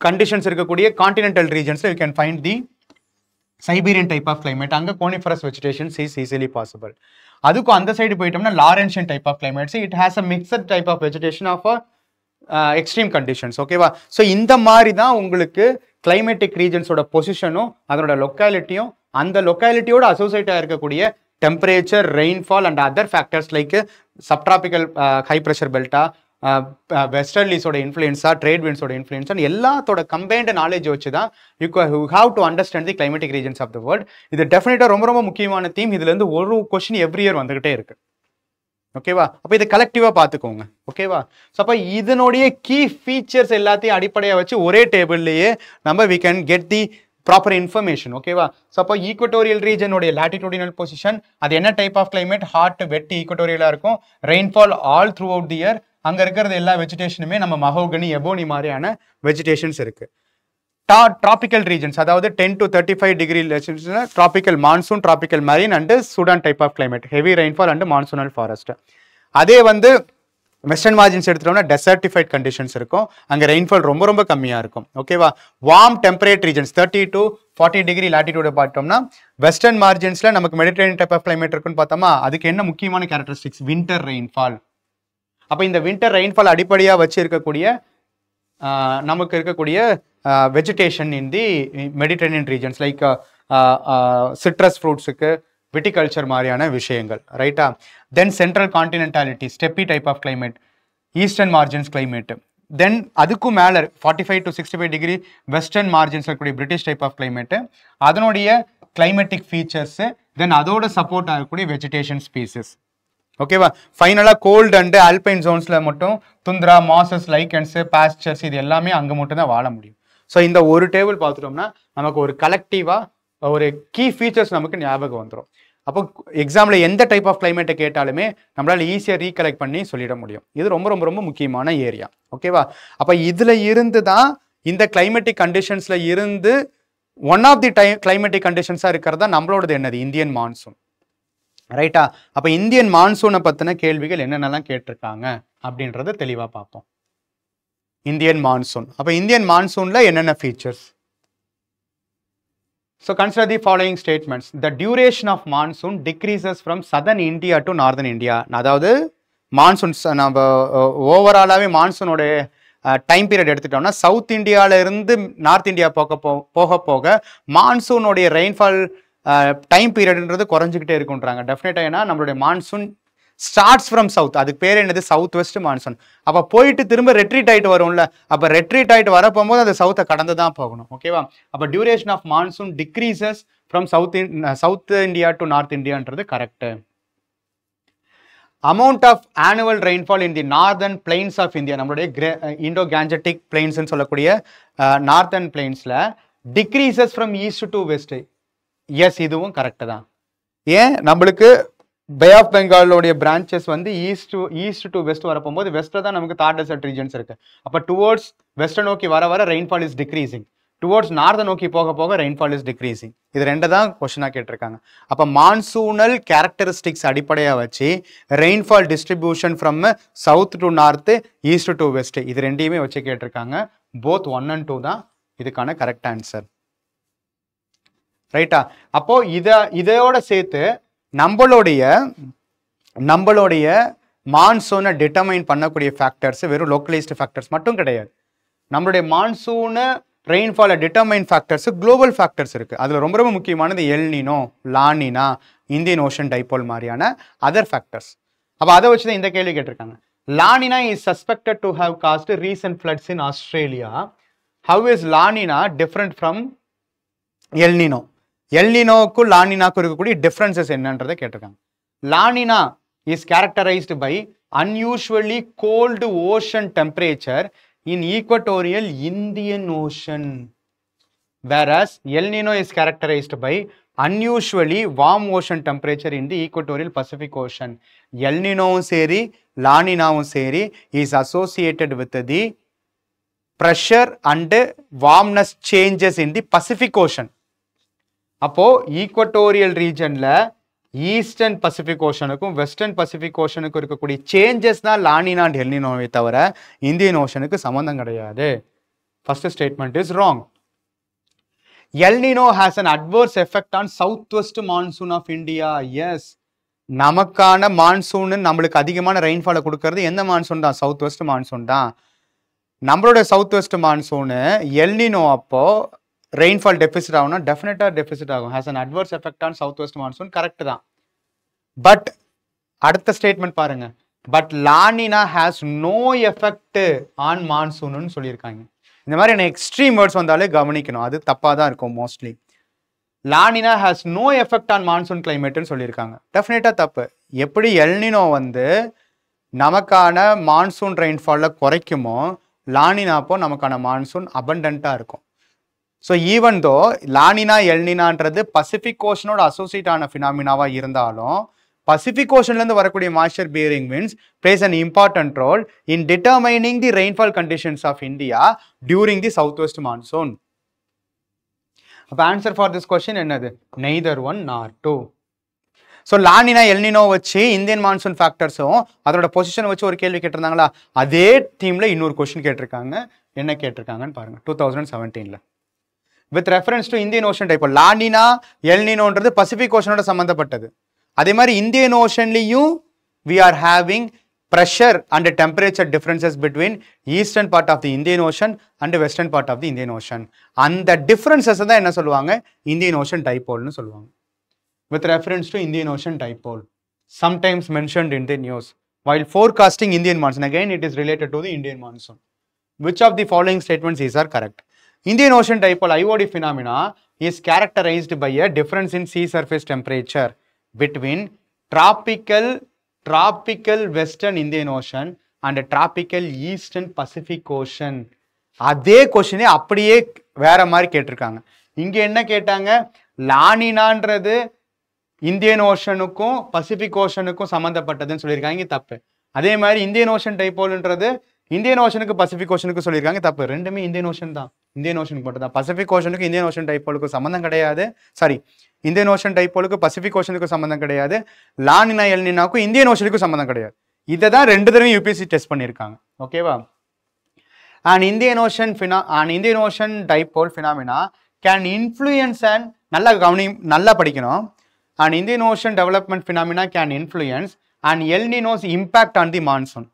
கண்டிஷன்ஸ் இருக்கக்கூடிய கான்டினென்டல் ரீஜன்ஸில் you can find the Siberian type of climate. அங்கே coniferous vegetation is easily possible. அதுக்கும் அந்த சைடு போயிட்டோம்னா Laurentian type of climates. It has a mixed type of vegetation of extreme conditions. ஓகேவா? ஸோ இந்த மாதிரி தான் உங்களுக்கு கிளைமேட்டிக் ரீஜன்ஸோட பொசிஷனும் அதனோட லொக்காலிட்டியும் அந்த லொக்காலிட்டியோட அசோசியேட்டாக இருக்கக்கூடிய temperature, rainfall and other factors like subtropical high pressure belta, westerlies oda influence, trade winds oda influence and எல்லாத்தோட combined knowledge வச்சு தான் you have to understand the climatic regions of the world. இது டெஃபினட்டா ரொம்ப ரொம்ப முக்கியமான தீம். இதுல இருந்து ஒரு क्वेश्चन எவ்ரி இயர் வந்துகிட்டே இருக்கு. ஓகேவா? அப்ப இத கலெக்டிவா பாத்துக்கோங்க. ஓகேவா? சோ அப்ப இதனுடைய கீ ஃபீச்சர்ஸ் எல்லாத்தையும் அடிப்படையா வச்சு ஒரே டேபிள்லயே நம்ம we can get the proper information. ஓகேவா? சோ அப்ப ஈக்குவட்டோரியல் ரீஜன் உடைய latitudinal position, அது என்ன டைப் ஆஃப் கிளைமேட், ஹாட் வெட் ஈக்குவட்டோரியலா இருக்கும். Rainfall all through out the year. அங்க இருக்கிறது எல்லா வெஜிடேஷனுமே நம்ம மஹோகனி, எபோனி மாதிரியான வெஜிடேஷன்ஸ் இருக்கு. tropical regions, அதாவது 10 to 35 degree tropical monsoon, tropical marine and Sudan type of climate, heavy rainfall and monsoonal forest. அதே வந்து வெஸ்டர்ன் மார்ஜின்ஸ் எடுத்துட்டோம்னா டெசர்டிஃபைட் கண்டிஷன்ஸ் இருக்கும். அங்கே ரெயின்ஃபால் ரொம்ப ரொம்ப கம்மியாக இருக்கும். ஓகேவா? Warm temperate regions 30 to 40 degree latitude பார்த்தோம்னா வெஸ்டர்ன் மார்ஜின்ஸில் நமக்கு மெடிட்டரேனியன் டைப் ஆஃப் கிளைமேட் இருக்குன்னு பார்த்தோமா, அதுக்கு என்ன முக்கியமான கேரக்டரிஸ்டிக்ஸ், வின்டர் ரெயின்ஃபால். அப்போ இந்த வின்டர் ரெயின்ஃபால் அடிப்படையாக வச்சு இருக்கக்கூடிய நமக்கு இருக்கக்கூடிய vegetation in the Mediterranean regions like citrus ஃப்ரூட்ஸுக்கு, விட்டிகல்ச்சர் மாதிரியான விஷயங்கள். ரைட்டா? Then central continentality, steppe type of climate, eastern margins climate. Then அதுக்கும் மேலே 45 to 65 டிகிரி வெஸ்டர்ன் மார்ஜின்ஸ் இருக்கக்கூடிய பிரிட்டிஷ் டைப் ஆஃப் கிளைமேட்டு, அதனுடைய கிளைமேட்டிக் ஃபீச்சர்ஸு, தென் அதோட சப்போர்ட் ஆகக்கூடிய வெஜிடேஷன் ஸ்பீசஸ். ஓகேவா? ஃபைனலாக கோல்டு அண்டு ஆல்பைன் ஜோன்ஸில் மட்டும் துந்திரா, மாசஸ், லைக்கன்ஸு, பாஸ்டர்ஸ் இது எல்லாமே அங்கே மட்டும் தான் வாழ முடியும். ஸோ இந்த ஒரு டேபிள் பார்த்துட்டோம்னா நமக்கு ஒரு கலெக்டிவாக ஒரு கீ ஃபீச்சர்ஸ் நமக்கு ஞாபகம் வந்துடும். அப்போ எக்ஸாமில் எந்த டைப் ஆஃப் கிளைமேட்டை கேட்டாலுமே நம்மளால் ஈஸியாக ரீகலெக்ட் பண்ணி சொல்லிட முடியும். இது ரொம்ப ரொம்ப ரொம்ப முக்கியமான ஏரியா. ஓகேவா? அப்போ இதில் இருந்து தான் இந்த கிளைமேட்டிக் கண்டிஷன்ஸில் இருந்து ஒன் ஆஃப் தி கிளைமேட்டிக் கண்டிஷன்ஸாக இருக்கிறது தான் நம்மளோடது என்னது, இந்தியன் மான்சூன். ரைட்டா? அப்போ இந்தியன் மான்சூனை பற்றின கேள்விகள் என்னென்னலாம் கேட்டிருக்காங்க அப்படின்றத தெளிவாக பார்ப்போம். Indian monsoon. அப்போ இந்தியன் மான்சூனில் என்னென்ன features? So consider the following statements. The duration of monsoon decreases from southern India to northern India. அதாவது மான்சூன்ஸ் நம்ம ஓவராலாகவே மான்சூனோட டைம் பீரியட் எடுத்துட்டோம்னா சவுத் இந்தியாவில இருந்து நார்த் இந்தியா போக போக மான்சூனோடைய ரெயின்ஃபால் டைம் பீரியட்ன்றது குறைஞ்சிக்கிட்டே இருக்குன்றாங்க. டெஃபினட்டாக ஏன்னா நம்மளுடைய மான்சூன் ஸ்டார்ட்ஸ் ஃப்ரம் சவுத், அதுக்கு பேர் என்னது, சவுத் வெஸ்ட் மான்சூன். அப்போ போயிட்டு திரும்ப ரெட்ரீட் ஆகிட்டு வரும்ல, அப்போ ரெட்ரீட் ஆகிட்டு வர போகும்போது அது சவுத்தை கடந்து தான் போகணும். ஓகேவா? அப்போ duration of monsoon decreases from south India to north இந்தியான்றது correct. Amount of annual rainfall in the northern plains of India, நம்மளுடைய இண்டோ கேஞ்சட்டிக் பிளைன்ஸ்ன்னு சொல்லக்கூடிய நார்தர்ன் பிளைன்ஸில் decreases from east to west. Yes, இதுவும் கரெக்டு தான். ஏன், நம்மளுக்கு பே ஆஃப் பெங்காலோடைய பிரான்ச்சஸ் வந்து ஈஸ்ட் டு வெஸ்ட் வரப்போகும்போது வெஸ்ட்டில் தான் நமக்கு தார் டெசர்ட் ரீஜன்ஸ் இருக்கு. அப்போ டுவோர்ட்ஸ் வெஸ்ட்டை நோக்கி வர ரெயின்ஃபால் இஸ் டிக்ரீசிங், டுவோர்ட்ஸ் நார்த்தை நோக்கி போக ரெயின்ஃபால் இஸ் டிக்ரீசிங். இது ரெண்டு தான் கொஸ்டினாக கேட்டிருக்காங்க. அப்போ மான்சூனல் கேரக்டரிஸ்டிக்ஸ் அடிப்படையாக வச்சு rainfall distribution from south to north, east to west, இது ரெண்டையுமே வச்சு கேட்டிருக்காங்க. போத் 1 and 2 தான் இதுக்கான கரெக்ட் ஆன்சர். ரைட்டா? அப்போ இதோட சேர்த்து நம்மளுடைய மான்சூனை டிட்டர்மைன் பண்ணக்கூடிய ஃபேக்டர்ஸ் வெறும் லோக்கலைஸ்டு ஃபேக்டர்ஸ் மட்டும் கிடையாது. நம்மளுடைய மான்சூனை ரெயின்ஃபாலை டிட்டர்மைன் ஃபேக்டர்ஸ் குளோபல் ஃபேக்டர்ஸ் இருக்குது. அதில் ரொம்ப ரொம்ப முக்கியமானது El Nino, La Nina, Indian ocean dipole மாதிரியான அதர் ஃபேக்டர்ஸ். அப்போ அதை வச்சு தான் இந்த கேள்வி கேட்டிருக்காங்க. La Nina is suspected to have caused recent floods in Australia. How is La Nina different from El Nino? எல்னினோக்கும் லானினாக்கும் இருக்கக்கூடிய டிஃப்ரென்சஸ் என்னன்றதை கேட்டிருக்காங்க. La Nina is characterised by unusually cold ocean temperature in equatorial Indian Ocean, whereas El Nino is characterized by unusually warm ocean temperature in the equatorial Pacific Ocean. El Nino seri, La Nina seri is associated with the pressure and warmness changes in the Pacific Ocean. அப்போ equatorial ரீஜன்ல eastern Pacific ஓஷனுக்கும் western Pacific ஓஷனுக்கும் இருக்கக்கூடிய changes தான் La Niña and எல்னினோவை தவிர Indian ஓஷனுக்கு சம்பந்தம் கிடையாது. First statement is wrong. El Nino has an adverse effect on south west monsoon of India. Yes, நமக்கான மான்சூன் நம்மளுக்கு அதிகமான ரெயின்ஃபாலை கொடுக்கறது எந்த மான்சூன் தான்? சவுத் வெஸ்ட் மான்சூன் தான். நம்மளோட சவுத் வெஸ்ட் மான்சூனு எல்னினோ அப்போ ரெயின்ஃபால் டெபிசிட் ஆகும்னா டெஃபினட்டாக டெபிசிட் ஆகும். Has an adverse effect on south west monsoon, correct தான். பட் அடுத்த ஸ்டேட்மெண்ட் பாருங்க, but La Nina has no effect on மான்சூன்னு சொல்லியிருக்காங்க. இந்த மாதிரி என்ன எக்ஸ்ட்ரீம் வேர்ட்ஸ் வந்தாலே கவனிக்கணும், அது தப்பாக தான் இருக்கும் mostly. La Nina has no effect on monsoon கிளைமேட்னு சொல்லியிருக்காங்க, டெஃபினட்டாக தப்பு. எப்படி எல்னினோ வந்து நமக்கான மான்சூன் ரெயின்ஃபாலில் குறைக்குமோ, லானினா அப்போ நமக்கான மான்சூன் அபண்டன்ட்டாக இருக்கும். ஸோ ஈவன் தோ லானினா எல்னினான்றது பசிபிக் ஓஷனோட அசோசியேட் ஆன ஃபினாமினாவாக இருந்தாலும் பசிபிக் ஓஷன்லேருந்து வரக்கூடிய moisture bearing winds plays an important role in determining the rainfall conditions of India during the south west monsoon. அப்போ ஆன்சர் ஃபார் திஸ் கொஸ்டின் என்னது? Neither one nor two. So La Nina El Nino வச்சு Indian monsoon ஃபேக்டர்ஸும் அதோட பொசிஷனை வச்சு ஒரு கேள்வி கேட்டிருந்தாங்களா, அதே தீமில் இன்னொரு கொஸ்டின் கேட்டிருக்காங்க. என்ன கேட்டிருக்காங்கன்னு பாருங்க. 2017 with reference to Indian Ocean dipole. La Nina எல்னினோன்றது பசிபிக் ஓஷனோட சம்மந்தப்பட்டது. அதே மாதிரி இந்தியன் ஓஷன்லையும் we are having pressure and temperature differences between eastern part of the Indian Ocean and western part of the Indian Ocean. அந்த டிஃபரன்சஸ் தான் என்ன சொல்லுவாங்க? இந்தியன் ஓஷன் டைபோல்னு சொல்லுவாங்க. With reference to Indian ocean dipole sometimes mentioned in the news while forecasting Indian monsoon. Again, it is related to the Indian monsoon. Which of the following statements is are correct? Indian Ocean dipole IOD phenomena is characterized by a difference in sea surface temperature between tropical western Indian Ocean and tropical eastern Pacific Ocean. அதே கொஸ்டினே அப்படியே வேற மாதிரி கேட்டிருக்காங்க. இங்க என்ன கேட்டாங்க? லானினான்றது Indian ஓஷனுக்கும் Pacific ஓஷனுக்கும் சம்மந்தப்பட்டதுன்னு சொல்லியிருக்காங்க, தப்பு. அதே மாதிரி இந்தியன் ஓஷன் டைபோல்ன்றது இந்தியன் ஓஷனுக்கு பசிபிக் ஓஷனுக்கு சொல்லியிருக்காங்க, தப்பு. ரெண்டுமே இந்தியன் ஓஷன் தான், இந்தியன் ஓஷனுக்கு மட்டும் தான். பசிபிக் ஓஷனுக்கு இந்தியன் ஓஷன் டைபோலுக்கு சம்மந்தம் கிடையாது. சாரி, இந்தியன் ஓஷன் டைபோலுக்கு பசிபிக் ஓஷனுக்கு சம்மந்தம் கிடையாது. லானினா எல்னினாக்கும் இந்தியன் ஓஷனுக்கும் சம்மந்தம் கிடையாது. இதை தான் ரெண்டு தடவை யூபிஎஸ்சி டெஸ்ட் பண்ணியிருக்காங்க. ஓகேவா? an Indian ocean dipole phenomena can influence and நல்லா படிக்கணும். an Indian ocean development phenomena can influence and El Nino's impact on the monsoon.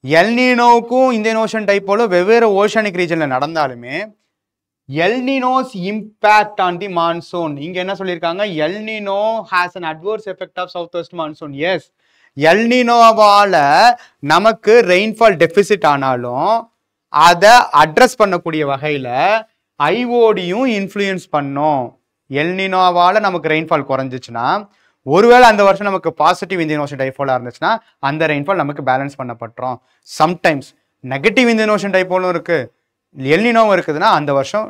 El Ninoக்கும் இந்தியன் ஓஷன் டைப்போலும் வெவ்வேறு ஓஷனிக் ரீஜன்ல நடந்தாலுமே El Nino's impact on the monsoon, இங்க என்ன சொல்லியிருக்காங்க? El Nino has an adverse effect of southwest monsoon. Yes, El Ninoவால நமக்கு rainfall deficit ஆனாலும் அதை அட்ரஸ் பண்ணக்கூடிய வகையில ஐஓடியும் இன்ஃப்ளூயன்ஸ் பண்ணும். El Ninoவால நமக்கு ரெயின்ஃபால் குறைஞ்சிச்சுன்னா, ஒருவேளை அந்த வருஷம் நமக்கு பாசிட்டிவ் இந்தியன் ஓஷன் டைபோலா இருந்துச்சுன்னா அந்த ரெயின்ஃபால் நமக்கு பேலன்ஸ் பண்ணப்பட்டுரும். சம்டைம்ஸ் நெகட்டிவ் இந்தியன் ஓஷன் டைபோலும் இருக்கு, El Ninoவும் இருக்குதுன்னா அந்த வருஷம்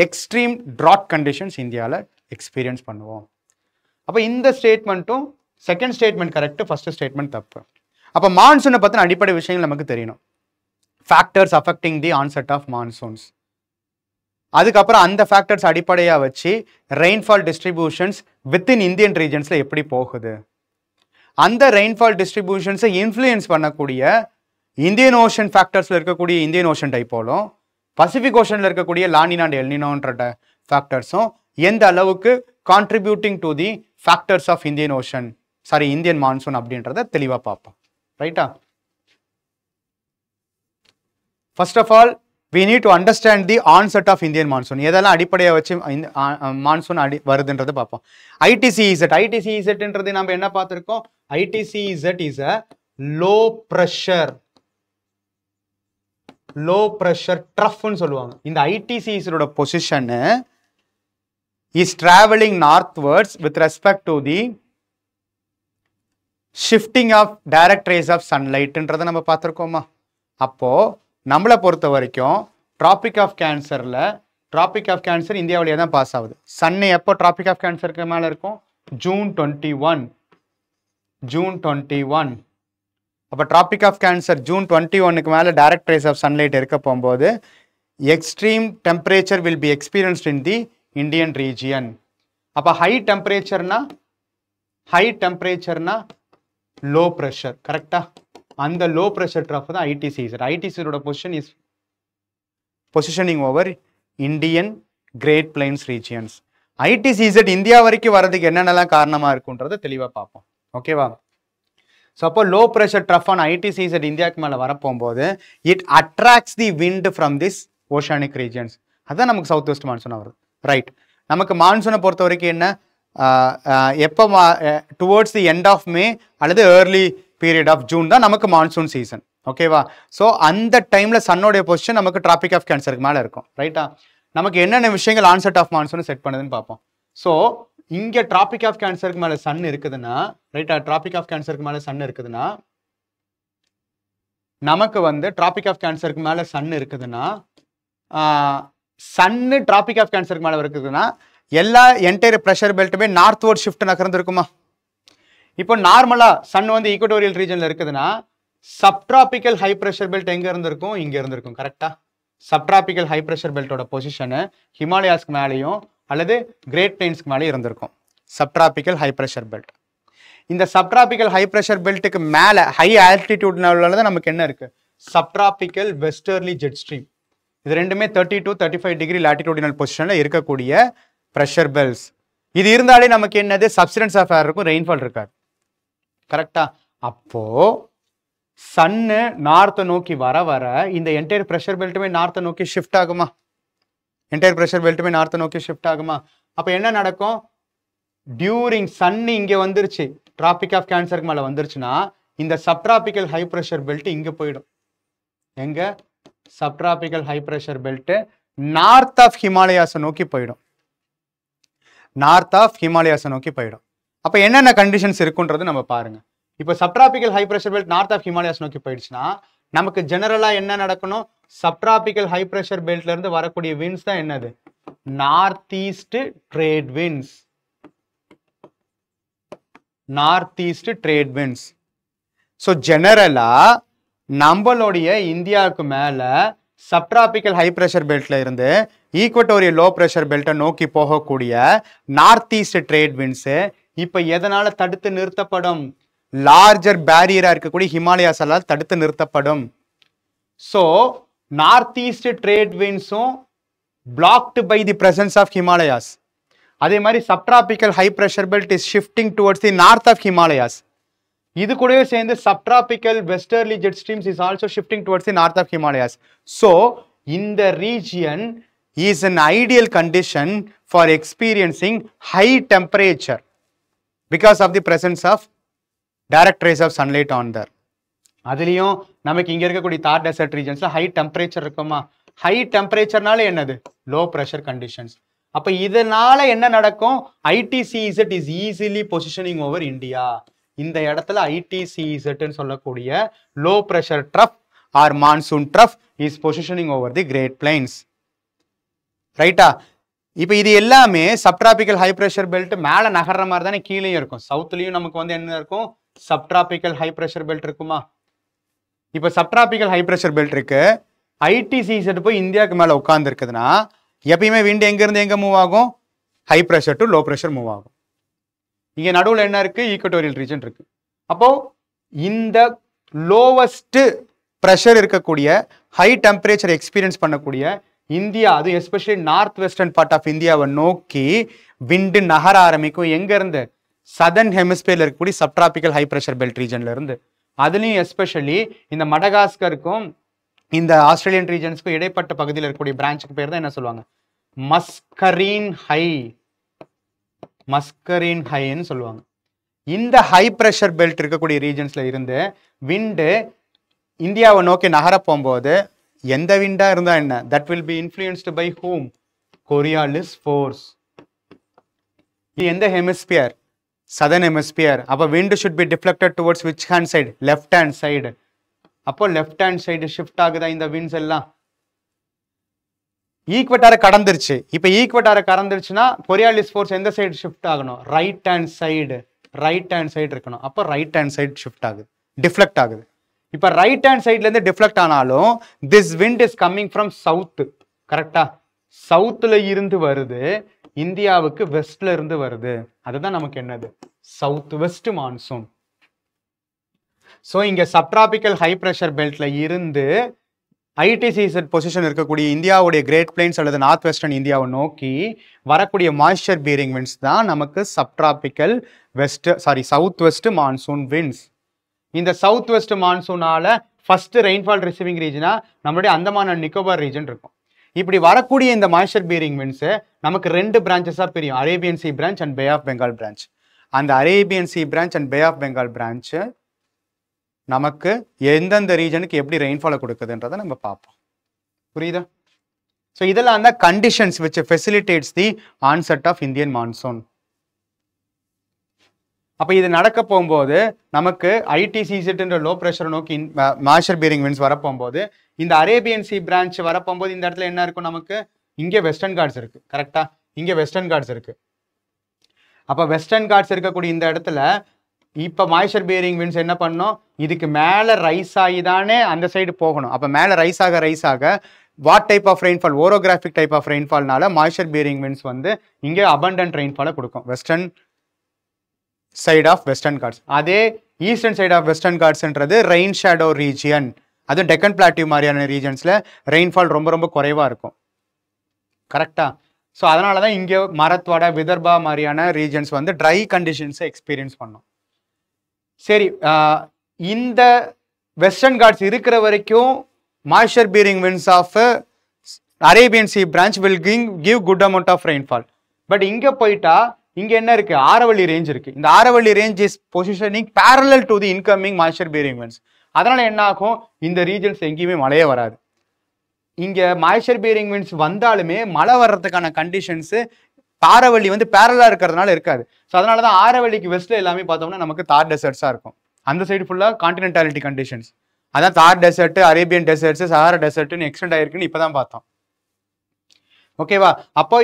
எக்ஸ்ட்ரீம் ட்ராட் கண்டிஷன்ஸ் இந்தியாவில் எக்ஸ்பீரியன்ஸ் பண்ணுவோம். அப்போ இந்த ஸ்டேட்மெண்ட்டும் second statement correct, first statement தப்பு. அப்போ மான்சூனை பற்றின அடிப்படை விஷயங்கள் நமக்கு தெரியணும். Factors affecting the onset of monsoons, அதுக்கப்புறம் அந்த ஃபேக்டர்ஸ் அடிப்படையாக வச்சு ரெயின்ஃபால் டிஸ்ட்ரிபியூஷன்ஸ் வித்தின் இந்தியன் ரீஜன்ஸில் எப்படி போகுது, அந்த ரெயின்ஃபால் டிஸ்ட்ரிபியூஷன்ஸை இன்ஃப்ளூயன்ஸ் பண்ணக்கூடிய இந்தியன் ஓஷன் ஃபேக்டர்ஸில் இருக்கக்கூடிய இந்தியன் ஓஷன் டைப்போலும் பசிபிக் ஓஷனில் இருக்கக்கூடிய லானினா அண்ட் எல் நினோன்ற ஃபேக்டர்ஸும் எந்த அளவுக்கு contributing to the factors of Indian Ocean, sorry Indian monsoon அப்படின்றத தெளிவாக பார்ப்போம். ரைட்டா? First of all we need to understand the onset of Indian monsoon. எதெல்லாம் அடிப்படையா வச்சு மான்சூன் வருதுன்றதை பார்ப்போம். ITCZ ITCZன்றது நம்ம என்ன பார்த்திருக்கோம்? ITCZ is a low pressure trough னு சொல்லுவாங்க. இந்த ITCZ ஓட position is traveling northwards with respect to the shifting of direct rays of sunlight ன்றதை நம்ம பார்த்திருக்கோமா? அப்போ நம்மளை பொறுத்த வரைக்கும் டிராபிக் ஆஃப் கேன்சர் இந்தியாவிலேயே தான் பாஸ் ஆகுது. சன்னு எப்போ டிராபிக் ஆஃப் கேன்சருக்கு மேலே இருக்கும்? ஜூன் 21. அப்போ டிராபிக் ஆஃப் கேன்சர் ஜூன் 21க்கு மேலே டைரக்ட் ரேஸ் ஆஃப் சன்லைட் இருக்க போகும்போது extreme temperature will be experienced in the Indian region. அப்போ ஹை டெம்பரேச்சர்னா லோ ப்ரெஷர், கரெக்டா? அந்த லோ ப்ரெஷர் ட்ரஃப் தான் ITCZ. ITCZோட position is positioning over Indian great plains regions. ITCZ India வரைக்கும் வர்றதுக்கு என்னென்னலாம் காரணமாக இருக்குன்றதை தெளிவாக பார்ப்போம். ஓகேவா? ஸோ அப்போ low pressure trough on ITCZ இந்தியாவுக்கு மேலே வரப்போகும்போது it attracts the wind from this oceanic regions. அதுதான் நமக்கு சவுத் வெஸ்ட் மான்சூனாக வருது. ரைட். நமக்கு மான்சூனை பொறுத்த வரைக்கும் என்ன, எப்போ towards the end of May அல்லது ஏர்லி பீரியட் ஆஃப் ஜூன் தான் நமக்கு மான்சூன் சீசன். ஓகேவா? ஸோ அந்த டைமில் சன்னோடைய பொசிஷன் நமக்கு டிராபிக் ஆஃப் கேன்சருக்கு மேலே இருக்கும். ரைட்டா? நமக்கு என்னென்ன விஷயங்கள் ஆன்செட் ஆஃப் மான்சூன் செட் பண்ணுதுன்னு பார்ப்போம். ஸோ இங்கே டிராபிக் ஆஃப் கேன்சருக்கு மேலே சன் இருக்குதுன்னா, ரைட்டா, டிராபிக் ஆஃப் கேன்சருக்கு மேலே சன் இருக்குதுன்னா, நமக்கு வந்து டிராபிக் ஆஃப் கேன்சருக்கு மேலே சன் இருக்குதுன்னா, சன்னு டிராபிக் ஆஃப் கேன்சருக்கு மேலே இருக்குதுன்னா எல்லா என்டையர் ப்ரெஷர் பெல்ட்டுமே நார்த்வர்ட் ஷிஃப்ட் நகர்ந்து இருக்குமா? இப்போ நார்மலா சன் வந்து ஈக்குவட்டோரியல் ரீஜன்ல இருக்குதுன்னா சப்ட்ராபிக்கல் ஹை ப்ரெஷர் பெல்ட் எங்க இருந்திருக்கும்? இங்க இருந்திருக்கும். கரெக்டா? சப்ட்ராபிக்கல் ஹை ப்ரெஷர் பெல்ட்டோட பொசிஷன் ஹிமாலயாஸ்க்கு மேலேயும் அல்லது கிரேட் பிளைன்ஸ்க்கு மேலேயும் இருந்திருக்கும். Subtropical high pressure belt. இந்த சப்ட்ராபிக்கல் ஹை ப்ரெஷர் பெல்ட்டுக்கு மேலே ஹை ஆல்டிடியூட்னால தான் நமக்கு என்ன இருக்கு? Subtropical westerly jet stream. இது ரெண்டுமே 30 to 35 டிகிரி லாட்டிடியூடினல் பொசிஷன்ல இருக்கக்கூடிய ப்ரெஷர் பெல்ட்ஸ். இது இருந்தாலே நமக்கு என்னது? சப்சிடன்ஸ் ஆஃப் ஏர் இருக்கும், ரெயின்ஃபால் இருக்காது. கரெக்டா? அப்போ சன்னு நார்த்தை நோக்கி வர வர இந்த என்டையர் ப்ரெஷர் பெல்ட்டுமே நார்த்தை நோக்கி ஷிஃப்ட் ஆகுமா? அப்போ என்ன நடக்கும்? டியூரிங் சன்னு இங்கே வந்துருச்சு, டிராபிக் ஆஃப் கேன்சருக்கு மேலே வந்துருச்சுன்னா இந்த சப்ட்ராபிக்கல் ஹை ப்ரெஷர் பெல்ட் இங்கே போயிடும். எங்க? Subtropical high pressure belt north of ஹிமாலயாஸை நோக்கி போயிடும். அப்போ என்னென்ன கண்டிஷன்ஸ் இருக்குன்றது நம்ம பாருங்க. இப்போ subtropical high pressure belt north of Himalayas நோக்கி போயிடுச்சுன்னா நமக்கு ஜெனரலா என்ன நடக்கணும்? சப்ட்ராபிக்கல் ஹை ப்ரெஷர் பெல்ட்ல இருந்து வரக்கூடிய விண்ட்ஸ் தான் என்னது? North east trade winds. So ஜெனரலா நம்மளுடைய இந்தியாவுக்கு மேல சப்ட்ராபிக்கல் ஹை ப்ரெஷர் பெல்ட்ல இருந்து ஈக்குவட்டோரியல் லோ ப்ரெஷர் பெல்ட்டை நோக்கி போகக்கூடிய நார்த் ஈஸ்ட் ட்ரேட் விண்ட்ஸ் இப்ப எதனால தடுத்து நிறுத்தப்படும்? லார்ஜர் பேரியரா இருக்கக்கூடிய ஹிமாலயாஸால் தடுத்து நிறுத்தப்படும். ஸோ நார்த் ஈஸ்ட் ட்ரேட் விண்ட்ஸும் blocked by the presence of Himalayas. அதே மாதிரி subtropical high pressure belt is shifting towards the north of Himalayas. இது கூடவே சேர்ந்து subtropical westerly jet streams is also shifting towards the north of Himalayas. So இந்த region is an ideal condition for experiencing high temperature because of the presence of direct rays of sunlight on there. அதுலயும் நமக்கு இங்க இருக்கக்கூடிய தார் dessert ரீஜன்ஸ்ல high temperature இருக்குமா? High டெம்பரேச்சர்னால என்னது? Low pressure conditions. அப்ப இதனால என்ன நடக்கும்? ITCZ is easily positioning over India. இந்த இடத்துல ITCZ ன்னு சொல்லக்கூடிய low pressure trough or monsoon trough is positioning over the great plains. ரைட்டா? இப்போ இது எல்லாமே சப்ட்ராபிக்கல் ஹை ப்ரெஷர் பெல்ட் மேலே நகர்ற மாதிரி தானே கீழேயும் இருக்கும். சவுத்துலையும் நமக்கு வந்து என்ன இருக்கும்? சப்ட்ராபிக்கல் ஹை ப்ரெஷர் பெல்ட் இருக்குமா? இப்போ சப்ட்ராபிக்கல் ஹை ப்ரெஷர் பெல்ட் இருக்கு, ITCZ போய் இந்தியாவுக்கு மேலே உட்கார்ந்து இருக்குதுன்னா எப்பயுமே விண்ட் எங்கேருந்து எங்கே மூவ் ஆகும்? High pressure to low pressure move ஆகும். இங்கே நடுவில் என்ன இருக்கு? ஈக்குவட்டோரியல் ரீஜன் இருக்கு. அப்போ இந்த லோவஸ்ட் ப்ரெஷர் இருக்கக்கூடிய ஹை டெம்பரேச்சர் எக்ஸ்பீரியன்ஸ் பண்ணக்கூடிய இந்தியா, அது especially north western part of இந்தியாவை நோக்கி விண்டு நகர ஆரம்பிக்கும். எங்க இருந்து? சதர்ன் ஹெமிஸ்பியர்ல இருக்கக்கூடிய சப்ட்ராபிக்கல் ஹை ப்ரெஷர் பெல்ட் ரீஜன்ல இருந்து. அதுலயும் எஸ்பெஷலி இந்த மடகாஸ்கருக்கும் இந்த ஆஸ்திரேலியன் ரீஜன்ஸ்க்கு இடைப்பட்ட பகுதியில் இருக்கக்கூடிய பிரான்ச்சுக்கு பேர் தான் என்ன சொல்லுவாங்க, மஸ்கரீன் ஹை, மஸ்கரீன் ஹைன்னு சொல்லுவாங்க. இந்த ஹை ப்ரெஷர் பெல்ட் இருக்கக்கூடிய ரீஜன்ஸ்ல இருந்து விண்டு இந்தியாவை நோக்கி நகர போகும்போது எந்த விண்டா இருந்தா என்ன, that will be influenced by hmm, Coriolis force. இது எந்த ஹெமிஸ்பியர், சதர்ன் ஹெமிஸ்பியர். அப்போ wind should be deflected towards which hand side, left hand side. அப்போ லெஃப்ட் ஹேண்ட் சைடு ஷிஃப்ட் ஆகுதா இந்த விண்ட்ஸ் எல்லாம். ஈக்வட்டாரை கடந்துருச்சு. இப்போ ஈக்வட்டாரை கடந்துருச்சுன்னா கொரியாலிஸ் ஃபோர்ஸ் எந்த சைடு ஷிஃப்ட் ஆகணும், right hand side, right hand side இருக்கணும். அப்போ ரைட் ஹேண்ட் சைடு ஷிஃப்ட் ஆகுது, டிஃப்ளெக்ட் ஆகுது. இப்போ ரைட் ஹேண்ட் சைட்ல இருந்து டிஃப்ளெக்ட் ஆனாலும் this wind is coming from south, கரெக்டா? சவுத்துல இருந்து வருது, இந்தியாவுக்கு வெஸ்ட்ல இருந்து வருது. அதுதான் நமக்கு என்னது, சவுத் வெஸ்ட் மான்சூன். ஸோ இங்க சப்ட்ராபிக்கல் ஹை ப்ரெஷர் பெல்ட்ல இருந்து ஐடிசிசெட் பொசிஷன் இருக்கக்கூடிய இந்தியாவுடைய கிரேட் பிளைன்ஸ் அல்லது நார்த் வெஸ்டர்ன் இந்தியாவை நோக்கி வரக்கூடிய மாய்ஸ்சர் பீரிங் விண்ட்ஸ் தான் நமக்கு subtropical south west monsoon winds. இந்த சவுத் வெஸ்ட் மான்சூனால ஃபர்ஸ்ட் ரெயின்ஃபால் ரிசீவிங் ரீஜனா நம்மளுடைய அந்தமான் அண்ட் நிக்கோபார் ரீஜன் இருக்கும். இப்படி வரக்கூடிய இந்த மாய்ஸ்சர் பீரிங் விண்ட்ஸ் நமக்கு ரெண்டு பிரான்ச்சஸாக பிரியும், Arabian sea branch and Bay of Bengal branch. அந்த Arabian sea branch and Bay of Bengal branch நமக்கு எந்தெந்த ரீஜனுக்கு எப்படி ரெயின்ஃபாலை கொடுக்குதுன்றதை நம்ம பார்ப்போம். புரியுதா? ஸோ இதெல்லாம் தான் conditions which facilitates the onset of Indian monsoon. அப்போ இது நடக்க போகும்போது நமக்கு ஐடிசிசெட்ன்ற லோ ப்ரெஷர் நோக்கி மாய்ஸ்சர் பீரிங் விண்ட்ஸ் வரப்போகும்போது இந்த அரேபியன் சி பிரான்ச் வரப்போகும்போது இந்த இடத்துல என்ன இருக்கும், நமக்கு இங்கே வெஸ்டர்ன் காட்ஸ் இருக்கு, கரெக்டா? இங்கே வெஸ்டர்ன் காட்ஸ் இருக்கு. அப்போ வெஸ்டர்ன் காட்ஸ் இருக்கக்கூடிய இந்த இடத்துல இப்போ மாய்ஸ்சர் பீரிங் விண்ட்ஸ் என்ன பண்ணணும், இதுக்கு மேலே ரைஸ் ஆகி தானே அந்த சைடு போகணும். அப்போ மேலே ரைஸ் ஆக what type of rainfall, orographic type of ரெயின்ஃபால்னால மாய்ஸ்சர் பீரிங் விண்ட்ஸ் வந்து இங்கே அபண்டன்ட் ரெயின்ஃபாலை கொடுக்கும் western side of Western Ghats. அதே ஈஸ்டர்ன் சைட் ஆஃப் வெஸ்டர்ன் காட்ஸ்ன்றது ரெயின் ஷேடோ ரீஜியன், அது டெக்கன் பிளாட்டியூ மாதிரியான ரீஜன்ஸ்ல ரெயின்ஃபால் ரொம்ப ரொம்ப குறைவாக இருக்கும், கரெக்டா? ஸோ அதனால தான் இங்கே மரத்வாடா, விதர்பா மாதிரியான ரீஜன்ஸ் வந்து ட்ரை கண்டிஷன்ஸை எக்ஸ்பீரியன்ஸ் பண்ணோம். சரி, இந்த வெஸ்டர்ன் காட்ஸ் இருக்கிற வரைக்கும் moisture bearing winds of Arabian sea branch will give good amount of rainfall. But இங்கே போயிட்டா இங்க என்ன இருக்கு, ஆரவள்ளி ரேஞ்ச் இருக்கு. இந்த Aravalli range is positioning parallel to the incoming moisture bearing winds. அதனால என்ன ஆகும், இந்த ரீஜன்ஸ் எங்கேயுமே மழையே வராது. இங்க மாய்ஸ்சர் பீரிங் விண்ட்ஸ் வந்தாலுமே மழை வர்றதுக்கான கண்டிஷன்ஸ் ஆரவள்ளி வந்து பேரலா இருக்கிறதுனால இருக்காது. ஸோ அதனால தான் ஆரவள்ளிக்கு வெஸ்ட்ல எல்லாமே பார்த்தோம்னா நமக்கு தார் டெசர்ட்ஸா இருக்கும். அந்த சைடு ஃபுல்லா கான்டினென்டாலிட்டி கண்டிஷன்ஸ். அதான் Thar desert, Arabian deserts, Sahara டெசர்ட்னு எக்ஸ்டெண்ட் ஆயிருக்குன்னு இப்பதான் பார்த்தோம். ஓகேவா? அப்போ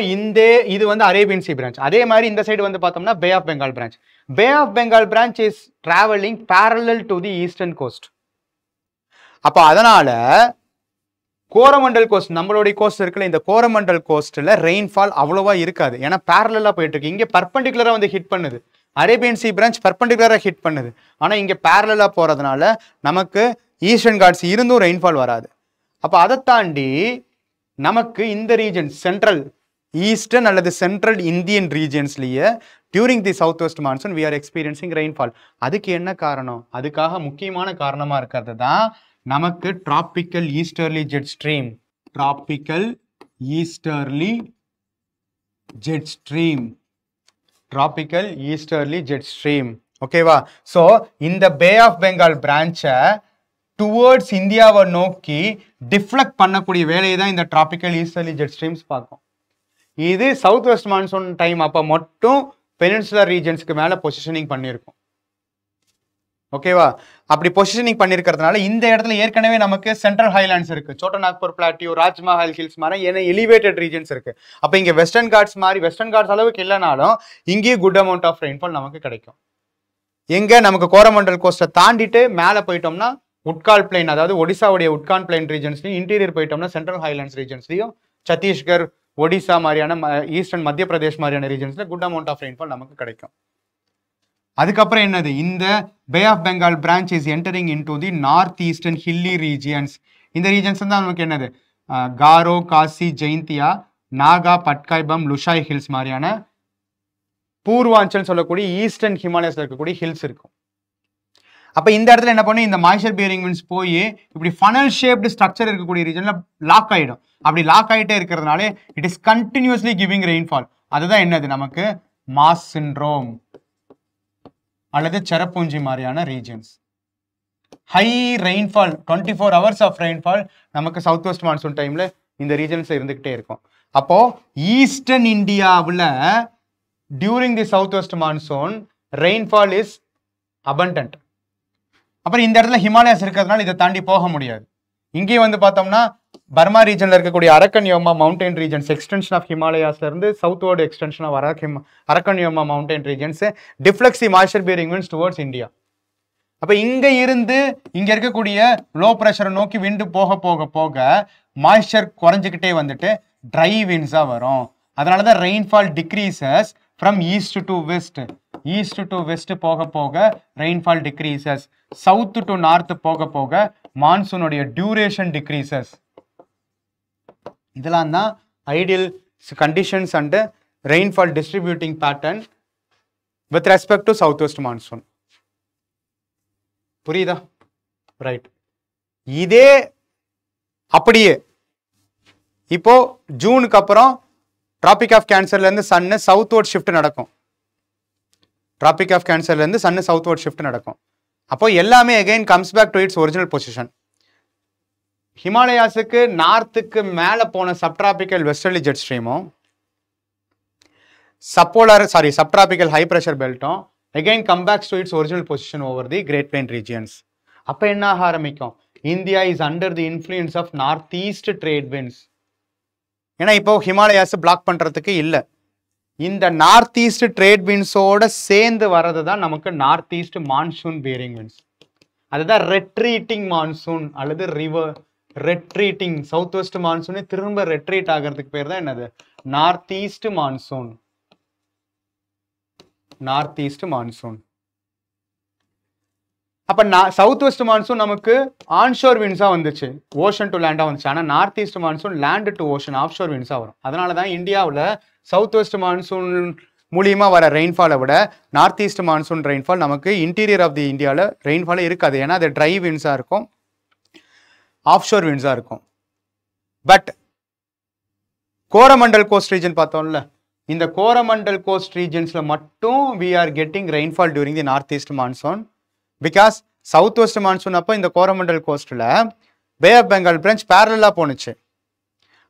இது வந்து அரேபியன் சி பிரான்ச். அதே மாதிரி இந்த சைடு வந்து பார்த்தோம்னா Bay of Bengal branch. Bay of Bengal branch is travelling parallel to the eastern coast. அப்போ அதனால கோரமண்டல் கோஸ்ட், நம்மளுடைய கோஸ்ட் இருக்குல்ல, இந்த கோரமண்டல் கோஸ்ட்ல ரெயின்ஃபால் அவ்வளவா இருக்காது. ஏன்னா பேரலா போயிட்டு இருக்கு. இங்கே பர்பண்டிகுலரா வந்து ஹிட் பண்ணுது. அரேபியன் சி பிரான்ச் பர்பண்டிகுலரா ஹிட் பண்ணுது. ஆனா இங்க பேரலா போறதுனால நமக்கு ஈஸ்டர்ன் காட்ஸ் இருந்தும் ரெயின்ஃபால் வராது. அப்போ அதை தாண்டி நமக்கு இந்த ரீஜன் சென்ட்ரல் ஈஸ்டர்ன் அல்லது சென்ட்ரல் இந்தியன் ரீஜன்ஸ்லயே during the south west monsoon we are experiencing rainfall. அதுக்கு என்ன காரணம்? அதுக்காக முக்கியமான காரணமா இருக்கிறது தான் நமக்கு tropical easterly jet stream. Tropical easterly jet stream. Tropical easterly jet stream. ஓகேவா? ஸோ இந்த பே ஆஃப் பெங்கால் பிரான்ச்சை டுவர்ட்ஸ் இந்தியாவை நோக்கி டிஃப்ளெக்ட் பண்ணக்கூடிய வேலையை தான் இந்த டிராபிக்கல் ஈஸ்டர்லி ஜெட் ஸ்ட்ரீம்ஸ் பார்க்கும். இது சவுத் வெஸ்ட் மான்சூன் டைம் அப்போ மட்டும் பெனின்சுலர் ரீஜன்ஸ்க்கு மேலே பொசிஷனிங் பண்ணியிருக்கும். ஓகேவா? அப்படி பொசிஷனிங் பண்ணியிருக்கிறதுனால இந்த இடத்துல ஏற்கனவே நமக்கு சென்ட்ரல் ஹைலாண்ட்ஸ் இருக்கு, சோட்டா நாக்பூர் பிளாட்டியூ, ராஜ்மஹால் ஹில்ஸ் மாதிரி ஏன்னா எலிவேட்டட் ரீஜன்ஸ் இருக்கு. அப்போ இங்கே வெஸ்டர்ன் காட்ஸ் மாதிரி வெஸ்டர்ன் காட்ஸ் அளவுக்கு இல்லைனாலும் இங்கேயும் குட் அமௌண்ட் ஆஃப் ரெயின்ஃபால் நமக்கு கிடைக்கும். எங்க நமக்கு கோரமண்டல் கோஸ்ட்டை தாண்டிட்டு மேலே போயிட்டோம்னா உட்கால் பிளைன், அதாவது ஒடிசாவுடைய உட்கான் பிளைன் ரீஜன்ஸ்லையும், இன்டீரியர் போயிட்டோம்னா சென்ட்ரல் ஹைலாண்ட்ஸ் ரீஜன்ஸ்லையும், சத்தீஸ்கர், ஒடிசா மாதிரியான ஈஸ்டர்ன் மத்திய பிரதேஷ் மாதிரியான ரீஜன்ஸ்ல குட் அமௌண்ட் ஆஃப் ரெயின்ஃபால் நமக்கு கிடைக்கும். அதுக்கப்புறம் என்னது, இந்த பே of Bengal branch is entering into the north eastern hilly regions. இந்த ரீஜன்ஸ் தான் நமக்கு என்னது, காரோ, காசி, ஜெயிந்தியா, நாகா, பட்காய்பம், லுஷாய் ஹில்ஸ் மாதிரியான பூர்வாஞ்சல் சொல்லக்கூடிய ஈஸ்டர்ன் ஹிமாலயஸ்ல இருக்கக்கூடிய ஹில்ஸ் இருக்கும். அப்போ இந்த இடத்துல என்ன பண்ணும், இந்த மாய்ஸ்சர் பியரிங் விண்ட்ஸ் போய் இப்படி ஃபனல் ஷேப்டு ஸ்ட்ரக்சர் இருக்கக்கூடிய ரீஜன்ல லாக் ஆகிடும். அப்படி லாக் ஆகிட்டே இருக்கிறதுனால it is continuously giving rainfall. அதுதான் என்னது நமக்கு மாஸ் சிண்ட்ரோம் அல்லது செரப்பூஞ்சி மாதிரியான regions. High rainfall 24 hours of rainfall நமக்கு சவுத் வெஸ்ட் மான்சூன் டைம்ல இந்த ரீஜன்ஸ்ல இருந்துகிட்டே இருக்கும். அப்போ ஈஸ்டர்ன் இந்தியாவில் during the south west monsoon rainfall is abundant. அப்புறம் இந்த இடத்துல ஹிமாலயாஸ் இருக்கிறதுனால இதை தாண்டி போக முடியாது. இங்கேயும் வந்து பார்த்தோம்னா பர்மா ரீஜன்ல இருக்கக்கூடிய Arakan Yoma mountain regions extension of ஹிமாலயாஸ்ல இருந்து southward extension of Arakan Yoma mountain regions deflects the moisture bearing winds towards India. அப்ப இங்க இருந்து இங்க இருக்கக்கூடிய லோ பிரஷரை நோக்கி விண்டு போக போக போக மாய்ஸ்சர் குறைஞ்சிக்கிட்டே வந்துட்டு ட்ரை விண்ட்ஸா வரும். அதனாலதான் rainfall decreases from east to west. East to west போக போக rainfall decreases. South to north போக போக மான்சூனுடைய டியூரேஷன் டிக்ரீசஸ். இதெல்லாம் தான் ideal conditions and rainfall distributing pattern with respect to south west monsoon. புரியுதா? ரைட். இதே அப்படியே இப்போ ஜூனுக்கு அப்புறம் டிராபிக் ஆஃப் கேன்சர்ல இருந்து சன்னு சவுத்வர்ட் ஷிஃப்ட் நடக்கும். டிராபிக் ஆஃப் கேன்சர்ல இருந்து சன்னு சவுத்வர்ட் ஷிஃப்ட் நடக்கும். அப்போ எல்லாமே again comes back to its original position. ஹிமாலயாஸுக்கு நார்த்துக்கு மேலே போன சப்டிராபிக்கல் வெஸ்டர்லி ஜெட் ஸ்ட்ரீமும் சப்டிராபிக்கல் ஹை ப்ரெஷர் பெல்ட்டும் again come back to its original position over the Great Plain regions. அப்போ என்ன ஆக ஆரம்பிக்கும், India is under the influence of north east trade winds. ஏன்னா இப்போ ஹிமாலயாஸ் பிளாக் பண்றதுக்கு இல்லை, இந்த நார்த் ஈஸ்ட் ட்ரேட் விண்ட்ஸோட சேர்ந்து வர்றது தான் நமக்கு north east monsoon bearing winds. அதுதான் ரெட்ரீட்டிங் மான்சூன் அல்லது river retreating. South west monsoon திரும்ப ரெட்ரீட் ஆகிறதுக்கு பேர் தான் என்னது, north east monsoon. North east monsoon. அப்ப சவுத் வெஸ்ட் மான்சூன் நமக்கு ஆன்ஷோர் விண்ட்ஸா வந்துச்சு, ஓஷன் டு லேண்டா வந்துச்சு. ஆனா north east monsoon land to ocean offshore விண்ட்ஸா வரும். அதனாலதான் இந்தியாவில் சவுத் வெஸ்ட் மான்சூன் மூலியமா வர ரெயின்ஃபாலை விட நார்த் ஈஸ்ட் மான்சூன் ரெயின்ஃபால் நமக்கு இன்டீரியர் ஆஃப் தி இந்தியாவில் ரெயின்ஃபாலே இருக்காது. ஏன்னா அது ட்ரை விண்ட்ஸா இருக்கும், ஆஃப்ஷோர் விண்ட்ஸா இருக்கும். பட் கோரமண்டல் கோஸ்ட் ரீஜன் பார்த்தோம்ல, இந்த கோரமண்டல் கோஸ்ட் ரீஜன்ஸ்ல மட்டும் we are getting rainfall during the north east monsoon because south west monsoon அப்போ இந்த கோரமண்டல் கோஸ்ட்ல பே ஆஃப் பெங்கால் பிரான்ச் பேரலா போனுச்சு.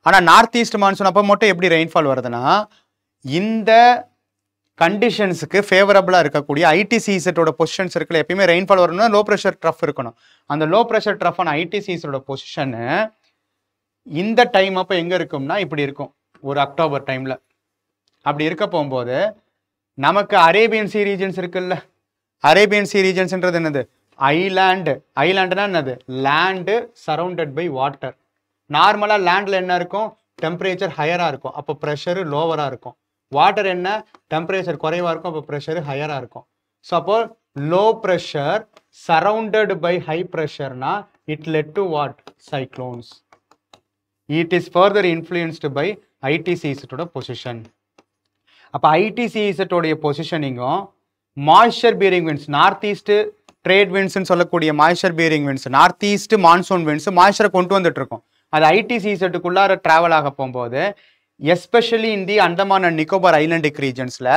ஆனா நார்த் ஈஸ்ட் மான்சூன் அப்போ மட்டும் எப்படி ரெயின்ஃபால் வருதுன்னா, இந்த கண்டிஷன்ஸுக்கு ஃபேவரபிளா இருக்கக்கூடிய ஐடிசிஇசட்டோட பொசிஷன்ஸ் இருக்குல்ல, எப்பயுமே ரெயின்ஃபால் வரணும்னா லோ ப்ரெஷர் ட்ரஃப் இருக்கணும். அந்த லோ ப்ரெஷர் ட்ரஃபான ஐடிசிஇசட்டோட பொசிஷனு இந்த டைம் அப்போ எங்க இருக்கும்னா இப்படி இருக்கும், ஒரு அக்டோபர் டைம்ல. அப்படி இருக்க போகும்போது நமக்கு அரேபியன் சி ரீஜன்ஸ் இருக்குல்ல, அரேபியன் சி ரீஜன்ஸ்ன்றது என்னது, ஐலாண்டு. ஐலாண்டுனா என்னது, லேண்டு சரௌண்டட் பை வாட்டர். நார்மலா லேண்ட்ல என்ன இருக்கும், டெம்பரேச்சர் ஹையரா இருக்கும், அப்போ ப்ரெஷர் லோவரா இருக்கும். வாட்டர் என்ன, டெம்பரேச்சர் குறைவா இருக்கும், அப்போ ப்ரெஷர் ஹையரா இருக்கும். ஸோ அப்போ low pressure surrounded by high ப்ரெஷர்னா it led to what, cyclones. It is further influenced by ஐடிசிஇசட்டோட பொசிஷன். அப்போ ஐடிசிஇசட்டோடைய பொசிஷனிங்கும் moisture bearing winds, north east trade விண்ட்ஸ்ன்னு சொல்லக்கூடிய moisture bearing winds, north east monsoon winds மாய்ஸ்சரை கொண்டு வந்துட்டு இருக்கும். அது ஐடிசிஇசட்டுக்குள்ளார டிராவல் ஆக போகும்போது எஸ்பெஷலி இந்த அந்தமான் அண்ட் நிக்கோபார் ஐலண்டிக் ரீஜன்ஸ்ல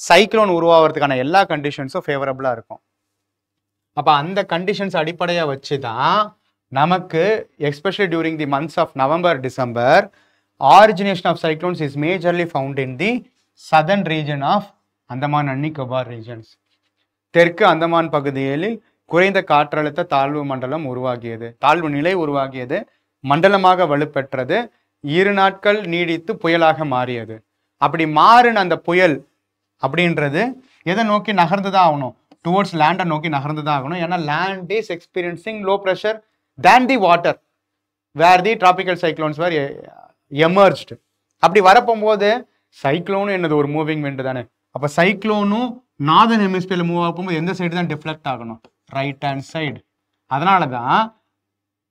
சைக்ளோன் உருவாகிறதுக்கான எல்லா கண்டிஷன்ஸும் ஃபேவரபிளா இருக்கும். அப்போ அந்த கண்டிஷன்ஸ் அடிப்படையாக வச்சு தான் நமக்கு especially during the months of November December origination of cyclones is majorly found in the southern region of Andaman and Nicobar regions. தெற்கு அந்தமான் பகுதிகளில் குறைந்த காற்றழுத்த தாழ்வு மண்டலம் உருவாகியது, தாழ்வு நிலை உருவாகியது, மண்டலமாக வலுப்பெற்றது, 2 நாட்கள் நீடித்து புயலாக மாறியது. அப்படி மாறின அந்த புயல் அப்படின்றது எதை நோக்கி நகர்ந்துதான் ஆகணும், டுவர்ட்ஸ் லேண்டை நோக்கி நகர்ந்துதான் ஆகணும். ஏன்னா land is experiencing low pressure than the water where the tropical cyclones where emerged. அப்படி வரப்போகும்போது சைக்ளோனும் என்னது, ஒரு மூவிங் விண்ட் தானே. அப்போ சைக்ளோனும் நார்தர்ன் ஹெமிஸ்பியர்ல மூவ் ஆகும்போது எந்த சைடு தான் டிஃப்ளெக்ட் ஆகணும், ரைட் ஹேண்ட் சைடு. அதனால தான்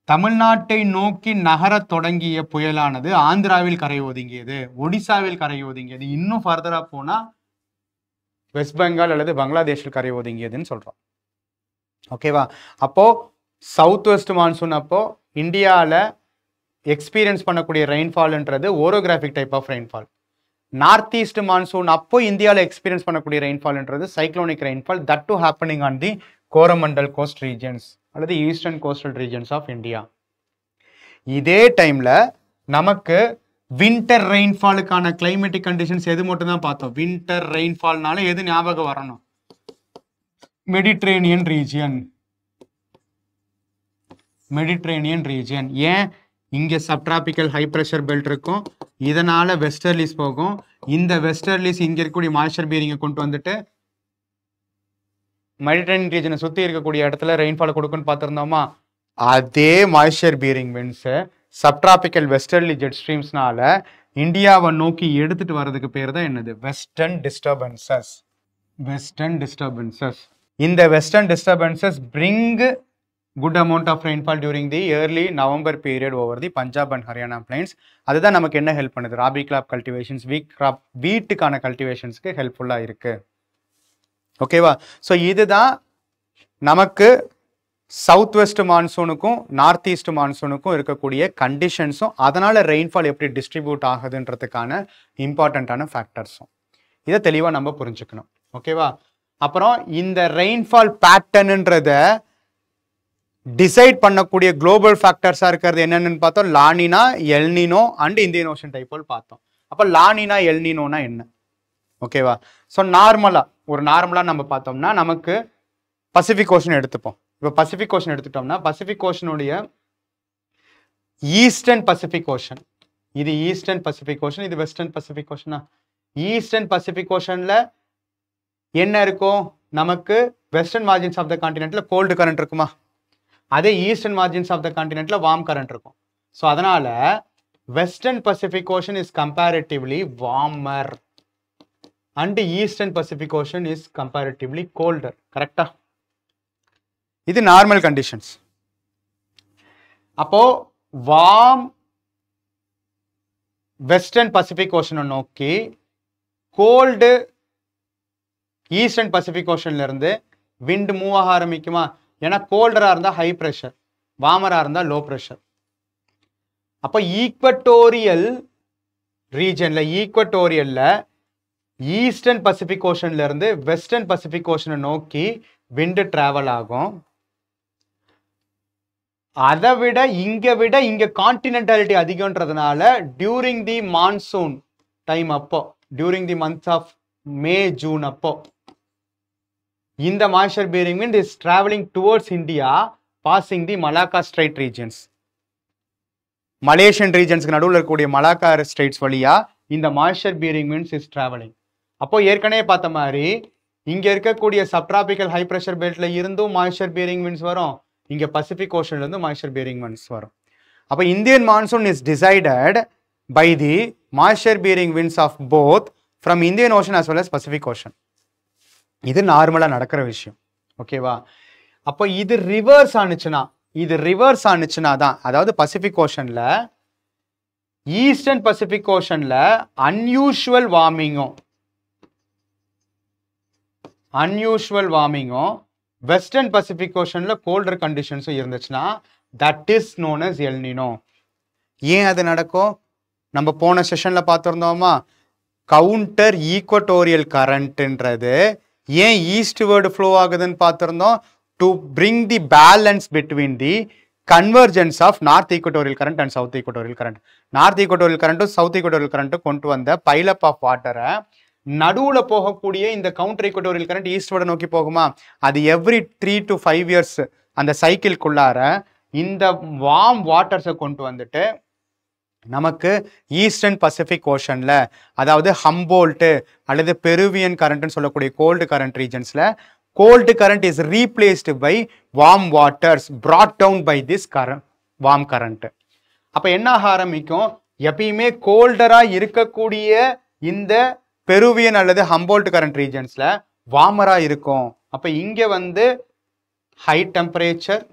தமிழ்நாட்டை நோக்கி நகரத் தொடங்கிய புயலானது ஆந்திராவில் கரை ஒதுங்கியது, ஒடிசாவில் கரை ஒதுங்கியது, இன்னும் ஃபர்தரா போனா வெஸ்ட் பெங்கால் அல்லது பங்களாதேஷில் கரை ஒதுங்கியதுன்னு சொல்றோம். ஓகேவா? அப்போ சவுத் வெஸ்ட் மான்சூன் அப்போ இந்தியாவில் எக்ஸ்பீரியன்ஸ் பண்ணக்கூடிய ரெயின்ஃபால்ன்றது orographic type of rainfall. North east monsoon அப்போ இந்தியாவில் எக்ஸ்பீரியன்ஸ் பண்ணக்கூடிய ரெயின்ஃபால்ன்றது cyclonic rainfall, that to happening on the Coromandel coast regions அல்லது eastern coastal regions of India. இதே டைம்ல நமக்கு வின்டர் ரெயின்ஃபாலுக்கான கிளைமேட்டிக் கண்டிஷன்ஸ் எது மட்டும் தான் பார்த்தோம். வின்டர் ரெயின்ஃபால்னால எது ஞாபகம் வரணும்? Mediterranean region. மெடிட்ரேனியன் ரீஜியன் ஏன்? இங்கே சப்ட்ராபிக்கல் ஹை ப்ரெஷர் பெல்ட் இருக்கும், இதனால வெஸ்டர்லிஸ் போகும். இந்த வெஸ்டர்லிஸ் இங்கே இருக்கக்கூடிய மாய்ஸ்சர் பீரிங்கை கொண்டு வந்துட்டு மெடிட்ரேனியன் ரீஜனை சுற்றி இருக்கக்கூடிய இடத்துல ரெயின்ஃபால் கொடுக்குன்னு பார்த்துருந்தோமா? அதே moisture bearing winds subtropical westerly jet ஸ்ட்ரீம்ஸ்னால இந்தியாவை நோக்கி எடுத்துட்டு வர்றதுக்கு பேர் தான் என்னது? Western disturbances. Western disturbances. இந்த western disturbances bring good amount of rainfall during the early November period over the Punjab and Haryana plains. அதுதான் நமக்கு என்ன ஹெல்ப் பண்ணுது? ராபி கிராப் கல்டிவேஷன்ஸ், வீட்டுக்கான கல்டிவேஷன்ஸ்க்கு ஹெல்ப்ஃபுல்லாக இருக்கு. ஓகேவா? ஸோ இதுதான் நமக்கு சவுத் வெஸ்ட் மான்சூனுக்கும் நார்த் ஈஸ்ட் மான்சூனுக்கும் இருக்கக்கூடிய கண்டிஷன்ஸும் அதனால ரெயின்ஃபால் எப்படி டிஸ்ட்ரிபியூட் ஆகுதுன்றதுக்கான இம்பார்ட்டண்ட்டான ஃபேக்டர்ஸும். இதை தெளிவாக நம்ம புரிஞ்சுக்கணும். ஓகேவா? அப்புறம் இந்த ரெயின்ஃபால் பேட்டர்ன்ன்றத டிசைட் பண்ணக்கூடிய குளோபல் ஃபேக்டர்ஸாக இருக்கிறது என்னென்னு பார்த்தோம். La Niña, El Niño and Indian ocean dipole பார்த்தோம். அப்போ லானினா எல்னினோனா என்ன? ஓகேவா? ஸோ நார்மலாக நம்ம பார்த்தோம்னா நமக்கு பசிபிக் ஓஷன் எடுத்துப்போம். இப்போ பசிபிக் ஓஷன் எடுத்துட்டோம்னா பசிபிக் ஓஷனுடைய ஈஸ்டர்ன் பசிபிக் ஓஷன், இது ஈஸ்டர்ன் பசிபிக் ஓஷன், இது வெஸ்டர்ன் பசிபிக் ஓஷனா? ஈஸ்டர்ன் பசிபிக் ஓஷனில் என்ன இருக்கும்? நமக்கு வெஸ்டர்ன் மார்ஜின்ஸ் ஆஃப் த கான்டினென்ட்ல கோல்டு கரண்ட் இருக்குமா? அதே ஈஸ்டர்ன் மார்ஜின்ஸ் ஆஃப் த கான்டினென்ட்ல வார்ம் கரண்ட் இருக்கும். ஸோ அதனால western Pacific ocean is comparatively warmer and eastern Pacific ocean is comparatively colder. கரெக்டா? இது நார்மல் கண்டிஷன்ஸ். அப்போ வார்ம் வெஸ்டர்ன் பசிபிக் ஓஷனை நோக்கி கோல்டு ஈஸ்டர்ன் பசிபிக் ஓஷன்ல இருந்து விண்ட் மூவ் ஆக ஆரம்பிக்குமா? ஏன்னா கோல்டராக இருந்தால் ஹை ப்ரெஷர், வார்மராக இருந்தால் லோ ப்ரெஷர். அப்போ ஈக்வட்டோரியல் ரீஜனில் ஈஸ்டர்ன் பசிபிக் ஓஷன்ல இருந்து வெஸ்டர்ன் பசிபிக் ஓஷனை நோக்கி விண்டு டிராவல் ஆகும். அதை விட இங்க கான்டினென்டாலிட்டி அதிகம்ன்றதுனால டியூரிங் தி மான்சூன் டைம் அப்போ, during the months of May June அப்போ இந்த moisture bearing wind is traveling towards India passing the Malacca Strait regions. Malaysian ரீஜன்ஸ்க்கு நடுவில் இருக்கக்கூடிய மலாக்கா ஸ்ட்ரெயிட்ஸ் வழியா இந்த moisture bearing winds is traveling. அப்போ ஏற்கனவே பார்த்த மாதிரி இங்க இருக்கக்கூடிய சப்ட்ராபிக்கல் ஹை பிரஷர் பெல்ட்ல இருந்தும் மாய்ஸ்சர் பீரிங் winds வரும், இங்க பசிபிக் ஓஷன்ல இருந்து மாய்ஸ்சர் பீரிங் winds வரும். அப்போ Indian monsoon is decided by the moisture bearing winds of both from Indian Ocean as well as Pacific ocean. இது நார்மலாக நடக்கிற விஷயம். ஓகேவா? அப்போ இது ரிவர்ஸ் ஆனிச்சுன்னா தான், அதாவது பசிபிக் ஓஷன்ல ஈஸ்டர்ன் பசிபிக் ஓஷன்ல அன்யூஷுவல் வார்மிங்கும் வெஸ்டர்ன் பசிபிக் ஓஷன்ல கோல்டர் கண்டிஷன்ஸும் இருந்துச்சுன்னா that is known as El Nino. ஏன் அது நடக்கும்? நம்ம போன செஷன்ல பார்த்துருந்தோமா? கவுண்டர் ஈக்வட்டோரியல் கரண்ட்ன்றது ஏன் ஈஸ்ட்வேர்டு ஃப்ளோ ஆகுதுன்னு பார்த்துருந்தோம். To bring the balance between the convergence of north equatorial current and south equatorial current. North equatorial கரண்ட்டும் சவுத் ஈக்வட்டோரியல் கரண்ட்டும் கொண்டு வந்த பைலப் ஆஃப் வாட்டரை நடுவில் போகக்கூடிய இந்த கவுண்டர் ஈக்வட்டோரியல் கரண்ட் ஈஸ்ட்வேர்டை நோக்கி போகுமா? அது எவ்ரி 3 to 5 years அந்த சைக்கிள்குள்ளார இந்த வார்ம் வாட்டர்ஸை கொண்டு வந்துட்டு நமக்கு ஈஸ்டர்ன் பசிபிக் ஓஷன்ல, அதாவது ஹம்போல்ட்டு அல்லது பெருவியன் கரண்ட்னு சொல்லக்கூடிய கோல்டு கரண்ட் ரீஜன்ஸ்ல cold current is replaced by warm waters brought down by this warm current. அப்ப என்ன ஆக ஆரம்பிக்கும்? எப்பயுமே கோல்டரா இருக்கக்கூடிய இந்த பெருவியன் அல்லது ஹம்போல்ட் கரண்ட் ரீஜன்ஸ்ல வார்மரா இருக்கும். அப்ப இங்க வந்து high temperature,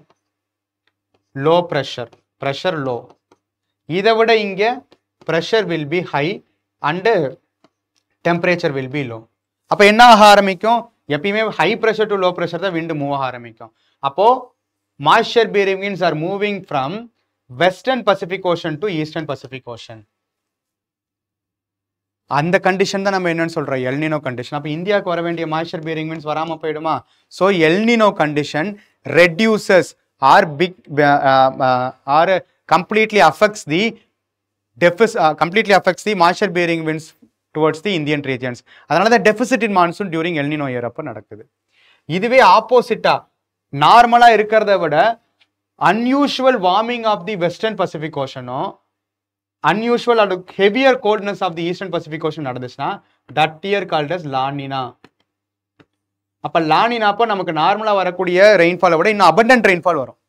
low pressure low. இதை விட இங்க pressure will be high and temperature will B low. அப்போ என்ன ஆக ஆரம்பிக்கும்? எப்பயுமே high pressure to low pressure தான் விண்டு மூவ் ஆக ஆரம்பிக்கும். அப்போ moisture bearing winds are moving from western Pacific Ocean to eastern Pacific Ocean. அந்த கண்டிஷன் தான் நம்ம என்னன்னு சொல்றோம் எல்னினோ கண்டிஷன். அப்போ இந்தியாவுக்கு வர வேண்டிய மாய்ஸ்சர் bearing winds வராம போயிடுமா? So El Nino condition reduces or completely affects the moisture bearing winds towards the Indian regions. அதனால தான் deficit in monsoon during El Nino year அப்ப நடக்குது. இதுவே ஆப்போசிட்டா நார்மலா இருக்கிறத விட unusual warming of the western Pacific Ocean unusual or heavier coldness of the eastern Pacific Ocean நடந்துச்சுன்னா that year called as La Nina. அப்ப La Nina அப்ப நமக்கு நார்மலா வரக்கூடிய ரெயின்ஃபாலை விட இன்னும் abundant rainfall வரும்.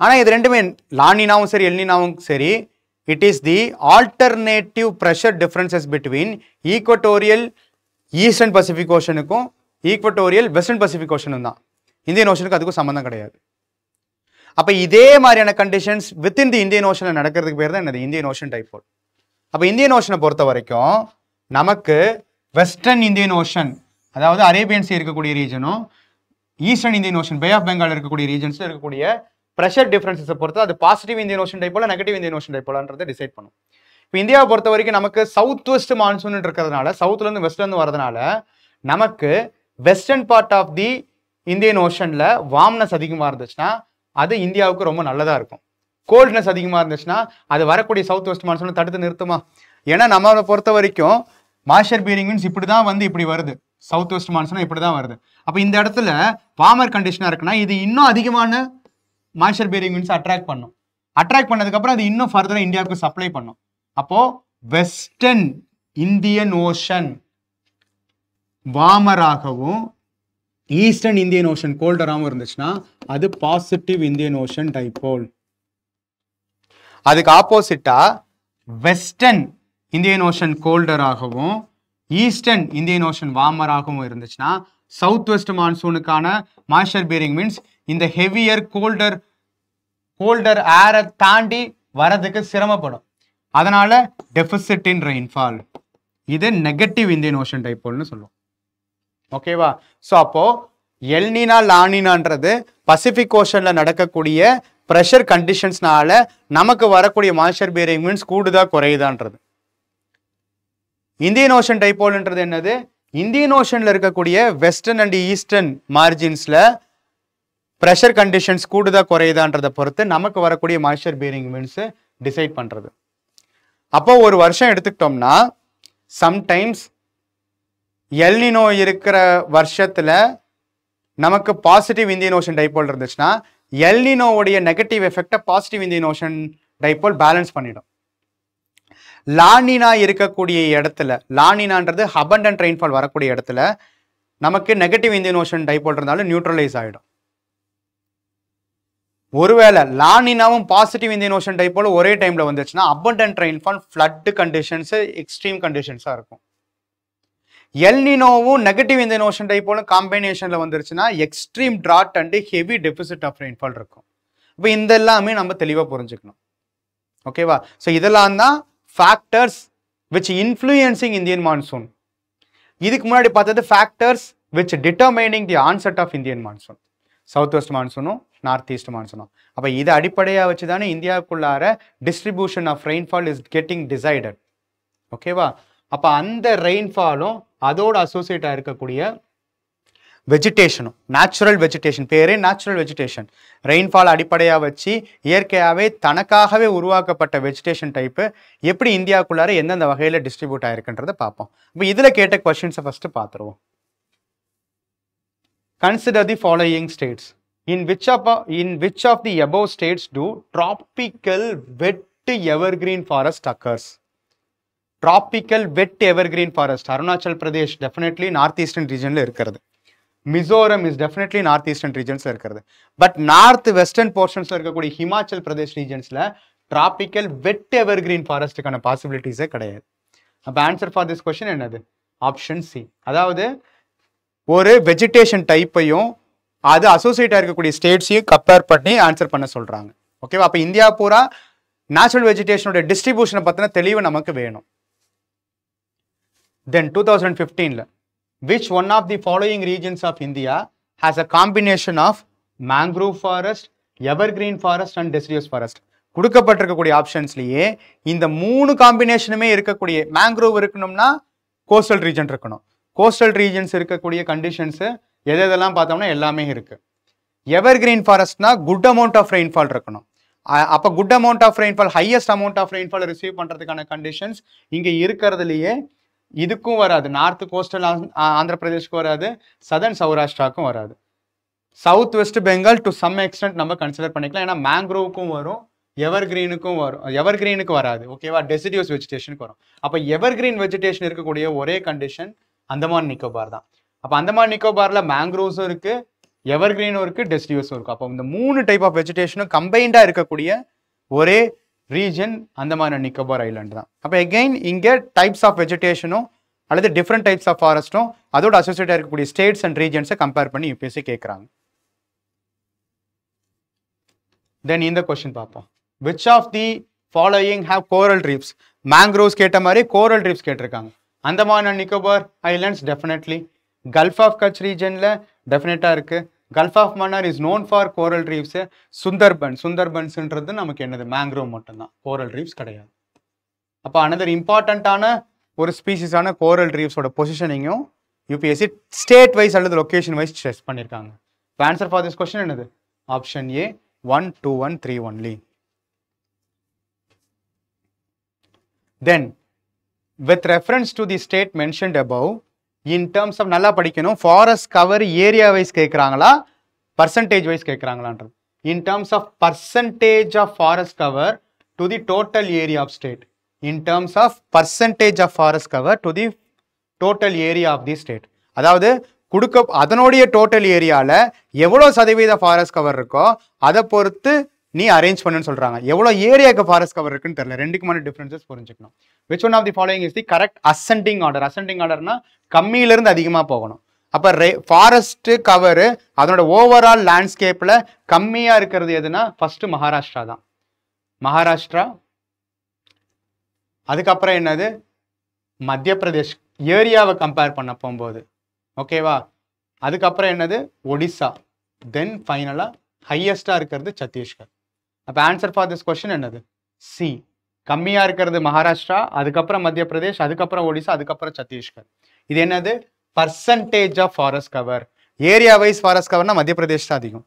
ஆனா இது ரெண்டுமே La Ninaவும் சரி El Ninaவும் சரி it is the alternative pressure differences between equatorial eastern Pacific Oceanuக்கும் equatorial western Pacific Oceanum தான். இந்தியன் ஓஷனுக்கு அதுக்கும் சம்பந்தம் கிடையாது. அப்ப இதே மாதிரியான கண்டிஷன்ஸ் வித்தின் தி இந்தியன் ஓஷன்ல நடக்கிறதுக்கு பேர் தான் என்னது இந்தியன் ஓஷன் டைபோல். அப்ப இந்தியன் ஓஷனை பொறுத்த வரைக்கும் நமக்கு வெஸ்டர்ன் இந்தியன் ஓஷன் அதாவது அரேபியன் சி இருக்கக்கூடிய ரீஜனும் eastern Indian ocean bay of Bengal இருக்கக்கூடிய ரீஜன்ஸ்ல இருக்கக்கூடிய ப்ரெஷர் டிஃபரன்சஸை பொறுத்து அது positive Indian ocean dipole negative Indian ocean டைப்போலான்றதை டிசைட் பண்ணும். இப்போ இந்தியாவை பொறுத்த வரைக்கும் நமக்கு சவுத் வெஸ்ட் மான்சூன் இருக்கிறதுனால சவுத்ல இருந்து வெஸ்ட்ல இருந்து வரதுனால நமக்கு western part of the Indian ஓஷன்ல வார்ம்னஸ் அதிகமாக இருந்துச்சுன்னா அது இந்தியாவுக்கு ரொம்ப நல்லதா இருக்கும். கோல்ட்னஸ் அதிகமாக இருந்துச்சுன்னா அது வரக்கூடிய சவுத் வெஸ்ட் மான்சூனை தடுத்து நிறுத்துமா? ஏன்னா நம்மளை பொறுத்த வரைக்கும் மாய்ஸ்சர் bearing winds இப்படி தான் வந்து இப்படி வருது, சவுத் வெஸ்ட் மான்சூன் இப்படி தான் வருது. அப்போ இந்த இடத்துல வார்மர் கண்டிஷனாக இருக்குன்னா இது இன்னும் அதிகமான மாய்ஸ்சர் bearing winds அட்ராக்ட் பண்ணும். அட்ராக்ட் பண்ணதுக்கு அப்புறம் அது இன்னும் ஃபர்தரா இந்தியாவுக்கு சப்ளை பண்ணும். அப்போ வெஸ்டர்ன் இந்தியன் ஓஷன் வார்மராகவும் ஈஸ்டர்ன் இந்தியன் ஓஷன் கோல்டராகவும் இருந்துச்சுன்னா அது பாசிட்டிவ் இந்தியன் ஓஷன் டைபோல். அதுக்கு ஆப்போசிட்டா வெஸ்டர்ன் இந்தியன் ஓஷன் கோல்டராகவும் ஈஸ்டர்ன் இந்தியன் ஓஷன் வார்மராகவும் இருந்துச்சுன்னா சவுத் வெஸ்ட் மான்சூனுக்கான மாய்ஸ்சர் bearing winds இந்த ஹெவியர் கோல்டர் ஏரை தாண்டி வரதுக்கு சிரமப்படும். அதனால டெபிசிட் இன் ரெயின்ஃபால். இது நெகட்டிவ் இந்தியன் ஓஷன் டைபோல்னு சொல்லுவோம். ஓகேவா? ஸோ அப்போ எல்னினா லானினான்றது பசிபிக் ஓஷன்ல நடக்கக்கூடிய ப்ரெஷர் கண்டிஷன்ஸ்னால நமக்கு வரக்கூடிய மாய்ஸ்சர் bearing winds கூடுதா குறையுதான்றது. இந்தியன் ஓஷன் டைபோல்ன்றது என்னது? இந்தியன் ஓஷன்ல இருக்கக்கூடிய வெஸ்டர்ன் அண்ட் ஈஸ்டர்ன் மார்ஜின்ஸ்ல ப்ரெஷர் கண்டிஷன்ஸ் கூடுதா குறையுதான்றதை பொறுத்து நமக்கு வரக்கூடிய மாய்ஸ்சர் bearing winds டிசைட் பண்றது. அப்போ ஒரு வருஷம் எடுத்துக்கிட்டோம்னா சம்டைம்ஸ் எல்னினோ இருக்கிற வருஷத்துல நமக்கு பாசிட்டிவ் இந்தியன் ஓஷன் டைபோல் இருந்துச்சுன்னா எல்னினோவுடைய நெகட்டிவ் எஃபெக்டை positive Indian ocean dipole balance பண்ணிடும். லானினா இருக்கக்கூடிய இடத்துல லானினான்றது அபண்டன்ட் ரெயின்ஃபால் வரக்கூடிய இடத்துல நமக்கு நெகட்டிவ் இந்தியன் ஓஷன் டைபோல் இருந்தாலும் நியூட்ரலைஸ் ஆகிடும். ஒருவேளை லானினாவும் பாசிட்டிவ் இந்தியன் ஓஷன் டைபோல் ஒரே டைம்ல வந்துச்சுன்னா abundant rainfall flood conditions extreme கண்டிஷன்ஸா இருக்கும். எல்னினோவும் நெகட்டிவ் இந்தியன் ஓஷன் டைபோலும் காம்பினேஷன்ல வந்துருச்சுன்னா extreme drought and heavy deficit of rainfall இருக்கும். இப்போ இந்த எல்லாமே நம்ம தெளிவாக புரிஞ்சுக்கணும். ஓகேவா? ஸோ இதெல்லாம் தான் factors which influencing Indian monsoon. இதுக்கு முன்னாடி பார்த்தது factors which determining the onset of Indian monsoon. South west மான்சூனும் நார்த் ஈஸ்ட் மான்சூனும். அப்போ இதை அடிப்படையாக வச்சு தானே இந்தியாவுக்குள்ளார distribution of rainfall is getting decided. ஓகேவா? அப்போ அந்த ரெயின்ஃபாலும் அதோட அசோசியேட்டாக இருக்கக்கூடிய வெஜிடேஷனும் நேச்சுரல் வெஜிடேஷன், பேரே நேச்சுரல் வெஜிடேஷன், ரெயின்ஃபால் அடிப்படையாக வச்சு இயற்கையாகவே தனக்காகவே உருவாக்கப்பட்ட வெஜிடேஷன் டைப்பு எப்படி இந்தியாவுக்குள்ளார எந்தெந்த வகையில் டிஸ்ட்ரிபியூட் ஆயிருக்குன்றதை பார்ப்போம். இப்போ இதில் கேட்ட கொஸ்டின்ஸை ஃபர்ஸ்ட் பார்த்துருவோம். Consider the following states. In which of the above states do tropical wet evergreen forest occurs? Tropical wet evergreen forest. Arunachal Pradesh definitely northeastern region la irukkiradhu. Mizoram is definitely northeastern regions la irukkiradhu. But northwestern portions la irukக்கூடிய Himachal Pradesh regions la tropical wet evergreen forest kana possibilities e கிடையாது. அப்ப answer for this question என்னது? Option C. அதாவது ஒரு vegetation டைப்பையும் அது அசோசியேட்டா இருக்கக்கூடிய ஸ்டேட்ஸையும் compare பண்ணி answer பண்ண சொல்றாங்க. ஓகேவா? அப்ப இந்தியா பூரா நேச்சுரல் வெஜிடேஷனோட டிஸ்ட்ரிபியூஷனை பத்தின தெளிவு நமக்கு வேணும். Then 2015 which one of the following regions of India has a combination of mangrove forest, evergreen forest and deciduous forest. கொடுக்கப்பட்டிருக்கக்கூடிய ஆப்ஷன்ஸ்லயே இந்த 3 காம்பினேஷனுமே இருக்கக்கூடிய மேங்க்ரூவ் இருக்கணும்னா கோஸ்டல் ரீஜன் இருக்கணும். கோஸ்டல் ரீஜன்ஸ் இருக்கக்கூடிய கண்டிஷன்ஸ் எதெல்லாம் பார்த்தோம்னா எல்லாமே இருக்கு. எவர்கிரீன் ஃபாரஸ்ட்னா குட் அமௌண்ட் ஆஃப் ரெயின்ஃபால் இருக்கணும். அப்போ good amount of rainfall, highest amount of rainfall receive பண்ணுறதுக்கான கண்டிஷன்ஸ் இங்கே இருக்கிறதுலையே இதுக்கும் வராது. நார்த் கோஸ்டல் ஆந்திர பிரதேஷ்க்கும் வராது, சதர்ன் சௌராஷ்டிராக்கும் வராது. South west Bengal to some extent நம்ம கன்சிடர் பண்ணிக்கலாம். ஏன்னா மேங்க்ரோவுக்கும் வரும், எவர்கிரீனுக்கும் வரும். எவர்கிரீனுக்கு வராது, ஓகேவா? டெசிடியூஸ் வெஜிடேஷனுக்கு வரும். அப்போ எவர்கிரீன் வெஜிடேஷன் இருக்கக்கூடிய ஒரே கண்டிஷன் அந்தமான் நிக்கோபார் தான். அப்போ அந்தமான் நிக்கோபார்ல மேங்க்ரோவ்ஸும் இருக்கு, எவர்கிரீனும் இருக்கு, டெசிடியூஸும் இருக்கும். அப்போ இந்த 3 டைப் ஆஃப் வெஜிடேஷனும் கம்பைண்டா இருக்கக்கூடிய ஒரே region Andaman and Nicobar island தான். அப்போ எகெயின் இங்கே டைப்ஸ் ஆஃப் வெஜிடேஷனும் அல்லது டிஃப்ரெண்ட் டைப்ஸ் ஆஃப் ஃபாரஸ்ட்டும் அதோட அசோசியேட்டாக இருக்கக்கூடிய ஸ்டேட்ஸ் அண்ட் ரீஜன்ஸை கம்பேர் பண்ணி யூபிஎஸ்சி கேட்குறாங்க. தென் இந்த கொஸ்டின் பார்ப்போம். Which of the following have coral reefs? Mangroves கேட்ட மாதிரி கோரல் ரீஃப்ஸ் கேட்டிருக்காங்க. Andaman and Nicobar islands definitely. Gulf of Kutch ரீஜனில் டெஃபினட்டாக இருக்குது. Gulf of Mannar is known for coral reefs. சுந்தர்பன்ஸ்ன்றது நமக்கு என்னது? மேங்க்ரோவ் மட்டும்தான், கோரல் ரீஃப்ஸ் கிடையாது. அப்போ அனதர் இம்பார்ட்டண்ட்டான ஒரு ஸ்பீசிஸான கோரல் ரீஃப்ஸோட பொசிஷனிங்கும் யூபிஎஸ்சி ஸ்டேட் வைஸ் அல்லது லொக்கேஷன் வைஸ் ஸ்ட்ரெஸ் பண்ணியிருக்காங்க. இப்போ ஆன்சர் ஃபார் திஸ் கொஸ்டின் என்னது? Option A 1, 2, 1, 3 only. Then with reference to the state mentioned above, in terms of, நல்லா படிக்கணும், ஃபாரஸ்ட் கவர் ஏரியா வைஸ் கேட்குறாங்களா பர்சன்டேஜ் வைஸ் கேட்குறாங்களான்றது. In terms of percentage of forest cover to the total area of state. In terms of percentage of forest cover to the total area of the state. அதாவது அதனுடைய total ஏரியாவில் எவ்வளோ சதவீத forest cover இருக்கோ அதை பொறுத்து நீ அரேஞ்ச் பண்ணுன்னு சொல்றாங்க. எவ்வளோ ஏரியாவுக்கு ஃபாரஸ்ட் கவர் இருக்குன்னு தெரியல, ரெண்டுக்குமான டிஃபரன்சஸ் புரிஞ்சுக்கணும். Which one of the following is the correct ascending order? Ascending ஆர்டர்னா கம்மியிலிருந்து அதிகமாக போகணும். அப்போ ஃபாரஸ்ட் கவர் அதனோட ஓவரால் லேண்ட்ஸ்கேப்பில் கம்மியாக இருக்கிறது எதுனா ஃபர்ஸ்ட் மகாராஷ்டிரா தான். மகாராஷ்டிரா, அதுக்கப்புறம் என்னது? மத்திய பிரதேஷ் ஏரியாவை கம்பேர் பண்ண போகும்போது, ஓகேவா? அதுக்கப்புறம் என்னது? ஒடிசா. தென் ஃபைனலாக ஹையஸ்டாக இருக்கிறது சத்தீஸ்கர். அப்போ ஆன்சர் ஃபார் திஸ் கொஸ்டின் என்னது? சி. கம்மியாக இருக்கிறது மகாராஷ்டிரா, அதுக்கப்புறம் மத்திய பிரதேஷ், அதுக்கப்புறம் ஒடிசா, அதுக்கப்புறம் சத்தீஸ்கர். இது என்னது? Percentage of forest cover. Area wise forest கவர்னா மத்திய பிரதேஷ் தான் அதிகம்.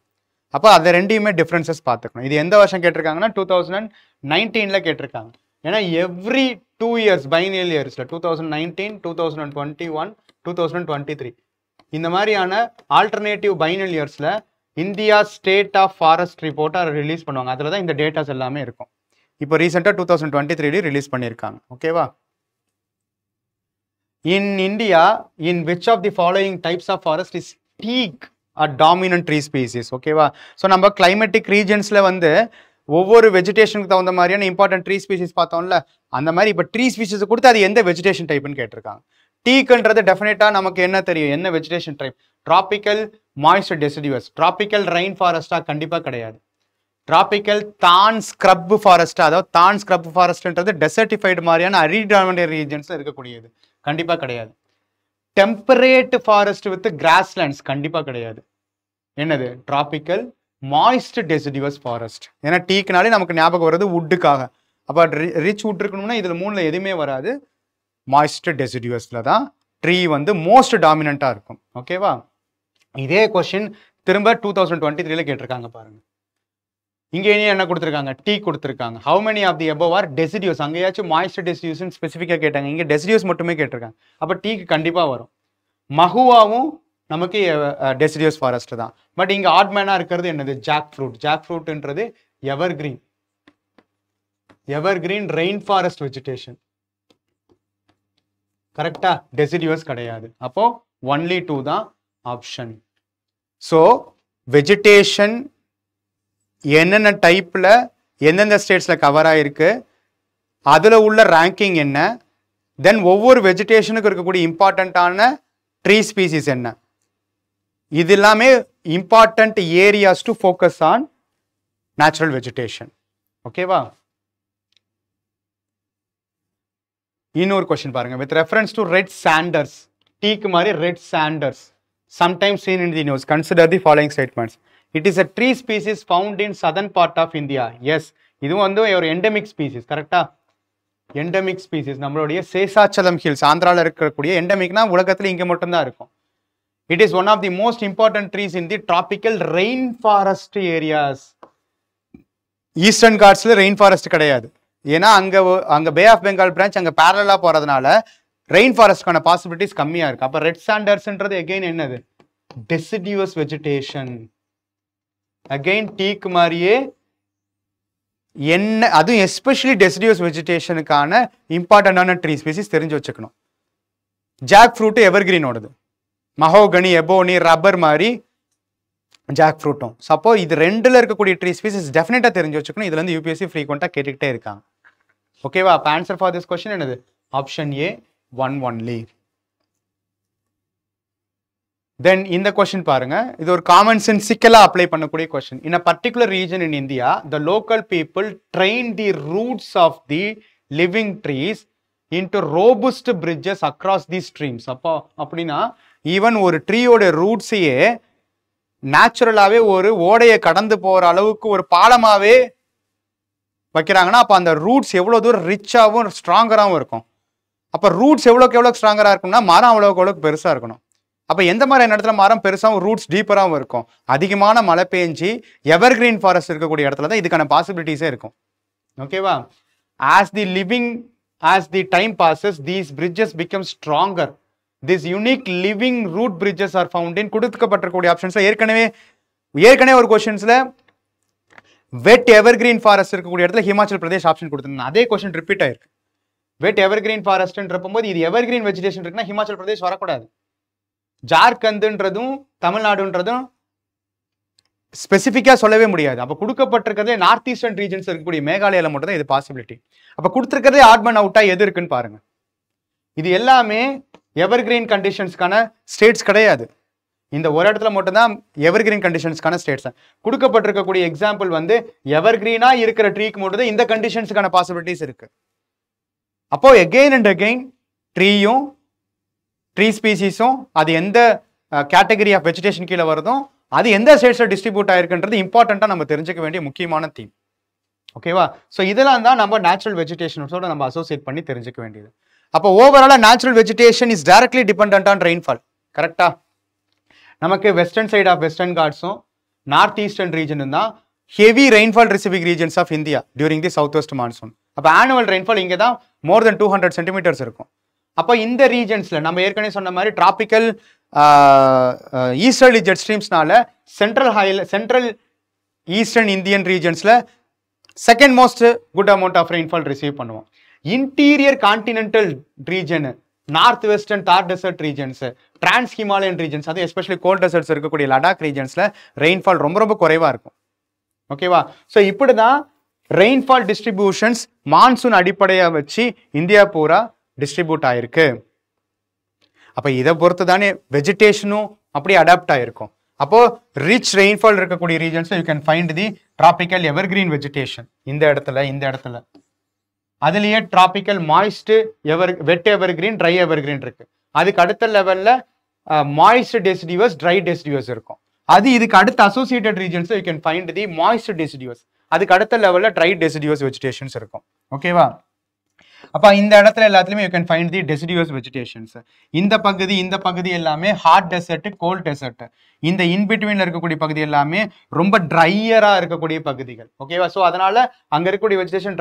அப்போ அதை ரெண்டையுமே டிஃப்ரென்சஸ் பார்த்துக்கணும். இது எந்த வருஷம் கேட்டிருக்காங்கன்னா 2019 கேட்டிருக்காங்க. ஏன்னா எவ்ரி 2 இயர்ஸ் பைனியல் இயர்ஸில் 2019, 2021, 2023 இந்த மாதிரியான ஆல்டர்னேட்டிவ் பைனல் இயர்ஸில் இந்தியா ஸ்டேட் ஆஃப் ஃபாரஸ்ட் ரிப்போர்ட்டை ரிலீஸ் பண்ணுவாங்க. அதில் தான் இந்த டேட்டாஸ் எல்லாமே இருக்கும். இப்போ ரீசெண்டாக 2023 ரிலீஸ் பண்ணியிருக்காங்க, ஓகேவா? In India, in which of the following types of forest is teak a dominant tree species? ஓகேவா? ஸோ நம்ம கிளைமேட்டிக் ரீஜன்ஸில் வந்து ஒவ்வொரு வெஜிடேஷனுக்கு தகுந்த மாதிரியான இம்பார்ட்டன்ட் ட்ரீ ஸ்பீசிஸ் பார்த்தோம்ல, அந்த மாதிரி இப்போ ட்ரீ ஸ்பீசிஸ் கொடுத்து அது எந்த வெஜிடேஷன் டைப்னு கேட்டிருக்காங்க. டீக்ன்றது டெஃபினட்டாக நமக்கு என்ன தெரியும்? என்ன vegetation type? Tropical moist deciduous. Tropical rain ஃபாரஸ்டா? கண்டிப்பாக கிடையாது. டிராபிக்கல் தான் ஸ்க்ரப் ஃபாரஸ்டா? அதாவது தான் ஸ்க்ரப் ஃபாரஸ்ட்ன்றது டெசர்டிஃபைடு மாதிரியான அரிடான ரீஜன்ஸில் இருக்கக்கூடியது, கண்டிப்பாக கிடையாது. Temperate forest with grasslands? கண்டிப்பாக கிடையாது. என்னது? Tropical moist deciduous forest. ஏன்னா டீக்குனாலே நமக்கு ஞாபகம் வருது வுட்டுக்காக. அப்போ ரிச் வுட் இருக்கணும்னா இதில் 3ல் எதுவுமே வராது. மாய்ஸ்ட் டெசிடியூஸில் தான் ட்ரீ வந்து மோஸ்ட் டாமினண்ட்டாக இருக்கும், ஓகேவா? இதே கொஸ்டின் திரும்ப 2023 கேட்டிருக்காங்க பாருங்க. இங்கே என்ன கொடுத்துருக்காங்க? டீ கொடுத்துருக்காங்க. How many of the above are deciduous? அங்கேயாச்சும் மாய்ஸ்ட் டெசிடியூஸ்னு ஸ்பெசிஃபிக்காக கேட்டாங்க, இங்கே டெசிடியூஸ் மட்டுமே கேட்டிருக்காங்க. அப்போ டீக்கு கண்டிப்பாக வரும். மஹுவாவும் நமக்கு டெசிடியூஸ் ஃபாரஸ்ட் தான். பட் இங்கே ஆட்மேனாக இருக்கிறது என்னது? Jack fruit. ஜாக் ஃப்ரூட்ன்றது evergreen. Evergreen rain forest vegetation, கரெக்டா? டெசிடியூஸ் கிடையாது. அப்போ ஒன்லி 2 தான் ஆப்ஷன். ஸோ வெஜிடேஷன் என்னென்ன டைப்பில் எந்தெந்த ஸ்டேட்ஸில் கவர் ஆகிருக்கு, அதில் உள்ள ரேங்கிங் என்ன, தென் ஒவ்வொரு வெஜிடேஷனுக்கு இருக்கக்கூடிய இம்பார்ட்டண்ட்டான ட்ரீ ஸ்பீசிஸ் என்ன, இது எல்லாமே important areas to focus on natural vegetation, ஓகேவா? இன்னொரு கொஸ்டின் பாருங்க. With reference to red sanders, டீக்கு மாதிரி red sanders sometimes seen in the news, consider the following statements. It is a tree species found in southern part of India. Yes, இது வந்து ஒரு endemic species. கரெக்டா? Endemic species நம்மளுடைய Seshachalam hills ஆந்திராவில் இருக்கக்கூடிய எண்டமிக்னா உலகத்தில் இங்கே மட்டும்தான் இருக்கும். It is one of the most important trees in the tropical rain forest areas. Eastern காட்ஸ்ல ரெயின் ஃபாரஸ்ட் கிடையாது. ஏன்னா அங்க பே ஆஃப் பெங்கால் பிரான்ச் அங்க பேரலா போறதுனால ரெயின் ஃபாரஸ்ட்கான பாசிபிலிட்டிஸ் கம்மியா இருக்கு. அப்ப ரெட் சாண்டர்ஸ்ன்றது எகைன் என்னது? Deciduous vegetation. அகைன் டீக் மாதிரியே என்ன, அதுவும் எஸ்பெஷலி டெசிடியூஸ் வெஜிடேஷனுக்கான இம்பார்ட்டன்டான ட்ரீ ஸ்பீசிஸ் தெரிஞ்சு வச்சுக்கணும். ஜாக் ஃப்ரூட் எவர்கிரீனோடது, மஹோகனி, எபோனி, ரப்பர் மாதிரி ஜாக் ஃப்ரூட்டும். சப்போ இது ரெண்டுல இருக்கக்கூடிய ட்ரீ ஸ்பீசிஸ் டெஃபினட்டா தெரிஞ்சு வச்சுக்கணும். இதுல இருந்து யூபிஎஸ்சி ஃப்ரீக்வெண்டா கேட்டுக்கிட்டே இருக்காங்க. ஓகேவா? அப்ப ஆன்சர் ஃபார் திஸ் கொஸ்டின் என்னது? Option A, 1 only. தென் இந்த கொஸ்டின் பாருங்க, இது ஒரு காமன் சென்சிக்கலா அப்ளை பண்ணக்கூடிய question. In a particular region in India the local people train the roots of the living trees into robust bridges across the streams. அப்போ அப்படின்னா even ஒரு ட்ரீயோட ரூட்ஸையே நேச்சுரலாவே ஒரு ஓடையை கடந்து போற அளவுக்கு ஒரு பாலமாவே வைக்கிறாங்கன்னா அப்ப அந்த ரூட்ஸ் எவ்வளவு தூரம் ரிச்சாகவும் ஸ்ட்ராங்கராகவும் இருக்கும். அப்ப ரூட்ஸ் எவ்வளோக்கு எவ்வளோ ஸ்ட்ராங்கரா இருக்கும்னா மரம் அவ்வளோக்கு எவ்வளோக்கு பெருசா இருக்கணும். அப்ப எந்த மாதிரி இடத்துல மரம் பெருசாகவும் ரூட்ஸ் டீப்பராகவும் இருக்கும்? அதிகமான மழை பெஞ்சு எவர்கிரீன் ஃபாரஸ்ட் இருக்கக்கூடிய இடத்துல தான் இதுக்கான பாசிபிலிட்டிஸே இருக்கும். ஓகேவா? as the time passes these bridges become stronger. These unique living root bridges are found in கொடுக்கப்பட்டிருக்கக்கூடிய ஆப்ஷன்ஸ்ல ஏற்கனவே ஒரு கொஸ்டின்ஸ்ல வெட் எவர்கிரீன் ஃபாரஸ்ட் இருக்கக்கூடிய இடத்துல ஹிமாச்சல் பிரதேஷ் ஆப்ஷன் கொடுத்திருந்தேன். அதே கொஸ்டின் ரிப்பீட் ஆயிருக்கு. வெட் எவர்கிரீன் ஃபாரஸ்ட்ன்றப்போது இது எவர்கிரீன் வெஜிடேஷன் இருக்குன்னா ஹிமாச்சல் பிரதேஷ் வரக்கூடாது. ஜார்க்கண்ட்ன்றதும் தமிழ்நாடுன்றதும் ஸ்பெசிஃபிக்கா சொல்லவே முடியாது. அப்ப கொடுக்கப்பட்டிருக்கிறதே நார்த் ஈஸ்டர்ன் ரீஜன்ஸ் இருக்கக்கூடிய மேகாலயால மட்டும் தான் இது பாசிபிலிட்டி. அப்ப கொடுத்திருக்கிறதே ஆட்மன் அவுட்டா எது இருக்குன்னு பாருங்க. இது எல்லாமே எவர்கிரீன் கண்டிஷன்ஸ்க்கான ஸ்டேட்ஸ் கிடையாது. இந்த ஒரு இடத்துல மட்டும்தான் எவர்கிரீன் கண்டிஷன்ஸ்க்கான ஸ்டேட்ஸ். கொடுக்கப்பட்டிருக்கக்கூடிய எக்ஸாம்பிள் வந்து எவர்கிரீனா இருக்கிற ட்ரீக்கு மட்டும் தான் இந்த கண்டிஷன்ஸ்க்கான பாசிபிலிட்டிஸ் இருக்கு. அப்போ எகெயின் அண்ட் அகெயின் ட்ரீயும் ட்ரீ ஸ்பீசிஸும் அது எந்த கேட்டகரி ஆஃப் வெஜிடேஷன் கீழே வருதோ அது எந்த ஸ்டேட்ஸ்ல டிஸ்ட்ரிபியூட் ஆயிருக்குன்றது இம்பார்ட்டண்டா நம்ம தெரிஞ்சுக்க வேண்டிய முக்கியமான தீம். ஓகேவா? ஸோ இதெல்லாம் தான் நம்ம நேச்சுரல் வெஜிடேஷனோட நம்ம அசோசியேட் பண்ணி தெரிஞ்சுக்க வேண்டியது. அப்போ ஓவராலா natural vegetation is directly dependent on rainfall. கரெக்டா? நமக்கு வெஸ்டர்ன் சைட் ஆஃப் வெஸ்டர்ன் காட்ஸும் நார்த் ஈஸ்டர்ன் ரீஜனும் தான் heavy rainfall receiving regions of India during the south west monsoon. அப்போ ஆனுவல் ரெயின்ஃபால் இங்கே தான் மோர் தென் 200 சென்டிமீட்டர்ஸ் இருக்கும். அப்போ இந்த ரீஜன்ஸ்ல நம்ம ஏற்கனவே சொன்ன மாதிரி டிராபிக்கல் ஈஸ்டர்லி ஜெட் ஸ்ட்ரீம்ஸ்னால சென்ட்ரல் ஈஸ்டர்ன் இந்தியன் ரீஜன்ஸ்ல second most good amount of rainfall receive பண்ணுவோம். Interior continental region, north western Thar desert regions, trans Himalayan regions, அது எஸ்பெஷலி கோல்ட் டெசர்ட்ஸ் இருக்கக்கூடிய லடாக் ரீஜன்ஸ்ல ரெயின்ஃபால் ரொம்ப ரொம்ப குறைவா இருக்கும். ஓகேவா? ஸோ இப்படிதான் ரெயின்ஃபால் டிஸ்ட்ரிபியூஷன்ஸ் மான்சூன் அடிப்படையாக வச்சு இந்தியா பூரா டிஸ்ட்ரிபியூட் ஆயிருக்கு. அப்ப இதை பொறுத்து தானே வெஜிடேஷனும் அப்படியே அடாப்ட் ஆயிருக்கும். அப்போ ரிச் ரெயின்ஃபால் இருக்கக்கூடிய regions you can find the tropical evergreen vegetation. இந்த இடத்துல அதுலயே டிராபிக்கல் மாய்ஸ்ட் வெட் எவர்கிரீன், ட்ரை எவர்கிரீன் இருக்கு. அதுக்கு அடுத்த லெவல்ல மாய்ஸ்ட் டெசிடியூஸ், ட்ரை டெசிடியூஸ் இருக்கும். அது இதுக்கு அடுத்த associated regions you can find the moist deciduous. அதுக்கு அடுத்த லெவல்ல ட்ரை டெசிடியூஸ் வெஜிடேஷன்ஸ் இருக்கும். ஓகேவா? அப்ப இந்த இடத்துல எல்லாத்துலயுமே you can find the deciduous vegetations. இந்த பகுதி எல்லாமே ஹாட் டெசர்ட், கோல்ட் டெசர்ட். இந்த இன்பிட்வீன்ல இருக்கக்கூடிய பகுதி எல்லாமே ரொம்ப ட்ரையரா இருக்கக்கூடிய பகுதிகள். ஓகேவா? ஸோ அதனால அங்க இருக்கக்கூடிய வெஜிடேஷன்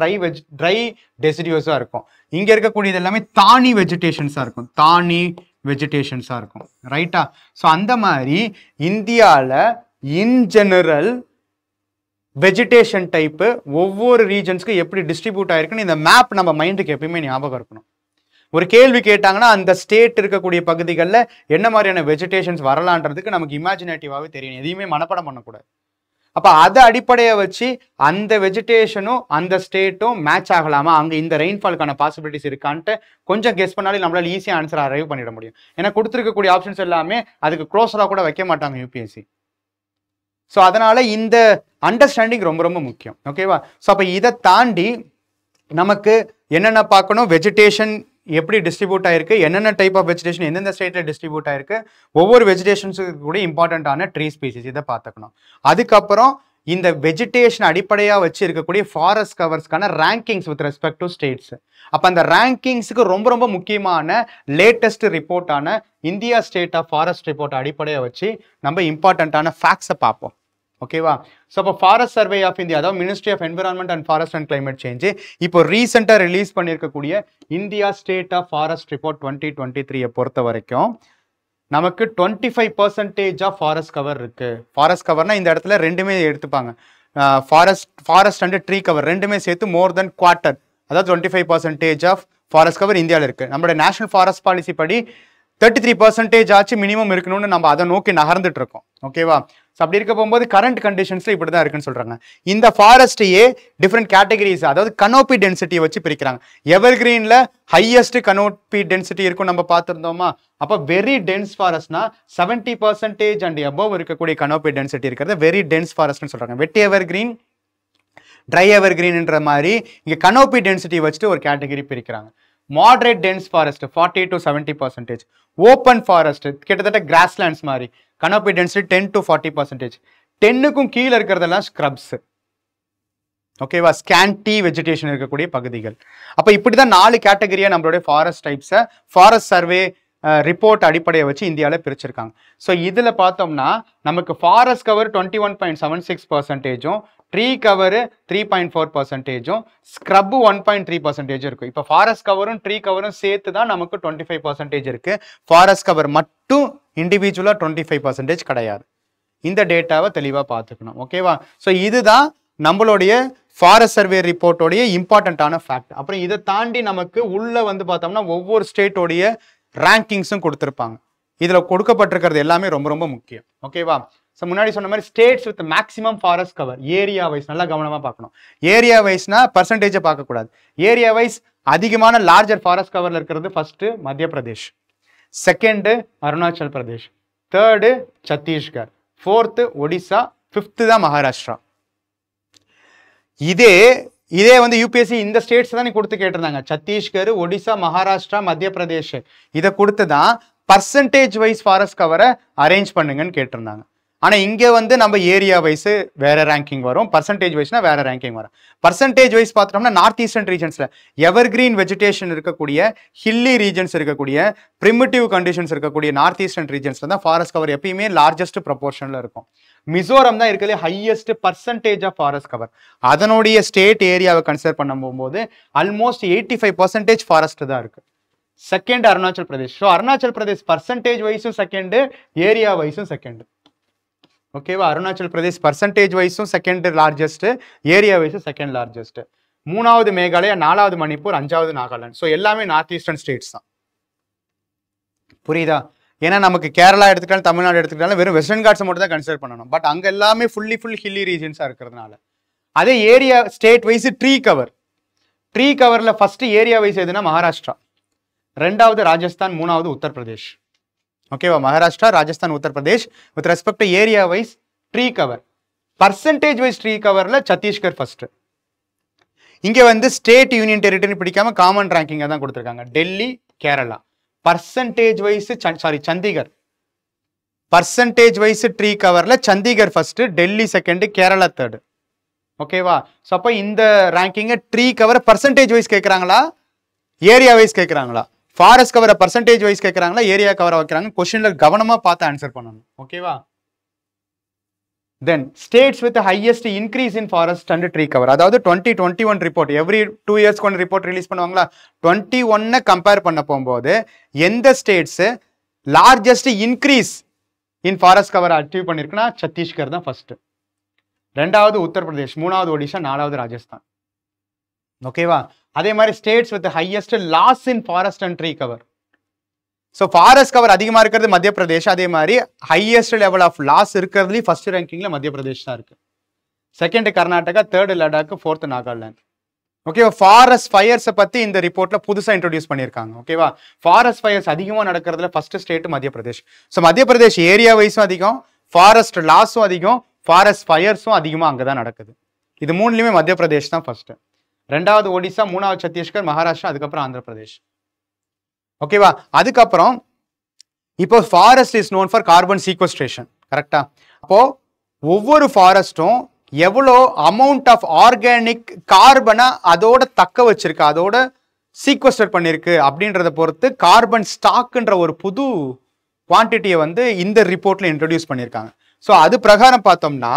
ட்ரை டெசிடியூஸா இருக்கும். இங்க இருக்கக்கூடியது எல்லாமே தானி வெஜிடேஷன்ஸா இருக்கும். ரைட்டா? ஸோ அந்த மாதிரி இந்தியால இன் ஜெனரல் வெஜிடேஷன் டைப்பு ஒவ்வொரு ரீஜன்ஸ்க்கு எப்படி டிஸ்ட்ரிபியூட் ஆயிருக்குன்னு இந்த மேப் நம்ம மைண்டுக்கு எப்பயுமே ஞாபகம் இருக்கணும். ஒரு கேள்வி கேட்டாங்கன்னா அந்த ஸ்டேட் இருக்கக்கூடிய பகுதிகளில் என்ன மாதிரியான வெஜிடேஷன்ஸ் வரலான்றதுக்கு நமக்கு இமேஜினேட்டிவாகவே தெரியும். எதையுமே மனப்பாடம் பண்ணக்கூடாது. அப்போ அதை அடிப்படையை வச்சு அந்த வெஜிடேஷனும் அந்த ஸ்டேட்டும் மேட்ச் ஆகலாமா, அங்கே இந்த ரெயின்ஃபாலுக்கான பாசிபிலிட்டிஸ் இருக்கான்ட்டு கொஞ்சம் கெஸ் பண்ணாலே நம்மளால ஈஸியாக ஆன்சர் அரைவ் பண்ணிட முடியும். ஏன்னா கொடுத்துருக்கக்கூடிய ஆப்ஷன்ஸ் எல்லாமே அதுக்கு க்ளோஸராக கூட வைக்க மாட்டாங்க யூபிஎஸ்சி. ஸோ அதனால இந்த அண்டர்ஸ்டாண்டிங் ரொம்ப ரொம்ப முக்கியம். ஓகேவா? ஸோ அப்போ இதை தாண்டி நமக்கு என்னென்ன பார்க்கணும்? வெஜிடேஷன் எப்படி டிஸ்ட்ரிபியூட் ஆயிருக்கு, என்னென்ன டைப் ஆஃப் வெஜிடேஷன் எந்தெந்த ஸ்டேட்டில் டிஸ்ட்ரிபியூட் ஆயிருக்கு, ஒவ்வொரு வெஜிடேஷன்ஸுக்கு கூட இம்பார்ட்டண்ட்டான ட்ரீ ஸ்பீசிஸ் இதை பார்த்துக்கணும். அதுக்கப்புறம் இந்த வெஜிடேஷன் அடிப்படையாக வச்சு இருக்கக்கூடிய ஃபாரஸ்ட் கவர்ஸ்க்கான rankings with respect to states. அப்போ அந்த ரேங்கிங்ஸுக்கு ரொம்ப ரொம்ப முக்கியமான லேட்டஸ்ட் ரிப்போர்ட்டான India state of forest report அடிப்படையாக வச்சு நம்ம இம்பார்ட்டண்ட்டான ஃபேக்ட்ஸை பார்ப்போம். ஓகேவா? ஸோ இப்போ ஃபாரஸ்ட் சர்வே ஆஃப் இந்தியா, அதாவது ministry of environment and forest and climate change இப்போ ரீசெண்டாக ரிலீஸ் பண்ணியிருக்கக்கூடிய India state of forest report 2023 பொறுத்த வரைக்கும் நமக்கு 25% ஆஃப் ஃபாரஸ்ட் கவர் இருக்கு. ஃபாரஸ்ட் கவர்னா இந்த இடத்துல ரெண்டுமே எடுத்துப்பாங்க, ஃபாரஸ்ட் அண்ட் ட்ரீ கவர் ரெண்டுமே சேர்த்து மோர் தென் குவார்ட்டர், அதாவது 25% ஆஃப் ஃபாரஸ்ட் கவர் இந்தியாவில் இருக்கு. நம்மளோட நேஷனல் ஃபாரஸ்ட் பாலிசி படி 33% ஆச்சு மினிமம் இருக்கணும்னு நம்ம அதை நோக்கி நகர்ந்துட்டு இருக்கோம். ஓகேவா? ஸோ அப்படி இருக்க போகும்போது கரண்ட் கண்டிஷன்ஸ்ல இப்படி தான் இருக்குன்னு சொல்றாங்க. இந்த ஃபாரஸ்டையே டிஃப்ரெண்ட் கேட்டகரிஸ், அதாவது கனோபி டென்சிட்டியை வச்சு பிரிக்கிறாங்க. எவர் கிரீன்ல ஹையஸ்ட் கனோபி டென்சிட்டி இருக்கும் நம்ம பார்த்துருந்தோமா? அப்போ வெரி டென்ஸ் ஃபாரஸ்ட்னா 70% அண்ட் அபவ் இருக்கக்கூடிய கனோபி டென்சிட்டி இருக்கிறது வெரி டென்ஸ் ஃபாரஸ்ட்னு சொல்றாங்க. வெட் எவர் கிரீன், ட்ரை எவர் கிரீன்ன்ற மாதிரி இங்கே கனோபி டென்சிட்டி வச்சுட்டு ஒரு கேட்டகரி பிரிக்கிறாங்க. Moderate tense forest 40 to 70%. Open forest கிட்டத்தட்ட கிராஸ்லேண்ட்ஸ் மாதிரி கனோபி டென்சிட்டி 10 to 40%. 10க்கும் கீழே இருக்கிறதெல்லாம் ஸ்க்ரப்ஸ். ஓகேவா? ஸ்கேன்டி வெஜிடேஷன் இருக்கக்கூடிய பகுதிகள். அப்போ இப்படி தான் 4 கேட்டகரியா நம்மளுடைய ஃபாரஸ்ட் டைப்ஸை ஃபாரஸ்ட் சர்வே ரிப்போர்ட் அடிப்படையை வச்சு இந்தியாவில் பிரிச்சிருக்காங்க. ஸோ இதில் பார்த்தோம்னா நமக்கு forest cover 21.76%, tree cover 3.4%, scrub 1.3% இருக்கும். இப்போ ஃபாரஸ்ட் கவரும் ட்ரீ கவரும் சேர்த்து தான் நமக்கு 25% இருக்கு. ஃபாரஸ்ட் கவர் மட்டும் இண்டிவிஜுவலாக 25% கிடையாது. இந்த டேட்டாவை தெளிவாக பார்த்துக்கணும். ஓகேவா? ஸோ இதுதான் நம்மளுடைய ஃபாரஸ்ட் சர்வே ரிப்போர்ட்டோடைய இம்பார்ட்டண்ட்டான ஃபேக்ட். அப்புறம் இதை தாண்டி நமக்கு உள்ள வந்து பார்த்தோம்னா ஒவ்வொரு ஸ்டேட்டோடைய ரேங்கிங்ஸும் கொடுத்துருப்பாங்க. இதில் கொடுக்கப்பட்டிருக்கிறது எல்லாமே ரொம்ப ரொம்ப முக்கியம். ஓகேவா? ஸோ முன்னாடி சொன்ன மாதிரி states with maximum forest cover area wise நல்லா கவனமாக பார்க்கணும். ஏரியா வைஸ்னா பர்சன்டேஜை பார்க்கக்கூடாது. ஏரியா வைஸ் அதிகமான லார்ஜர் ஃபாரஸ்ட் கவரில் இருக்கிறது first Madhya Pradesh, second Arunachal Pradesh, third Chhattisgarh, fourth Odisha, fifth தான் மகாராஷ்டிரா. இதே வந்து யூபிஎஸ்சி இந்த ஸ்டேட்ஸ் தான் கொடுத்து கேட்டிருந்தாங்க. சத்தீஸ்கர், ஒடிசா, மகாராஷ்டிரா, மத்திய பிரதேஷ் இதை கொடுத்து தான் பர்சன்டேஜ் வைஸ் ஃபாரஸ்ட் கவரை அரேஞ்ச் பண்ணுங்கன்னு கேட்டிருந்தாங்க. ஆனால் இங்கே வந்து நம்ம ஏரியா வைஸ் வேற ரேங்கிங் வரும், பர்சன்டேஜ் வைஸ்னா வேற ரேங்கிங் வரும். பர்சன்டேஜ் வைஸ் பார்த்தோம்னா நார்த் ஈஸ்டர்ன் ரீஜன்ஸில் எவர் கிரீன் வெஜிடேஷன் இருக்கக்கூடிய, ஹில்லி ரீஜன்ஸ் இருக்கக்கூடிய, பிரிமிட்டிவ் கண்டிஷன்ஸ் இருக்கக்கூடிய நார்த் ஈஸ்டர்ன் ரீஜன்ஸில் தான் ஃபாரஸ்ட் கவர் எப்பயுமே லார்ஜஸ்ட் ப்ரொபோர்ஷனில் இருக்கும். மிசோரம் தான் இருக்கிறது highest percentage of forest cover. அதனுடைய ஸ்டேட் ஏரியாவை கன்சிடர் பண்ண போகும்போது ஆல்மோஸ்ட் 85% ஃபாரஸ்ட் தான் இருக்கு. Second Arunachal Pradesh. So Arunachal Pradesh percentage வைஸும் செகண்டு, ஏரியா வைஸும் செகண்டு. ஓகேவா? அருணாச்சல் பிரதேஷ் பர்சன்டேஜ் வைஸும் செகண்ட் லார்ஜஸ்ட், ஏரியா வைஸும் செகண்ட் லார்ஜஸ்ட். 3வது மேகாலயா, 4வது மணிப்பூர், 5வது நாகாலாந்து. ஸோ எல்லாமே நார்த் ஈஸ்டர்ன் ஸ்டேட்ஸ் தான். புரியுதா? ஏன்னா நமக்கு கேரளா எடுத்துக்கிட்டாலும் தமிழ்நாடு எடுத்துக்கிட்டாலும் வெறும் வெஸ்டர்ன் காட்ஸ் மட்டும் தான் கன்சிடர் பண்ணணும். பட் அங்கே எல்லாமே ஃபுல் ஹில்லி ரீஜன்ஸாக இருக்கிறதுனால. அதே ஏரியா ஸ்டேட் வைஸ் ட்ரீ கவரில் ஃபர்ஸ்ட் ஏரியா வைஸ் எதுனா மகாராஷ்டிரா, 2வது ராஜஸ்தான், 3வது உத்தரப்பிரதேஷ். ஓகேவா? Maharashtra, Rajasthan, Uttar Pradesh with respect to area wise tree cover. Percentage wise tree கவரில் சத்தீஸ்கர் ஃபர்ஸ்ட். இங்கே வந்து ஸ்டேட் யூனியன் டெரிட்டரி பிடிக்காம காமன் ரேங்கிங்கை தான் கொடுத்துருக்காங்க. Delhi, Kerala. Percentage wise Chandigarh. Percentage wise tree கவரில் Chandigarh first, Delhi second, Kerala third. ஓகேவா? ஸோ அப்போ இந்த ரேங்கிங்கை ட்ரீ கவர் பர்சன்டேஜ் வைஸ் கேட்குறாங்களா, ஏரியா வைஸ் கேட்குறாங்களா? ஃபாரஸ்ட் கவரை பர்சன்டேஜ் வைஸ் கேட்குறாங்களா, ஏரியா கவரை வைக்கிறாங்க? கொஸ்டின்ல கவனமாக பார்த்து ஆன்சர் பண்ணணும். ஓகேவா? Then states with highest increase in forest and tree cover, அதாவது 2021 ரிப்போர்ட், எவ்ரி 2 இயர்ஸ்க்கு ஒன்று ரிப்போர்ட் ரிலீஸ் பண்ணுவாங்களா? 21 கம்பேர் பண்ண போகும்போது எந்த states largest increase in forest cover achieve பண்ணிருக்குன்னா சத்தீஸ்கர் தான் ஃபர்ஸ்ட், 2வது உத்தரப்பிரதேஷ், 3வது ஒடிஷா, 4வது ராஜஸ்தான். ஓகேவா? அதே மாதிரி states with highest loss in forest and tree cover. So forest cover அதிகமாக இருக்கிறது மத்திய பிரதேஷ். அதே மாதிரி ஹையஸ்ட் லெவல் ஆஃப் லாஸ் இருக்கிறதுலையும் ஃபர்ஸ்ட் ரேங்கிங்ல மத்திய பிரதேஷ் தான் இருக்கு. Second Karnataka, third Ladakh, fourth Nagaland. ஓகேவா? ஃபாரஸ்ட் ஃபயர்ஸை பற்றி இந்த ரிப்போர்ட்ல புதுசாக இன்ட்ரோடியூஸ் பண்ணியிருக்காங்க. ஓகேவா? ஃபாரஸ்ட் ஃபயர்ஸ் அதிகமாக நடக்கிறதுல ஃபர்ஸ்ட் ஸ்டேட் மத்திய பிரதேஷ். ஸோ மத்திய பிரதேஷ் ஏரியா வைஸும் அதிகம், ஃபாரஸ்ட் லாஸும் அதிகம், ஃபாரஸ்ட் ஃபயர்ஸும் அதிகமாக அங்கே தான் நடக்குது. இது மூணுலையுமே மத்திய பிரதேஷ் தான் ஃபர்ஸ்ட், 2வது ஒடிசா, 3வது சத்தீஸ்கர், மகாராஷ்டிரா, அதுக்கப்புறம் ஆந்திர பிரதேஷ். ஓகேவா? அதுக்கப்புறம் இப்போ forest is known for carbon sequestration, கரெக்டா? அப்போ ஒவ்வொரு ஃபாரஸ்ட்டும் எவ்வளோ அமௌண்ட் ஆஃப் ஆர்கானிக் கார்பனை அதோட தக்க வச்சிருக்கு, அதோட சீக்வஸ்டர் பண்ணிருக்கு அப்படின்றத பொறுத்து கார்பன் ஸ்டாக்ன்ற ஒரு புது குவான்டிட்டியை வந்து இந்த ரிப்போர்ட்ல இன்ட்ரடியூஸ் பண்ணியிருக்காங்க. ஸோ அது பிரகாரம் பார்த்தோம்னா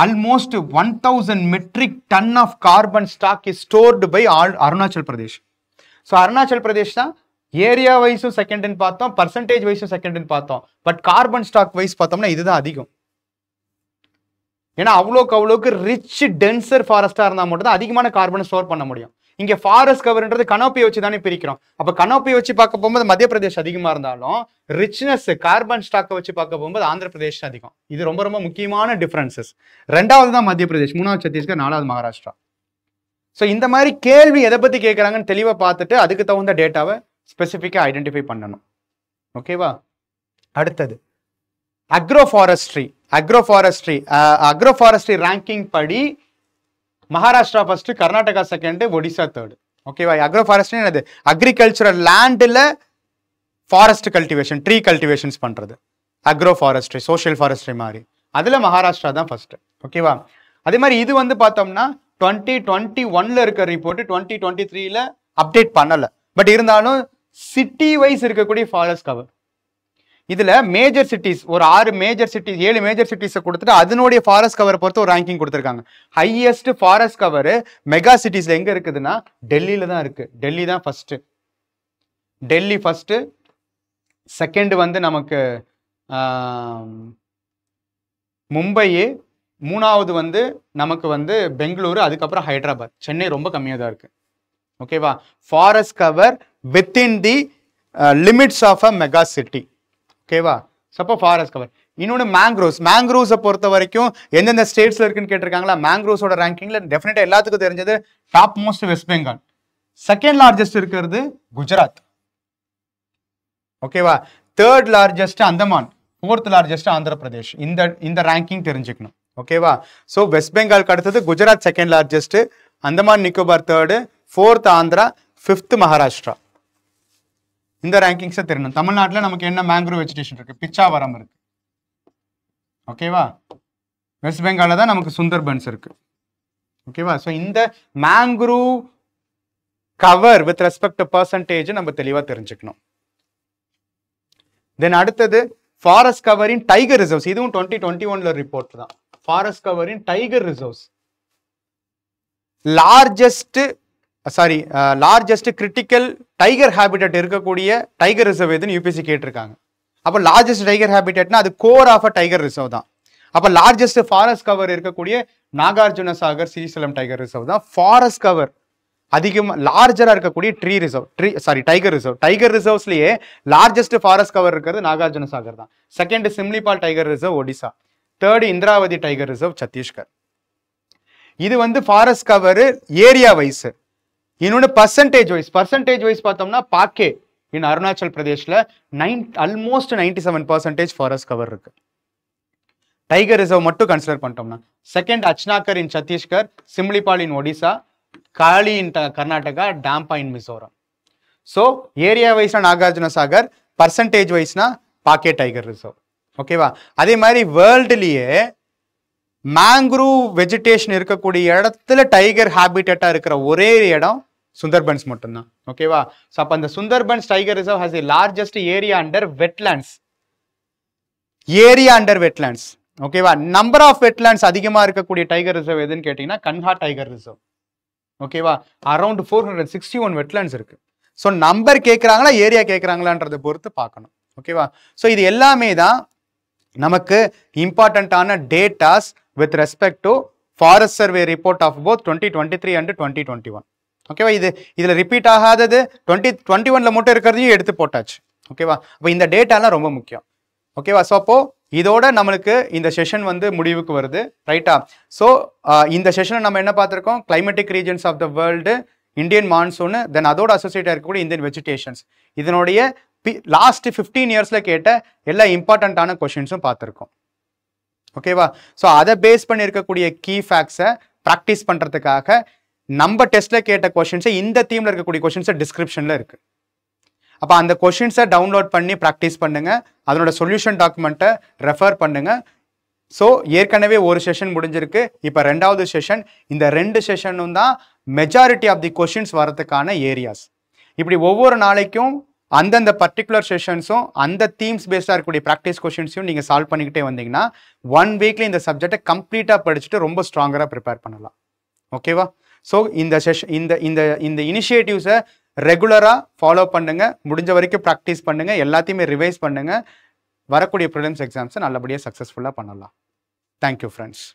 almost 1000 metric ton of carbon stock is stored by Arunachal Pradesh. So Arunachal Pradesh தான் ஏரியா வைஸும் செகண்ட்னு பார்த்தோம், பர்சன்டேஜ் வைஸும் செகண்ட்னு பார்த்தோம். பட் கார்பன் ஸ்டாக் வைஸ் பார்த்தோம்னா இதுதான் அதிகம். ஏன்னா அவ்வளோக்கு ரிச் டென்சர் ஃபாரஸ்டா இருந்தால் மட்டும் தான் அதிகமான கார்பனை ஸ்டோர் பண்ண முடியும். இங்க ஃபாரஸ்ட் கவர்ன்றது கனோப்பி வச்சு தானே பிரிக்கிறோம். அப்ப கனோப்பி வச்சு பார்க்க போகும்போது மத்திய பிரதேஷ் அதிகமா இருந்தாலும் ரிச்னஸ் கார்பன் ஸ்டாக்கை வச்சு பார்க்க போகும்போது ஆந்திர பிரதேஷ் அதிகம். இது ரொம்ப ரொம்ப முக்கியமான டிஃபரன்சஸ். ரெண்டாவது தான் மத்திய பிரதேஷ், மூணாவது சத்தீஸ்கர், நாலாவது மகாராஷ்டிரா. ஸோ இந்த மாதிரி கேள்வி எதை பத்தி கேட்கறாங்கன்னு தெளிவா பார்த்துட்டு அதுக்கு தகுந்த டேட்டாவை ஸ்பெசிஃபிக்கா ஐடென்டிஃபை பண்ணணும். ஓகேவா? அடுத்தது அக்ரோஃபாரஸ்ட்ரி ரேங்கிங் படி Maharashtra first, Karnataka second, Odisha third. ஓகேவா? அக்ரோஃபாரஸ்ட்ரி என்னது? அக்ரிகல்ச்சரல் லேண்டில் ஃபாரஸ்ட் கல்டிவேஷன், ட்ரீ கல்டிவேஷன்ஸ் பண்றது அக்ரோஃபாரஸ்ட்ரி, சோஷியல் ஃபாரஸ்ட்ரி மாதிரி. அதுல மகாராஷ்டிரா தான் ஃபர்ஸ்ட். ஓகேவா? அதே மாதிரி இது வந்து பார்த்தோம்னா 2021ல இருக்க ரிப்போர்ட் 2023ல அப்டேட் பண்ணல. பட் இருந்தாலும் சிட்டி வைஸ் இருக்கக்கூடிய ஃபாரஸ்ட் கவர். இதுல மேஜர் சிட்டிஸ் ஒரு 6 மேஜர் சிட்டிஸ் 7 மேஜர் சிட்டிஸை கொடுத்துட்டு அதனுடைய ஃபாரஸ்ட் கவரை பொறுத்து ஒரு ரேங்கிங் கொடுத்துருக்காங்க. ஹையஸ்ட் ஃபாரஸ்ட் கவர் மெகா சிட்டிஸ்ல எங்க இருக்குதுன்னா டெல்லியில தான் இருக்கு. டெல்லி தான் ஃபர்ஸ்ட். டெல்லி ஃபர்ஸ்ட், செகண்ட் வந்து நமக்கு மும்பை, மூணாவது வந்து நமக்கு வந்து பெங்களூரு, அதுக்கப்புறம் ஹைதராபாத். சென்னை ரொம்ப கம்மியாக தான் இருக்கு. ஓகேவா? Forest cover within the limits of a mega city. ஓகேவா? Suppose forest cover. இன்னொன்று மேங்க்ரோவ்ஸை பொறுத்த வரைக்கும் எந்தெந்த ஸ்டேட்ஸ்ல இருக்குன்னு கேட்டிருக்காங்களா? மேங்க்ரோவ்ஸோட ரேங்கிங்ல டெஃபினட்டா எல்லாத்துக்கும் தெரிஞ்சது top most west Bengal, second largest இருக்கிறது குஜராத். ஓகேவா? Third largest Andaman, fourth largest Andhra Pradesh. இந்த ரேங்கிங் தெரிஞ்சுக்கணும். ஓகேவா? ஸோ வெஸ்ட் பெங்காலுக்கு அடுத்தது Gujarat second largest, Andaman Nicobar third, fourth Andhra, fifth Maharashtra. இந்த ரேங்கிங்ஸை தெரியணும். தமிழ்நாட்டில் நமக்கு என்ன மேங்க்ரோவ் வெஜிடேஷன் இருக்கு? பிச்சாவரம் இருக்கு. ஓகேவா? வெஸ்ட் பெங்கால தான் நமக்கு சுந்தர்பன்ஸ் இருக்கு. ஓகேவா? ஸோ இந்த mangrove cover with respect percentage நம்ம தெளிவாக தெரிஞ்சுக்கணும். தென் அடுத்தது ஃபாரஸ்ட் கவரின் டைகர் ரிசர்வ்ஸ். இதுவும் 2021ல ரிப்போர்ட் தான். ஃபாரஸ்ட் கவரின் tiger reserves largest critical tiger habitat இருக்கக்கூடிய டைகர் ரிசர்வ் எதுன்னு யூபிஎஸ்சி கேட்டிருக்காங்க. அப்போ லார்ஜஸ்ட் டைகர் ஹேபிட்டட்னா அது core of a tiger reserve தான். அப்போ லார்ஜஸ்ட் ஃபாரஸ்ட் கவர் இருக்கக்கூடிய நாகார்ஜுன சாகர் ஸ்ரீசலம் டைகர் ரிசர்வ் தான். ஃபாரஸ்ட் கவர் அதிகமாக லார்ஜரா இருக்கக்கூடிய டைகர் ரிசர்வ்ஸ்லயே லார்ஜஸ்ட் ஃபாரஸ்ட் கவர் இருக்கிறது நாகார்ஜுன சாகர் தான். Second Similipal tiger reserve Odisha, third Indravati tiger reserve Chhattisgarh. இது வந்து ஃபாரஸ்ட் கவர் ஏரியா வைஸ். இன்னொன்று பர்சன்டேஜ் வைஸ் பார்த்தோம்னா பாக்கே இன் அருணாச்சல் பிரதேஷ்ல ஆல்மோஸ்ட் 97% ஃபாரஸ்ட் கவர் இருக்கு. டைகர் ரிசர்வ் மட்டும் கன்சிடர் பண்ணிட்டோம்னா. Second Achanakmar in Chhattisgarh, Similipal in Odisha, Kali in Karnataka, Dampa in Mizoram. So area வைஸ்னா நாகார்ஜுன சாகர், பர்சன்டேஜ் வைஸ்னா பாக்கே டைகர் ரிசர்வ். ஓகேவா? அதே மாதிரி வேர்ல்டுலயே மேங்க்ரூவ் வெஜிடேஷன் இருக்கக்கூடிய இடத்துல டைகர் ஹேபிட்டட்டா இருக்கிற ஒரே இடம் சுந்தர்பன்ஸ் மட்டும்தான். ஓகேவா? ஸோ அப்போ அந்த Sundarbans tiger reserve has the largest area under wetlands. ஓகேவா? நம்பர் ஆஃப் வெட்லாண்ட்ஸ் அதிகமாக இருக்கக்கூடிய டைகர் ரிசர்வ் எதுன்னு கேட்டீங்கன்னா கன்ஹா டைகர் ரிசர்வ். ஓகேவா? அரௌண்ட் 461 வெட்லாண்ட்ஸ் இருக்கு. ஸோ நம்பர் கேட்குறாங்களா ஏரியா கேட்குறாங்களான்றதை பொறுத்து பார்க்கணும். ஓகேவா? ஸோ இது எல்லாமே தான் நமக்கு இம்பார்ட்டன்டான datas with respect to forest survey report of both 2023 and 2021. ஓகேவா? இதில் ரிப்பீட் ஆகாதது 2021ல மட்டும் இருக்கிறதையும் எடுத்து போட்டாச்சு. ஓகேவா? அப்போ இந்த டேட்டாலாம் ரொம்ப முக்கியம். ஓகேவா? ஸோ அப்போ இதோட நம்மளுக்கு இந்த செஷன் வந்து முடிவுக்கு வருது. ரைட்டா? ஸோ இந்த செஷனை நம்ம என்ன பார்த்துருக்கோம்? Climatic regions of the world, Indian monsoon, then அதோட அசோசியேட்டாக இருக்கக்கூடிய இந்தியன் வெஜிடேஷன்ஸ், இதனுடைய லாஸ்ட் 15 இயர்ஸ்ல கேட்ட எல்லா இம்பார்ட்டன்டான கொஸ்டின்ஸும் பார்த்துருக்கோம். ஓகேவா? ஸோ அதை பேஸ் பண்ணி இருக்கக்கூடிய கீ ஃபேக்ட்ஸை ப்ராக்டிஸ் பண்ணுறதுக்காக நம்ம டெஸ்ட்ல கேட்ட கொஸ்டின்ஸை இந்த தீம்ல இருக்கக்கூடிய கொஸ்டின்ஸை டிஸ்கிரிப்ஷன்ல இருக்கு. அப்போ அந்த கொஷின்ஸை டவுன்லோட் பண்ணி ப்ராக்டிஸ் பண்ணுங்கள், அதனோட சொல்யூஷன் டாக்குமெண்ட்டை ரெஃபர் பண்ணுங்கள். ஸோ ஏற்கனவே ஒரு செஷன் முடிஞ்சிருக்கு, இப்போ 2வது செஷன். இந்த 2 செஷனும் தான் மெஜாரிட்டி ஆஃப் தி கொஷின்ஸ் வரதுக்கான ஏரியாஸ். இப்படி ஒவ்வொரு நாளைக்கும் அந்தந்த பர்டிகுலர் செஷன்ஸும் அந்த தீம்ஸ் பேஸ்டாக இருக்கக்கூடிய ப்ராக்டிஸ் கொஷின்ஸையும் நீங்கள் சால்வ் பண்ணிக்கிட்டே வந்தீங்கன்னா 1 வீக்ல இந்த சப்ஜெக்டை கம்ப்ளீட்டாக படிச்சுட்டு ரொம்ப ஸ்ட்ராங்கராக ப்ரிப்பேர் பண்ணலாம். ஓகேவா? ஸோ இந்த செஷன் இந்த இனிஷியேட்டிவ்ஸை ரெகுலராக ஃபாலோ பண்ணுங்கள், முடிஞ்ச வரைக்கும் ப்ராக்டிஸ் பண்ணுங்கள், எல்லாத்தையுமே ரிவைஸ் பண்ணுங்கள். வரக்கூடிய ப்ரிலிம்ஸ் எக்ஸாம்ஸை நல்லபடியாக சக்ஸஸ்ஃபுல்லாக பண்ணலாம். Thank you friends.